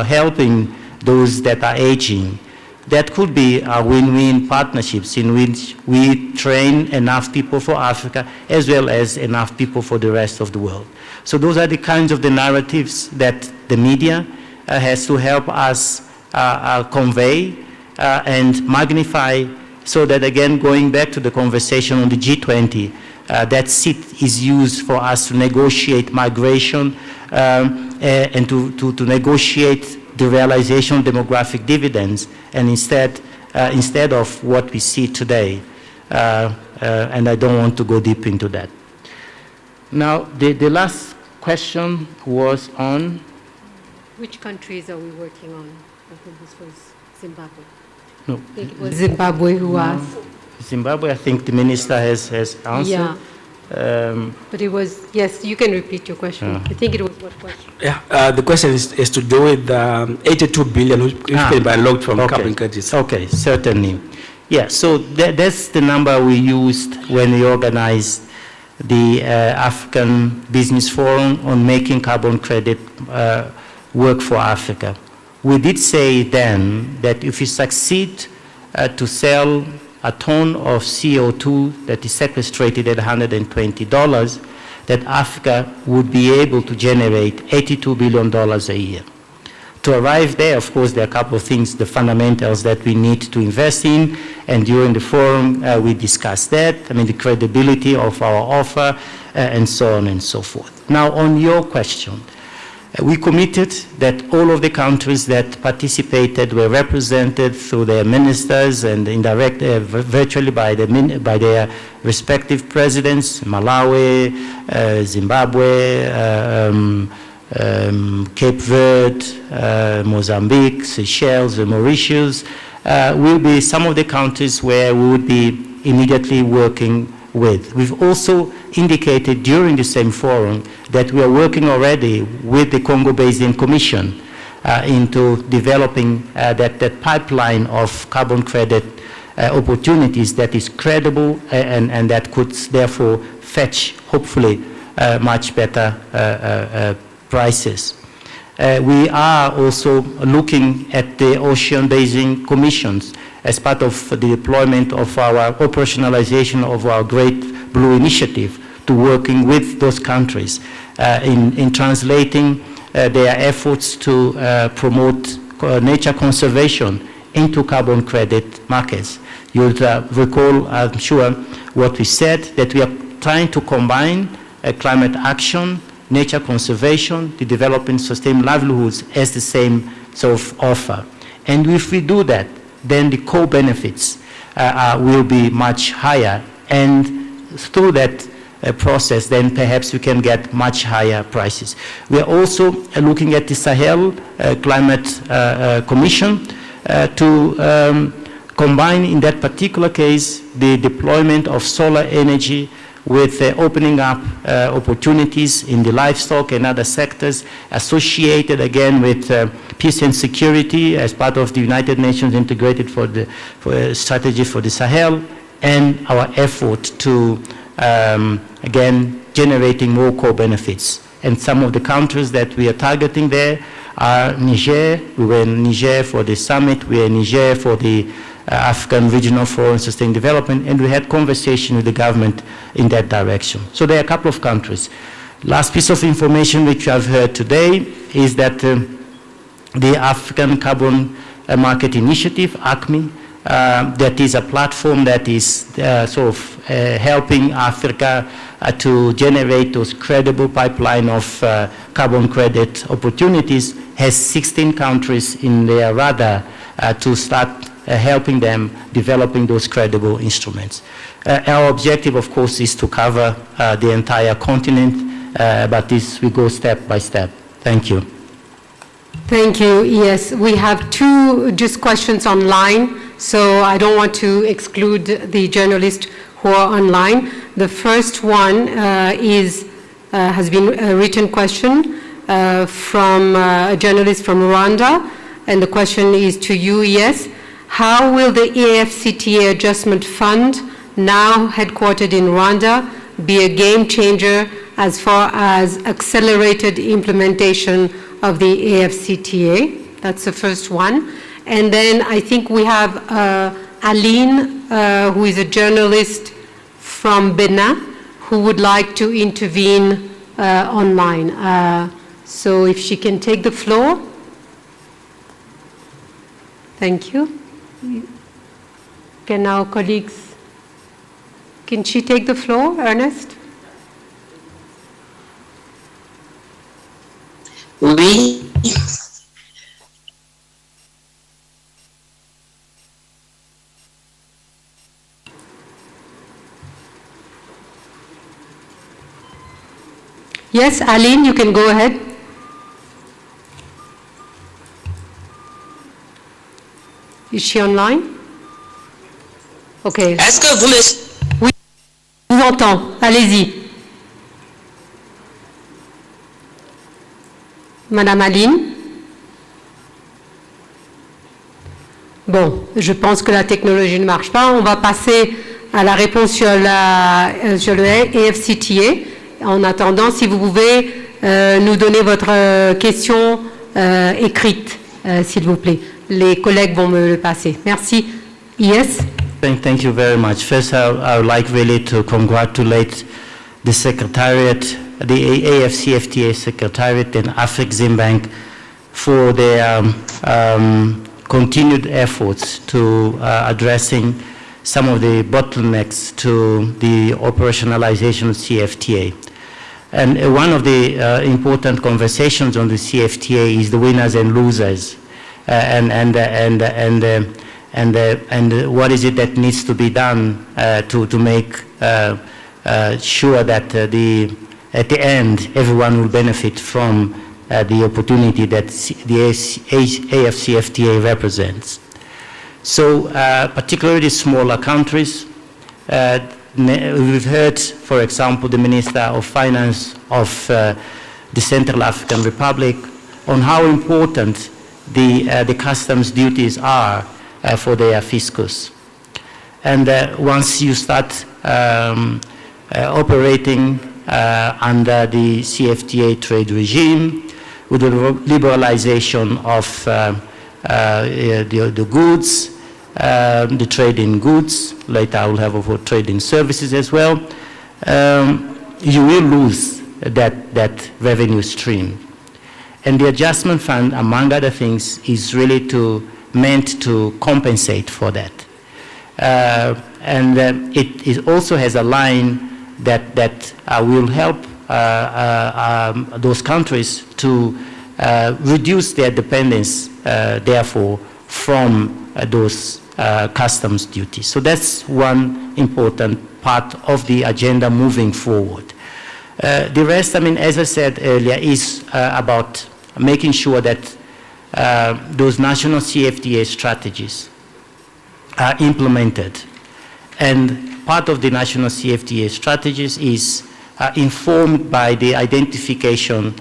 helping those that are aging. that could be win-win partnerships in which we train enough people for Africa as well as enough people for the rest of the world. So those are the kinds of the narratives that the media has to help us convey and magnify, so that, again, going back to the conversation on the G20, that seat is used for us to negotiate migration and to negotiate the realization of demographic dividends, and instead of what we see today. And I don't want to go deep into that. Now, the last question was on? Which countries are we working on? I think this was Zimbabwe. No. I think it was Zimbabwe who asked. Zimbabwe, I think the minister has answered. Yeah. But it was, yes, you can repeat your question. I think it was what question? Yeah, the question is to do with 82 billion which can be unlocked from carbon credits. Okay, certainly. Yeah, so that's the number we used when we organized the African Business Forum on making carbon credit work for Africa. We did say then that if we succeed to sell a ton of CO2 that is sequestrated at $120, that Africa would be able to generate $82 billion a year. To arrive there, of course, there are a couple of things, the fundamentals that we need to invest in, and during the forum we discussed that, I mean the credibility of our offer, and so on and so forth. Now, on your question, we committed that all of the countries that participated were represented through their ministers and virtually by their respective presidents, Malawi, Zimbabwe, Cape Verde, Mozambique, Seychelles, Mauritius, will be some of the countries where we would be immediately working with. We've also indicated during the same forum that we are working already with the Congo Basin Commission into developing that pipeline of carbon credit opportunities that is credible and that could therefore fetch, hopefully, much better prices. We are also looking at the Ocean Basin Commissions as part of the deployment of our operationalization of our Great Blue Initiative, to working with those countries in translating their efforts to promote nature conservation into carbon credit markets. You'll recall, I'm sure, what we said, that we are trying to combine climate action, nature conservation, the developing sustainable livelihoods as the same sort of offer. And if we do that, then the co-benefits will be much higher, and through that process, then perhaps we can get much higher prices. We are also looking at the Sahel Climate Commission to combine, in that particular case, the deployment of solar energy with opening up opportunities in the livestock and other sectors associated again with peace and security as part of the United Nations integrated strategy for the Sahel, and our effort to again generating more co-benefits. And some of the countries that we are targeting there are Niger. We were in Niger for the summit. We are in Niger for the African Regional Forum on Sustained Development, and we had conversation with the government in that direction. So there are a couple of countries. Last piece of information which I've heard today is that the African Carbon Market Initiative, ACMI, that is a platform that is sort of helping Africa to generate those credible pipeline of carbon credit opportunities, has 16 countries in their radar to start helping them developing those credible instruments. Our objective, of course, is to cover the entire continent, but this we go step by step. Thank you. Thank you. Yes, we have two just questions online, so I don't want to exclude the journalists who are online. The first one has been a written question from a journalist from Rwanda, and the question is to you, yes. How will the AFCTA Adjustment Fund, now headquartered in Rwanda, be a game changer as far as accelerated implementation of the AFCTA? That's the first one. And then I think we have Aline, who is a journalist from Benin, who would like to intervene online. So if she can take the floor. Thank you. Can now colleagues, can she take the floor, Ernest? Oui. Yes, Aline, you can go ahead. Is she online? Okay. Est-ce que vous me... Oui, je vous entends. Allez-y. Madame Aline. Bon, je pense que la technologie ne marche pas. On va passer à la réponse sur le AFCTA. En attendant, si vous pouvez nous donner votre question écrite, s'il vous plaît. Les collègues vont me le passer. Merci. Yes. Thank you very much. First, I would like really to congratulate the Secretariat, the AFCFTA Secretariat and Afreximbank for their continued efforts to addressing some of the bottlenecks to the operationalization of CFTA. And one of the important conversations on the CFTA is the winners and losers, and what is it that needs to be done to make sure that at the end everyone will benefit from the opportunity that the AFCFTA represents. So particularly smaller countries, we've heard, for example, the Minister of Finance of the Central African Republic on how important the customs duties are for their fiscus. And once you start operating under the CFTA trade regime, with the liberalization of the goods, the trade in goods, later I will have over trade in services as well, you will lose that revenue stream. And the adjustment fund, among other things, is really meant to compensate for that. And it also has a line that will help those countries to reduce their dependence, therefore, from those customs duties. So that's one important part of the agenda moving forward. The rest, I mean, as I said earlier, is about making sure that those national CFTA strategies are implemented. And part of the national CFTA strategies is informed by the identification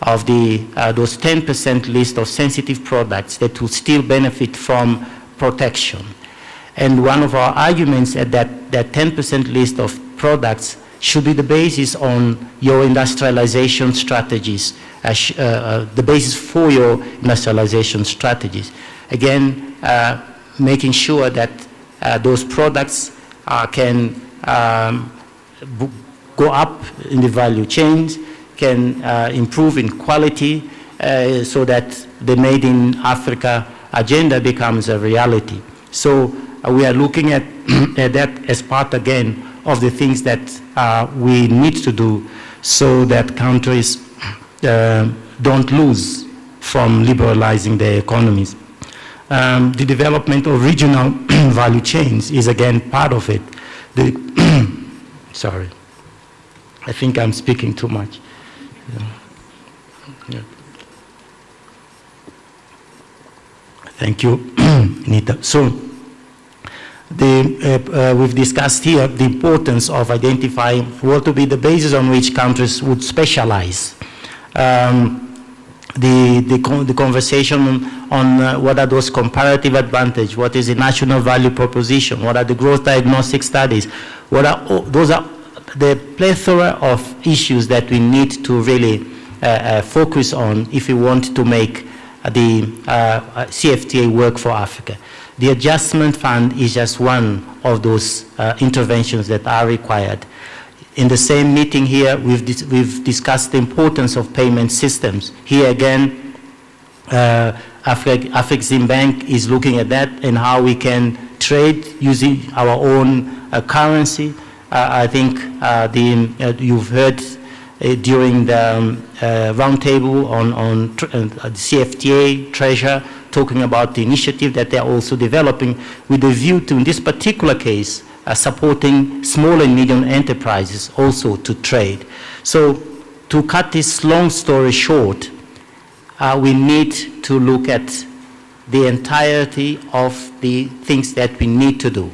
of those 10% list of sensitive products that will still benefit from protection. And one of our arguments is that 10% list of products should be the basis on your industrialization strategies, the basis for your industrialization strategies. Again, making sure that those products can go up in the value chains, can improve in quality, so that the Made in Africa agenda becomes a reality. So we are looking at that as part, again, of the things that we need to do so that countries don't lose from liberalizing their economies. The development of regional value chains is, again, part of it. Sorry, I think I'm speaking too much. Yeah. Thank you, Nita. So, we've discussed here the importance of identifying what will be the basis on which countries would specialize. The conversation on what are those comparative advantage, what is the national value proposition, what are the growth diagnostic studies, those are the plethora of issues that we need to really focus on if we want to make the CFTA work for Africa. The adjustment fund is just one of those interventions that are required. In the same meeting here, we've discussed the importance of payment systems. Here again, Afreximbank is looking at that and how we can trade using our own currency. I think you've heard during the roundtable on the CFTA Treasure talking about the initiative that they're also developing with a view to, in this particular case, supporting small and medium enterprises also to trade. So to cut this long story short, we need to look at the entirety of the things that we need to do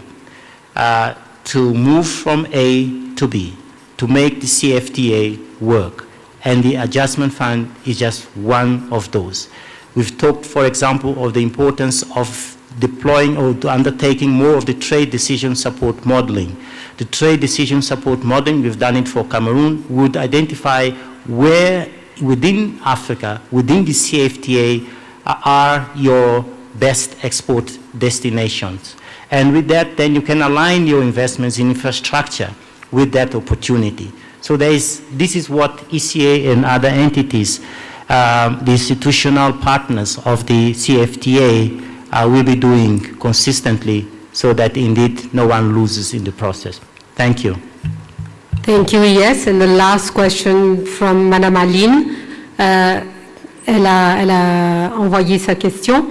to move from A to B, to make the CFTA work. And the adjustment fund is just one of those. We've talked, for example, of the importance of deploying or undertaking more of the trade decision support modeling. The trade decision support modeling, we've done it for Cameroon, would identify where within Africa, within the CFTA, are your best export destinations. And with that, then you can align your investments in infrastructure with that opportunity. So this is what ECA and other entities, the institutional partners of the CFTA, will be doing consistently so that indeed no one loses in the process. Thank you. Thank you, yes. And the last question from Madame Aline. Elle a envoyé sa question.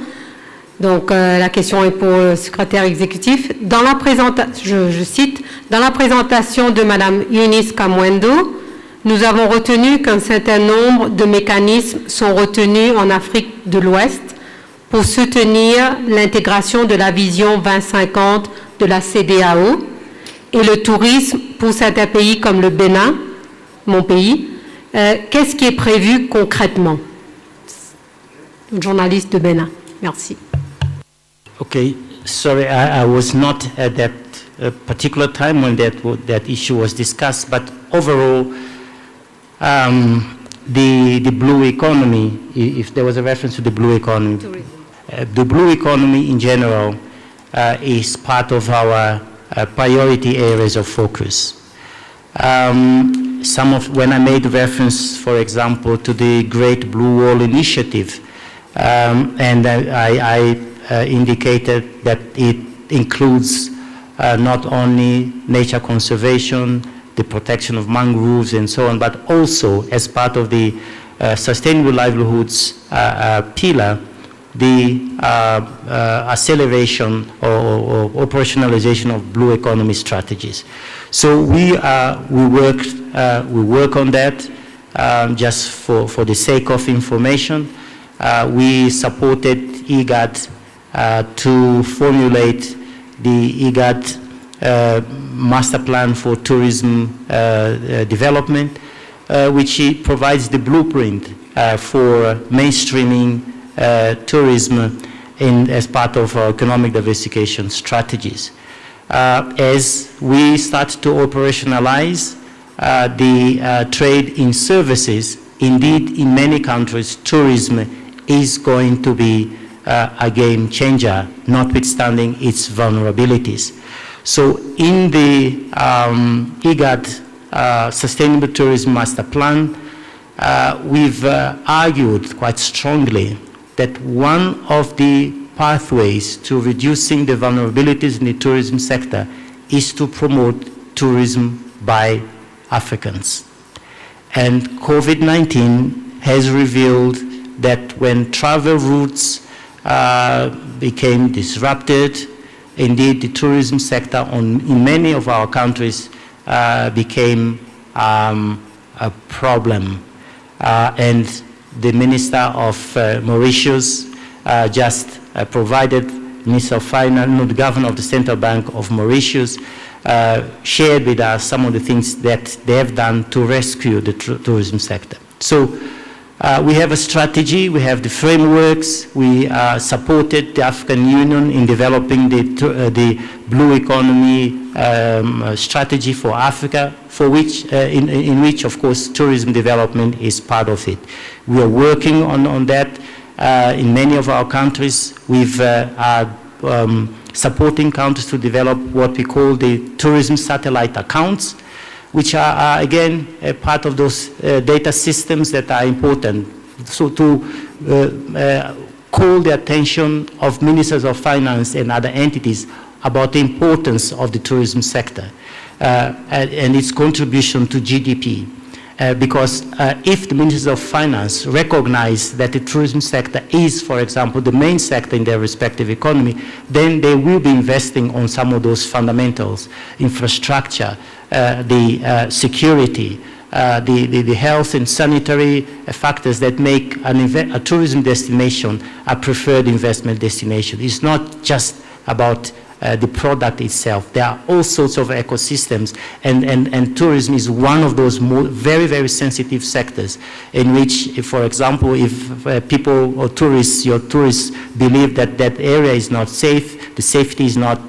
Donc la question est pour le secrétaire exécutif. Dans la je cite, dans la présentation de Madame Eunice Kamwendo, nous avons retenu qu'un certain nombre de mécanismes sont retenus en Afrique de l'Ouest pour soutenir l'intégration de la vision 2050 de la CEDEAO et le tourisme pour certains pays comme le Bénin, mon pays. Qu'est-ce qui est prévu concrètement? Une journaliste de Bénin. Merci. Okay, sorry, I was not at that particular time when that issue was discussed, but overall, the blue economy, if there was a reference to the blue economy, the blue economy in general is part of our priority areas of focus. When I made reference, for example, to the Great Blue Wall Initiative, and I indicated that it includes not only nature conservation, the protection of mangroves and so on, but also as part of the sustainable livelihoods pillar, the acceleration or operationalization of blue economy strategies. So we work on that just for the sake of information. We supported IGAD to formulate the IGAD master plan for tourism development, which provides the blueprint for mainstreaming tourism as part of our economic diversification strategies. As we start to operationalize the trade in services, indeed in many countries tourism is going to be a game changer, notwithstanding its vulnerabilities. So in the IGAD Sustainable Tourism Master Plan, we've argued quite strongly that one of the pathways to reducing the vulnerabilities in the tourism sector is to promote tourism by Africans. And COVID-19 has revealed that when travel routes became disrupted, indeed the tourism sector in many of our countries became a problem. And the Minister of Mauritius just provided, Minister of Finance, no, the Governor of the Central Bank of Mauritius, shared with us some of the things that they have done to rescue the tourism sector. So we have a strategy, we have the frameworks, we supported the African Union in developing the blue economy strategy for Africa, for which, in which, of course, tourism development is part of it. We are working on that. in many of our countries. We've supporting countries to develop what we call the tourism satellite accounts, which are again, a part of those data systems that are important. So to call the attention of ministers of finance and other entities about the importance of the tourism sector and its contribution to GDP. Because if the ministers of finance recognize that the tourism sector is, for example, the main sector in their respective economy, then they will be investing on some of those fundamentals, infrastructure, the security, the health and sanitary factors that make a tourism destination a preferred investment destination. It's not just about the product itself. There are all sorts of ecosystems, and tourism is one of those very, very sensitive sectors in which, if, for example, if people or tourists, your tourists believe that that area is not safe, the safety is not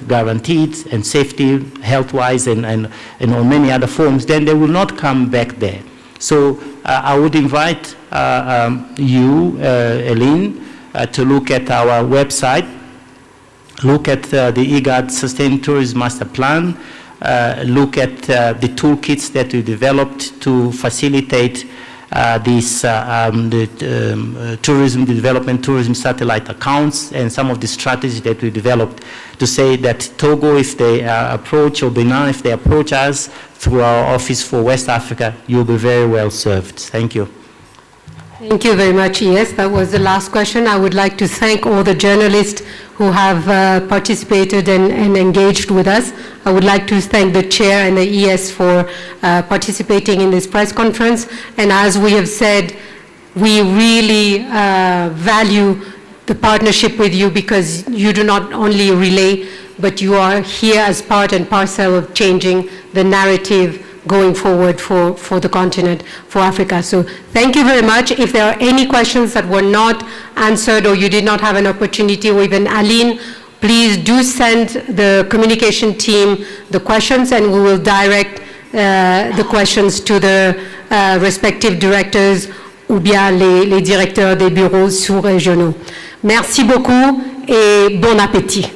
guaranteed, and safety health-wise and on many other forms, then they will not come back there. So I would invite you, Eileen, to look at our website, look at the IGAD Sustained Tourism Master Plan, look at the toolkits that we developed to facilitate tourism development, tourism satellite accounts, and some of the strategies that we developed to say that Togo, if they approach, or Benin, if they approach us through our Office for West Africa, you'll be very well served. Thank you. Thank you very much. Yes, that was the last question. I would like to thank all the journalists who have participated and engaged with us. I would like to thank the chair and the ES for participating in this press conference. And as we have said, we really value the partnership with you, because you do not only relay, but you are here as part and parcel of changing the narrative going forward for the continent, for Africa. So thank you very much. If there are any questions that were not answered or you did not have an opportunity, or even Aline, please do send the communication team the questions, and we will direct the questions to the respective directors ou bien les directeurs des bureaux sous-régionaux. Merci beaucoup et bon appétit.